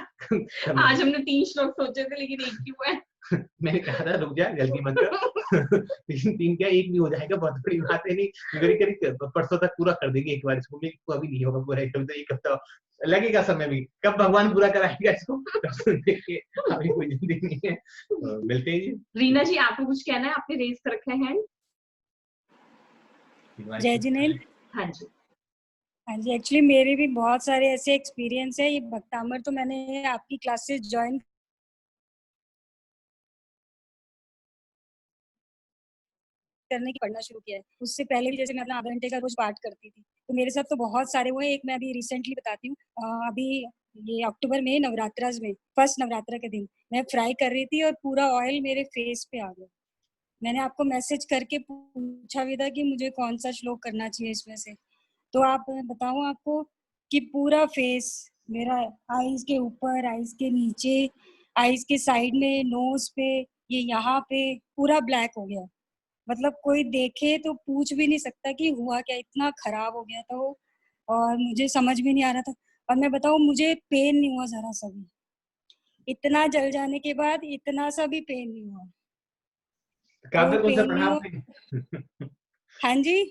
Speaker 2: आज हमने 3 श्लोक सोचे थे, लेकिन एक ही हुआ है।
Speaker 1: मैंने कहा था रुक जा, जल्दी मत कर। 3 क्या 1 भी हो जाएगा, बहुत बड़ी बात है नहीं। करीब परसों तक पूरा कर देंगे एक बार इसको। अभी नहीं होगा पूरा, एक हफ्ता लगेगा, समय भी कब भगवान पूरा कराएगा इसको। देखिए अभी कोई जल्दी नहीं है। तो मिलते हैं जी।
Speaker 2: रीना जी, आपको कुछ कहना है? आपने रेज कर रखा है हैंड।
Speaker 14: जय जिनेन्द्र।
Speaker 2: हाँ जी,
Speaker 14: हाँ जी, एक्चुअली मेरे भी बहुत सारे ऐसे एक्सपीरियंस है। ये भक्तामर तो मैंने आपकी क्लासेस ज्वाइन करने की पढ़ना शुरू किया है। उससे पहले भी जैसे मैं अपना आधा घंटे का रोज पाठ करती थी, तो मेरे साथ तो बहुत सारे हुए। एक मैं अभी रिसेंटली बताती हूँ, अभी ये अक्टूबर में नवरात्रास में फर्स्ट नवरात्रा के दिन मैं फ्राई कर रही थी और पूरा ऑयल मेरे फेस पे आ गया। मैंने आपको मैसेज करके पूछा भी था कि मुझे कौन सा श्लोक करना चाहिए इसमें से, तो आप बताऊं आपको कि पूरा फेस मेरा, आईज के ऊपर, आईज के नीचे, आईज के साइड में, नोज पे, ये यहाँ पे पूरा ब्लैक हो गया। मतलब कोई देखे तो पूछ भी नहीं सकता कि हुआ क्या, इतना खराब हो गया था वो। और मुझे समझ भी नहीं आ रहा था। और मैं बताऊं, मुझे पेन नहीं हुआ जरा सा भी। इतना जल जाने के बाद इतना सा भी पेन नहीं हुआ,
Speaker 1: काव्य
Speaker 14: कोई
Speaker 1: कौन सा
Speaker 14: पेन
Speaker 1: पढ़ा
Speaker 14: नहीं हुआ।
Speaker 1: आपने?
Speaker 14: हाँ जी,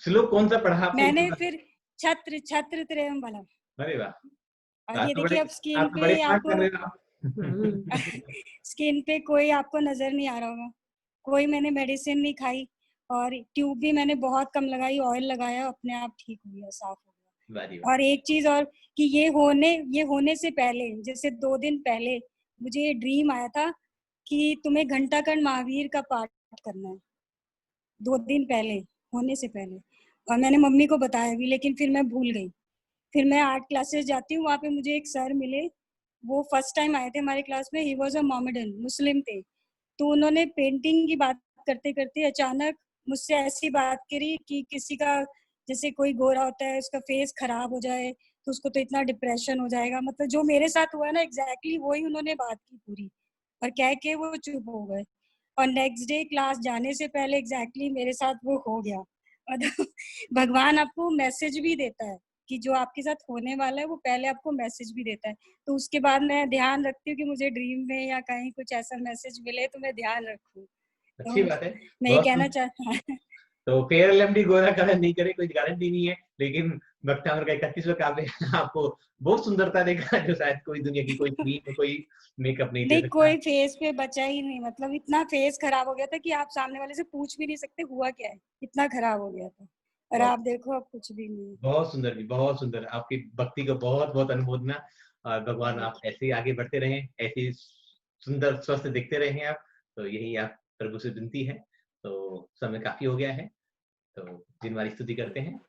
Speaker 1: श्लोक कौन सा पढ़ा आपने?
Speaker 14: मैंने फिर छत्र छत्र त्रयम वाला।
Speaker 1: अरे वाह,
Speaker 14: और
Speaker 1: आप
Speaker 14: ये
Speaker 1: तो
Speaker 14: देखिए,
Speaker 1: बड़े
Speaker 14: अब स्किन
Speaker 1: आप तो बड़े
Speaker 14: पे
Speaker 1: स्मार्ट कर
Speaker 14: आपको
Speaker 1: रहे हो आप।
Speaker 14: स्किन पे कोई आपको नजर नहीं आ रहा होगा, कोई मैंने मेडिसिन नहीं खाई और ट्यूब भी मैंने बहुत कम लगाई, ऑयल लगाया, अपने आप ठीक हो गया, साफ हो गया।
Speaker 1: वाह जी वाह।
Speaker 14: और एक चीज और कि ये होने से पहले, जैसे 2 दिन पहले मुझे ये ड्रीम आया था कि तुम्हें घंटाकर्ण महावीर का पाठ करना है। 2 दिन पहले, होने से पहले। और मैंने मम्मी को बताया भी, लेकिन फिर मैं भूल गई। फिर मैं आर्ट क्लासेस जाती हूँ, वहाँ पे मुझे एक सर मिले, वो फर्स्ट टाइम आए थे हमारे क्लास में। ही वॉज अ मोमेडन, मुस्लिम थे। तो उन्होंने पेंटिंग की बात करते करते अचानक मुझसे ऐसी बात करी कि किसी का, जैसे कोई गोरा होता है, उसका फेस खराब हो जाए तो उसको तो इतना डिप्रेशन हो जाएगा। मतलब जो मेरे साथ हुआ है ना, एग्जैक्टली वही उन्होंने बात की पूरी, और कह के वो चुप हो गए। और नेक्स्ट डे क्लास जाने से पहले एग्जैक्टली मेरे साथ वो हो गया। मतलब भगवान आपको मैसेज भी देता है कि जो आपके साथ होने वाला है वो पहले आपको मैसेज भी देता है। तो उसके बाद मैं ध्यान रखती हूँ कि मुझे ड्रीम में या कहीं कुछ ऐसा मैसेज मिले तो मैं ध्यान रखूँ।
Speaker 1: अच्छी
Speaker 14: तो
Speaker 1: बात है,
Speaker 14: मैं ये
Speaker 1: बहुत
Speaker 14: कहना
Speaker 1: सुंदर।
Speaker 14: चाहता
Speaker 1: तो फेयर लेमडी गोरा कलर नहीं करे, कोई गारंटी नहीं है, लेकिन भक्तामर का 31वां काव्य आपको बहुत सुंदरता देगा, जो शायद कोई दुनिया की कोई क्रीम, कोई मेकअप नहीं दे
Speaker 14: नहीं,
Speaker 1: सकता।
Speaker 14: कोई फेस पे बचा ही नहीं। मतलब इतना फेस खराब हो गया था कि आप सामने वाले से पूछ भी नहीं सकते हुआ क्या है, इतना खराब हो गया था। और
Speaker 1: बहुत
Speaker 14: आप देखो, अब कुछ भी नहीं है।
Speaker 1: बहुत सुंदर जी, बहुत सुंदर। आपकी भक्ति को बहुत बहुत अनुमोदना। और भगवान आप ऐसे ही आगे बढ़ते रहें, ऐसे ही सुंदर स्वस्थ दिखते रहें आप। तो यही आप प्रभु से विनती है। तो समय काफी हो गया है, तो जिनवारी स्तुति करते हैं।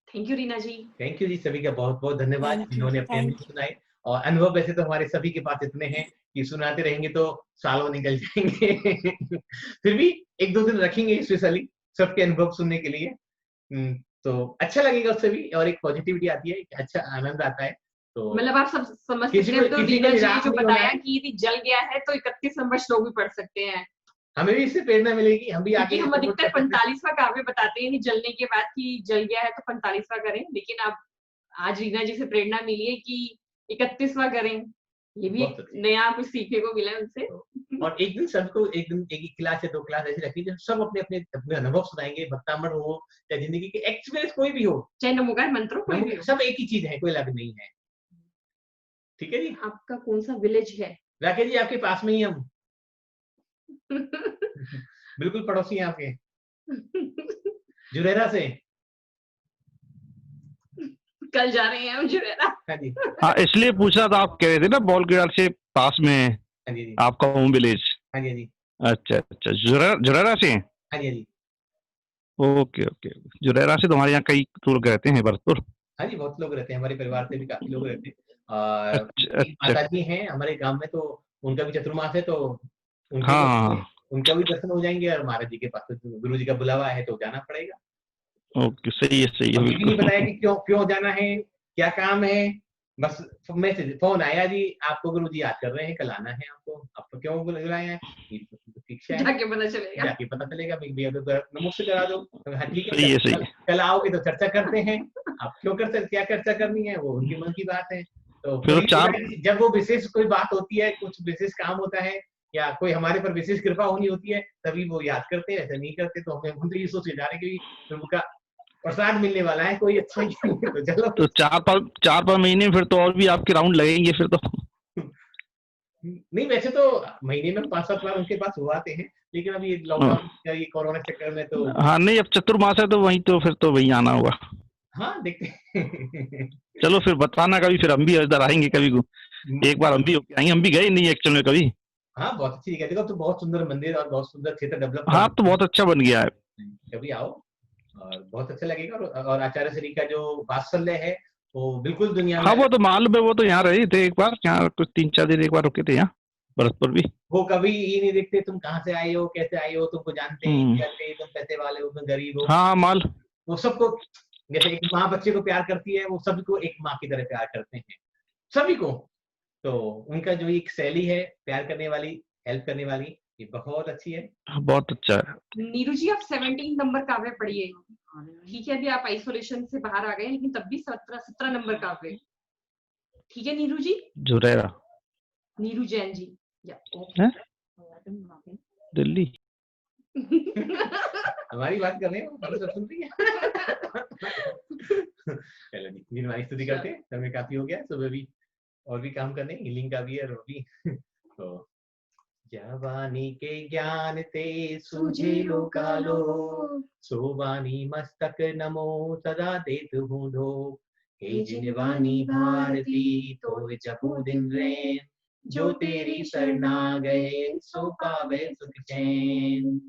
Speaker 2: Thank you Reena ji.
Speaker 1: Thank you जी, सभी का बहुत बहुत धन्यवाद
Speaker 14: थैंक यू,
Speaker 1: जिन्होंने अपने
Speaker 14: थैंक
Speaker 1: अनुभव सुनाए। और अनुभव वैसे तो हमारे सभी के पास इतने हैं कि सुनाते रहेंगे तो सालों निकल जाएंगे। फिर भी 1-2 दिन रखेंगे स्पेशली सबके अनुभव सुनने के लिए। तो अच्छा लगेगा उससे भी, और एक पॉजिटिविटी आती है, एक अच्छा आनंद आता है। तो
Speaker 2: मतलब आप सब समझ
Speaker 1: किसी
Speaker 2: सकते हैं,
Speaker 1: को
Speaker 2: तो
Speaker 1: किसी को
Speaker 2: रीना जी ने
Speaker 1: निराश
Speaker 2: जो
Speaker 1: नहीं होना
Speaker 2: बताया
Speaker 1: है।
Speaker 2: कि यदि जल गया है तो 31 नंबर श्लोक भी पढ़ सकते हैं,
Speaker 1: हमें भी इससे प्रेरणा मिलेगी, हम भी
Speaker 2: क्योंकि
Speaker 1: आगे
Speaker 2: हम
Speaker 1: सपोर्ट
Speaker 2: अधिकतर
Speaker 1: कर सकते हैं।
Speaker 2: 45वां काव्य बताते हैं यदि जलने के बाद कि जल गया है तो 45वां करें, लेकिन अब आज रीना जी से प्रेरणा मिली है कि 31वां करें। ये भी
Speaker 1: बहुत
Speaker 2: एक
Speaker 1: अच्छी।
Speaker 2: नया कुछ सीखने को मिला है उनसे।
Speaker 1: और एक दिन सबको, एक दिन एक क्लास या 2 क्लास ऐसी रखी जब सब अपने अपने अपने अनुभव सुनाएंगे, भक्तामृत हो या जिंदगी के एक्सपीरियंस कोई भी हो,
Speaker 2: चाहे नमोकार मंत्र कोई भी हो।
Speaker 1: सब एक ही चीज है, कोई अलग नहीं है। ठीक है जी।
Speaker 2: आपका कौन सा विलेज है?
Speaker 1: राकेश जी आपके पास में ही हम। बिल्कुल पड़ोसी हैं आपके, जुरेरा से।
Speaker 2: कल जा रहे हैं हम जुरेरा।
Speaker 1: हाँ जी,
Speaker 7: हाँ, इसलिए पूछा था, आप कह रहे थे ना बॉलगीराल से पास में है
Speaker 1: हाँ जी,
Speaker 7: आपका होम विलेज।
Speaker 1: हाँ जी, हाँ जी,
Speaker 7: अच्छा अच्छा, जुरेरा से हैं?
Speaker 1: हाँ जी, हाँ जी,
Speaker 7: ओके ओके। जुरेरा से तुम्हारे यहाँ कई लोग रहते हैं भरतपुर?
Speaker 1: हाँ जी, बहुत लोग रहते हैं, हमारे परिवार से भी काफी लोग रहते हैं। और
Speaker 7: अच्छा
Speaker 1: एक
Speaker 7: अच्छा।
Speaker 1: माता जी हैं हमारे गांव में, तो उनका भी चतुर्मास है, तो उनके
Speaker 7: हाँ
Speaker 1: भी
Speaker 7: हाँ।
Speaker 1: उनका भी दर्शन हो जाएंगे। और महाराज जी के पास तो गुरु जी का बुलावा है तो जाना पड़ेगा।
Speaker 7: ओके, सही है
Speaker 1: और ये भी नहीं
Speaker 7: बिल्कुल।
Speaker 1: बताया कि क्यों क्यों जाना है, क्या काम है। बस मैसेज, फोन आया जी आपको गुरु जी याद कर रहे हैं, कल आना है आपको क्यों बुलाए हैं, शिक्षा है,
Speaker 2: जाके पता चलेगा।
Speaker 1: जाके पता चलेगा। नमक से करा दो। हाँ ठीक है,
Speaker 7: सही है सही है।
Speaker 1: कल आओगे तो चर्चा करते हैं। आप क्यों करते, क्या चर्चा करनी है, वो उनकी मन की बात है। तो
Speaker 7: फिर वो
Speaker 1: वही
Speaker 7: चार,
Speaker 1: होता है कि जब वो विशेष कोई बात होती है, कुछ विशेष काम होता है, या कोई हमारे पर विशेष कृपा होनी होती है, तभी वो याद करते हैं, ऐसा नहीं करते। तो हम तो ये सोचे जा रहे हैं कि प्रभु का प्रसाद मिलने वाला है, कोई अच्छा ही तो चलो।
Speaker 7: तो 4-5 महीने फिर तो और भी आपके राउंड लगेंगे फिर तो।
Speaker 1: नहीं, वैसे तो महीने में 5-7 बार उनके पास हुए आते हैं, लेकिन अभी लॉकडाउन का ये कोरोना चक्कर में तो।
Speaker 7: हाँ नहीं, अब चतुर्मास है तो वहीं तो फिर तो वहीं आना होगा।
Speaker 1: हाँ देखते हैं।
Speaker 7: चलो फिर बताना कभी, फिर हम भी इधर आएंगे कभी को। एक बार हम भी होके आएंगे, हम भी गए नहीं एक्चुअल में कभी।
Speaker 1: हाँ बहुत अच्छी जगह, देखो तो बहुत सुंदर मंदिर और बहुत सुंदर क्षेत्र डेवलप
Speaker 7: हाँ तो बहुत अच्छा बन गया है।
Speaker 1: कभी आओ और बहुत अच्छा लगेगा। और आचार्य श्री का जो वात्सल्य है वो बिल्कुल दुनिया में
Speaker 7: हाँ वो तो मालूम है, वो तो यहाँ रहे थे एक बार, यहाँ कुछ 3-4 दिन एक बार रुके थे यहाँ भरतपुर भी।
Speaker 1: वो कभी ये नहीं देखते तुम कहाँ से आए हो, कैसे आए हो, तुमको जानते ही नहीं करते, तुम पैसे वाले हो, तुम गरीब हो।
Speaker 7: हाँ माल
Speaker 1: वो सबको, जैसे एक माँ बच्चे को प्यार करती है, वो सभी को एक माँ की तरह प्यार करते हैं, सभी को। तो उनका जो एक शैली है प्यार करने वाली, हेल्प करने वाली, ये बहुत अच्छी है।
Speaker 7: बहुत अच्छा है।
Speaker 2: नीरू जी आप 17 नंबर काव्य पढ़िए। ठीक है, अभी आप आइसोलेशन से बाहर आ गए, लेकिन तब भी 17 नंबर काव्य। ठीक है नीरू जी।
Speaker 7: जुरेरा
Speaker 2: नीरू जैन जी या
Speaker 7: है दिल्ली।
Speaker 1: हमारी बात कर रहे हो, हम सब सुन रही है। चलो जी, दिन हमारी स्तुति करते हैं, समय काफी हो गया, सुबह भी और भी काम करने, हीलिंग का भी है और भी। तो जवानी के ज्ञान ते सूझे लोकालो, सोवानी मस्तक नमो सदा देत हूँ धो। हे जिनवानी भारती तो जपू दिन रैन, जो तेरी शरणा गए सो पावे सुख चैन।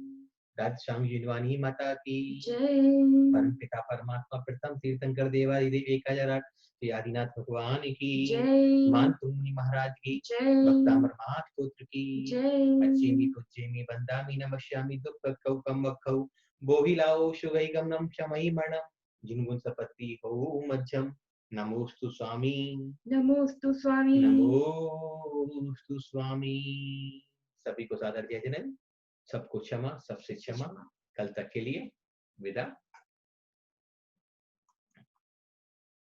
Speaker 1: दाद श्याम जिनवानी माता की
Speaker 2: जय।
Speaker 1: परम पिता परमात्मा प्रथम तीर्थंकर देवादिदेव 1008 श्री आदिनाथ भगवान की
Speaker 2: जय।
Speaker 1: मान तुमनी महाराज की
Speaker 2: जय।
Speaker 1: भक्तामरनाथ स्तोत्र की
Speaker 2: जय।
Speaker 1: अच्छेमी तुच्छेमी बंदामी नमस्यामि दुःखकौ कमवखौ बोहिलाओ शुभैगमनं शमयि मरणं जिनगुण सपत्ति हो मध्यम। नमोस्तु स्वामी,
Speaker 2: नमोस्तु स्वामी,
Speaker 1: नमोस्तु स्वामी। सभी को सादर जय जैन, सबको क्षमा, सबसे क्षमा। कल तक के लिए विदा।